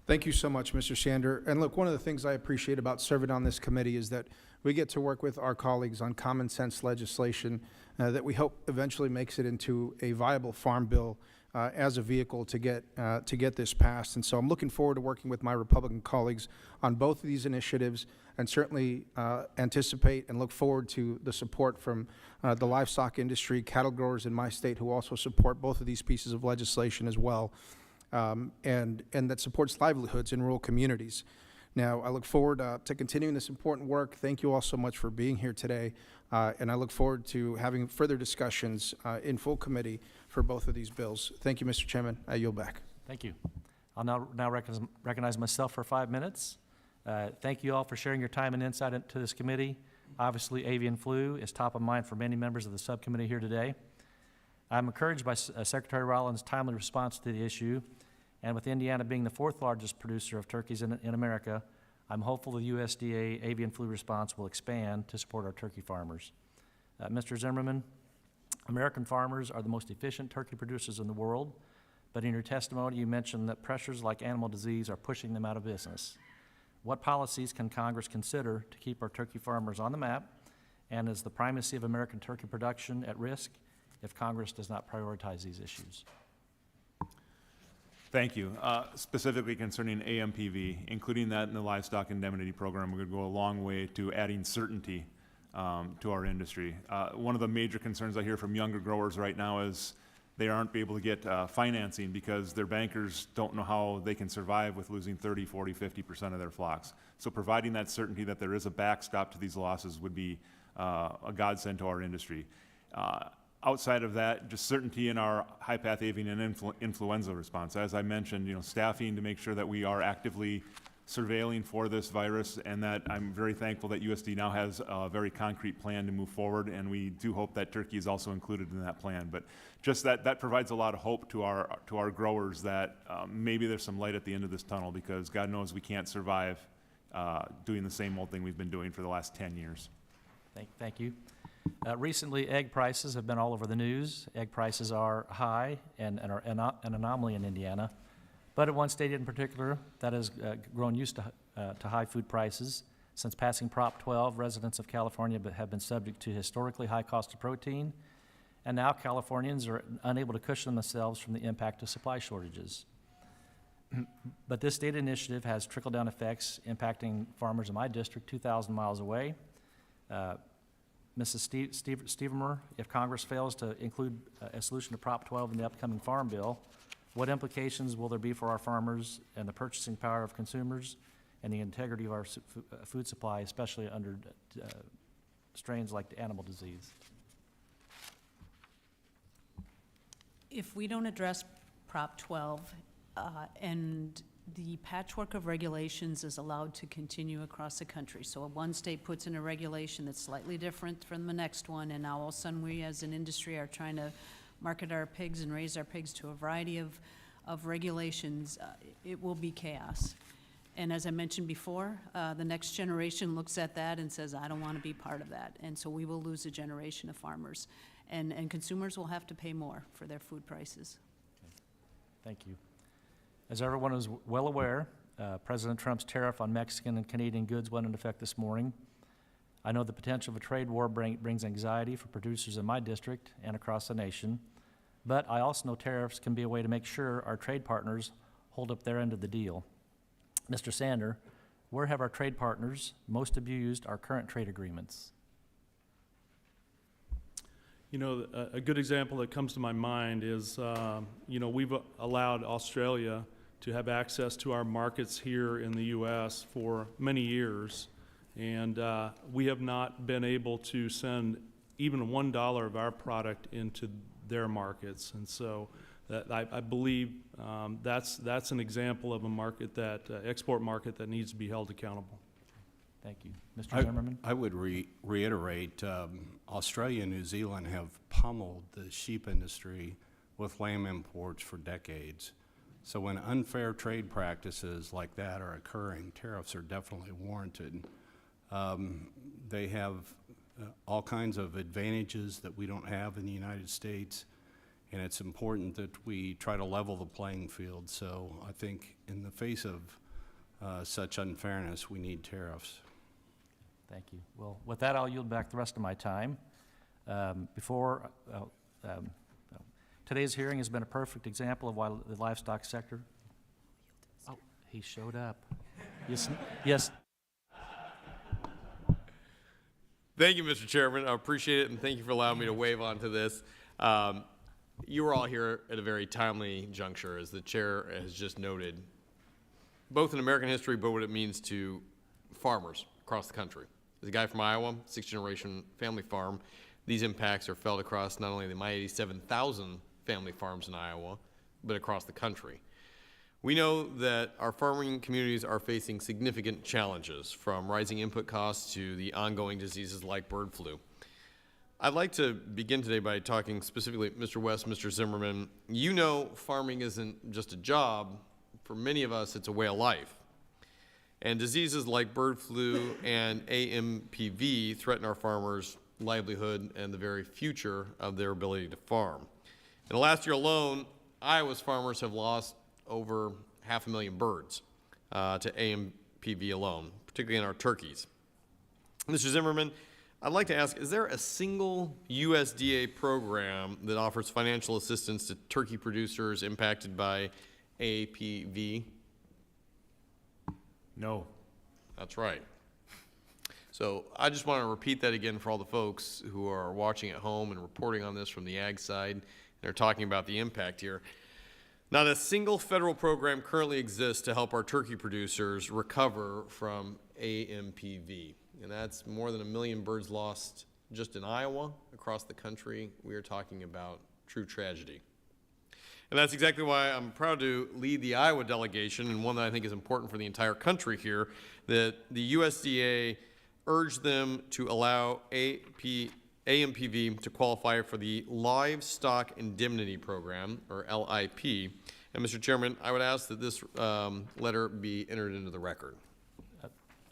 Thank you so much, Mr. Sander. And look, one of the things I appreciate about serving on this committee is that we get to work with our colleagues on common sense legislation that we hope eventually makes it into a viable farm bill as a vehicle to get this passed. And so I'm looking forward to working with my Republican colleagues on both of these initiatives, and certainly anticipate and look forward to the support from the livestock industry, cattle growers in my state who also support both of these pieces of legislation as well, and that supports livelihoods in rural communities. Now, I look forward to continuing this important work. Thank you all so much for being here today, and I look forward to having further discussions in full committee for both of these bills. Thank you, Mr. Chairman. I yield back. Thank you. I'll now recognize myself for 5 minutes. Thank you all for sharing your time and insight into this committee. Obviously, avian flu is top of mind for many members of the subcommittee here today. I'm encouraged by Secretary Rollins' timely response to the issue, and with Indiana being the 4th largest producer of turkeys in America, I'm hopeful the USDA avian flu response will expand to support our turkey farmers. Mr. Zimmerman, American farmers are the most efficient turkey producers in the world, but in your testimony you mentioned that pressures like animal disease are pushing them out of business. What policies can Congress consider to keep our turkey farmers on the map, and is the primacy of American turkey production at risk if Congress does not prioritize these issues? Thank you. Specifically concerning AMPV, including that in the livestock indemnity program would go a long way to adding certainty to our industry. One of the major concerns I hear from younger growers right now is they aren't able to get financing because their bankers don't know how they can survive with losing 30, 40, 50% of their flocks. So providing that certainty that there is a backstop to these losses would be a godsend to our industry. Outside of that, just certainty in our high-path avian and influenza response. As I mentioned, staffing to make sure that we are actively surveilling for this virus, and that I'm very thankful that USD now has a very concrete plan to move forward, and we do hope that turkey is also included in that plan. But just that provides a lot of hope to our growers that maybe there's some light at the end of this tunnel, because God knows we can't survive doing the same old thing we've been doing for the last 10 years. Thank you. Recently, egg prices have been all over the news. Egg prices are high and are an anomaly in Indiana. But at one state in particular that has grown used to high food prices. Since passing Prop 12, residents of California have been subject to historically high cost of protein, and now Californians are unable to cushion themselves from the impact of supply shortages. But this state initiative has trickle-down effects impacting farmers in my district 2,000 miles away. Mrs. Stevermer, if Congress fails to include a solution to Prop 12 in the upcoming Farm Bill, what implications will there be for our farmers and the purchasing power of consumers and the integrity of our food supply, especially under strains like animal disease? If we don't address Prop 12 and the patchwork of regulations is allowed to continue across the country. So one state puts in a regulation that's slightly different from the next one, and now all of a sudden we as an industry are trying to market our pigs and raise our pigs to a variety of regulations. It will be chaos. And as I mentioned before, the next generation looks at that and says, I don't want to be part of that. And so we will lose a generation of farmers. And consumers will have to pay more for their food prices. Thank you. As everyone is well aware, President Trump's tariff on Mexican and Canadian goods went into effect this morning. I know the potential of a trade war brings anxiety for producers in my district and across the nation, but I also know tariffs can be a way to make sure our trade partners hold up their end of the deal. Mr. Sander, where have our trade partners most abused our current trade agreements? A good example that comes to my mind is, we've allowed Australia to have access to our markets here in the U.S. for many years, and we have not been able to send even $1 of our product into their markets. And so I believe that's an example of a market export market that needs to be held accountable. Thank you. Mr. Zimmerman? I would reiterate, Australia and New Zealand have pummeled the sheep industry with lamb imports for decades. So when unfair trade practices like that are occurring, tariffs are definitely warranted. They have all kinds of advantages that we don't have in the United States, and it's important that we try to level the playing field. So I think in the face of such unfairness, we need tariffs. Thank you. Well, with that, I'll yield back the rest of my time. Today's hearing has been a perfect example of why the livestock sector. Oh, he showed up. Yes. Thank you, Mr. Chairman. I appreciate it, and thank you for allowing me to wave onto this. You were all here at a very timely juncture, as the chair has just noted, both in American history, but what it means to farmers across the country. As a guy from Iowa, sixth-generation family farm, these impacts are felt across not only my 87,000 family farms in Iowa, but across the country. We know that our farming communities are facing significant challenges, from rising input costs to the ongoing diseases like bird flu. I'd like to begin today by talking specifically, Mr. West, Mr. Zimmerman. You know farming isn't just a job. For many of us, it's a way of life. And diseases like bird flu and AMPV threaten our farmers' livelihood and the very future of their ability to farm. In the last year alone, Iowa's farmers have lost over 500,000 birds to AMPV alone, particularly in our turkeys. Mr. Zimmerman, I'd like to ask, is there a single USDA program that offers financial assistance to turkey producers impacted by APV? No. That's right. So I just want to repeat that again for all the folks who are watching at home and reporting on this from the ag side and are talking about the impact here. Not a single federal program currently exists to help our turkey producers recover from AMPV. And that's more than 1 million birds lost just in Iowa. Across the country, we are talking about true tragedy. And that's exactly why I'm proud to lead the Iowa delegation, and one that I think is important for the entire country here, that the USDA urged them to allow AMPV to qualify for the Livestock Indemnity Program, or LIP. And Mr. Chairman, I would ask that this letter be entered into the record.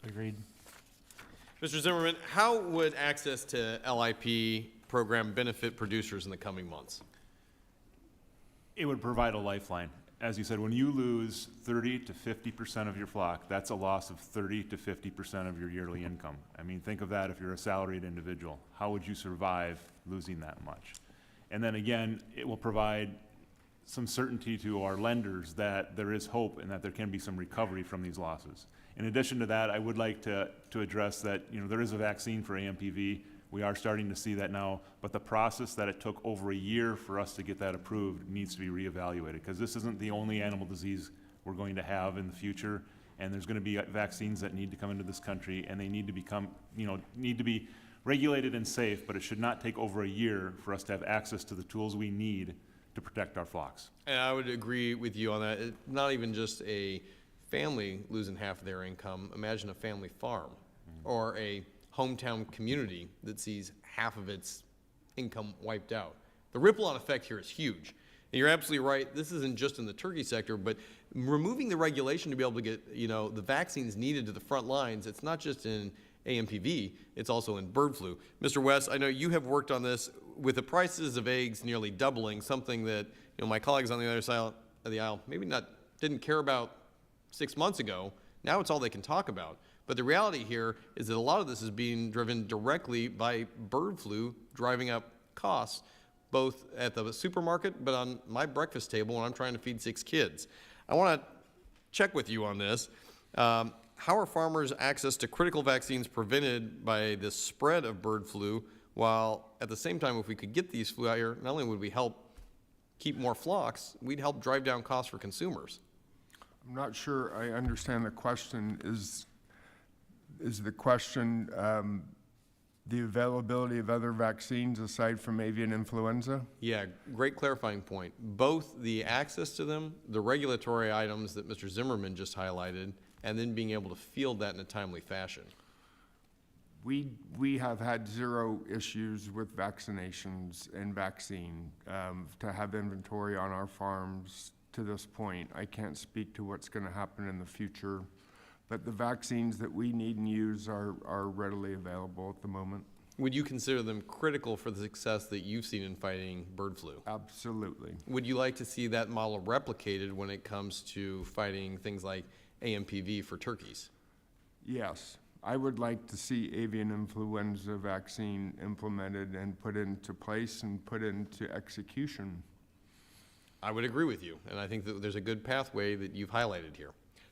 Agreed. Mr. Zimmerman, how would access to LIP program benefit producers in the coming months? It would provide a lifeline. As you said, when you lose 30 to 50% of your flock, that's a loss of 30 to 50% of your yearly income. I mean, think of that if you're a salaried individual. How would you survive losing that much? And then again, it will provide some certainty to our lenders that there is hope and that there can be some recovery from these losses. In addition to that, I would like to address that, there is a vaccine for AMPV. We are starting to see that now, but the process that it took over a year for us to get that approved needs to be reevaluated, because this isn't the only animal disease we're going to have in the future, and there's going to be vaccines that need to come into this country, and they need to become, need to be regulated and safe, but it should not take over a year for us to have access to the tools we need to protect our flocks. And I would agree with you on that. It's not even just a family losing half of their income. Imagine a family farm or a hometown community that sees half of its income wiped out. The ripple-on effect here is huge. And you're absolutely right. This isn't just in the turkey sector, but removing the regulation to be able to get, the vaccines needed to the front lines, it's not just in AMPV, it's also in bird flu. Mr. West, I know you have worked on this with the prices of eggs nearly doubling, something that, my colleagues on the other side of the aisle maybe didn't care about 6 months ago. Now it's all they can talk about. But the reality here is that a lot of this is being driven directly by bird flu, driving up costs, both at the supermarket, but on my breakfast table when I'm trying to feed 6 kids. I want to check with you on this. How are farmers' access to critical vaccines prevented by the spread of bird flu, while at the same time, if we could get these flu out here, not only would we help keep more flocks, we'd help drive down costs for consumers? I'm not sure I understand the question. Is the question the availability of other vaccines aside from avian influenza? Yeah, great clarifying point. Both the access to them, the regulatory items that Mr. Zimmerman just highlighted, and then being able to field that in a timely fashion. We have had 0 issues with vaccinations and vaccine to have inventory on our farms to this point. I can't speak to what's going to happen in the future, but the vaccines that we need and use are readily available at the moment. Would you consider them critical for the success that you've seen in fighting bird flu? Absolutely. Would you like to see that model replicated when it comes to fighting things like AMPV for turkeys? Yes. I would like to see avian influenza vaccine implemented and put into place and put into execution. I would agree with you, and I think that there's a good pathway that you've highlighted here.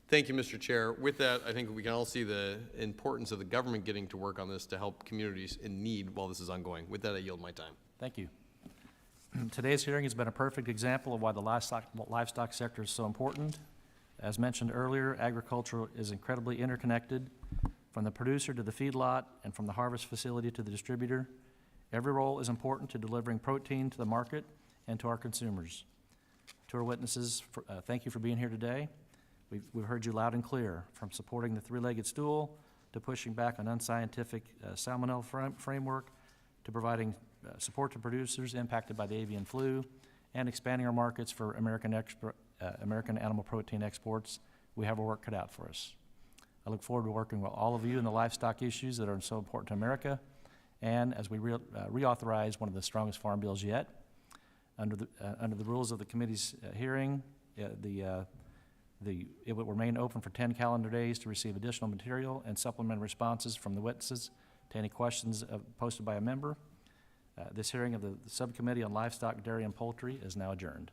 Thank you, Mr. Chair. With that, I think we can all see the importance of the government getting to work on this to help communities in need while this is ongoing. With that, I yield my time. Thank you. Today's hearing has been a perfect example of why the livestock sector is so important. As mentioned earlier, agriculture is incredibly interconnected, from the producer to the feedlot and from the harvest facility to the distributor. Every role is important to delivering protein to the market and to our consumers. To our witnesses, thank you for being here today. We've heard you loud and clear, from supporting the 3-legged stool to pushing back on unscientific salmonella framework to providing support to producers impacted by the avian flu and expanding our markets for American animal protein exports. We have our work cut out for us. I look forward to working with all of you in the livestock issues that are so important to America, and as we reauthorize one of the strongest farm bills yet. Under the rules of the committee's hearing, it will remain open for 10 calendar days to receive additional material and supplemental responses from the witnesses to any questions posted by a member. This hearing of the Subcommittee on Livestock, Dairy, and Poultry is now adjourned.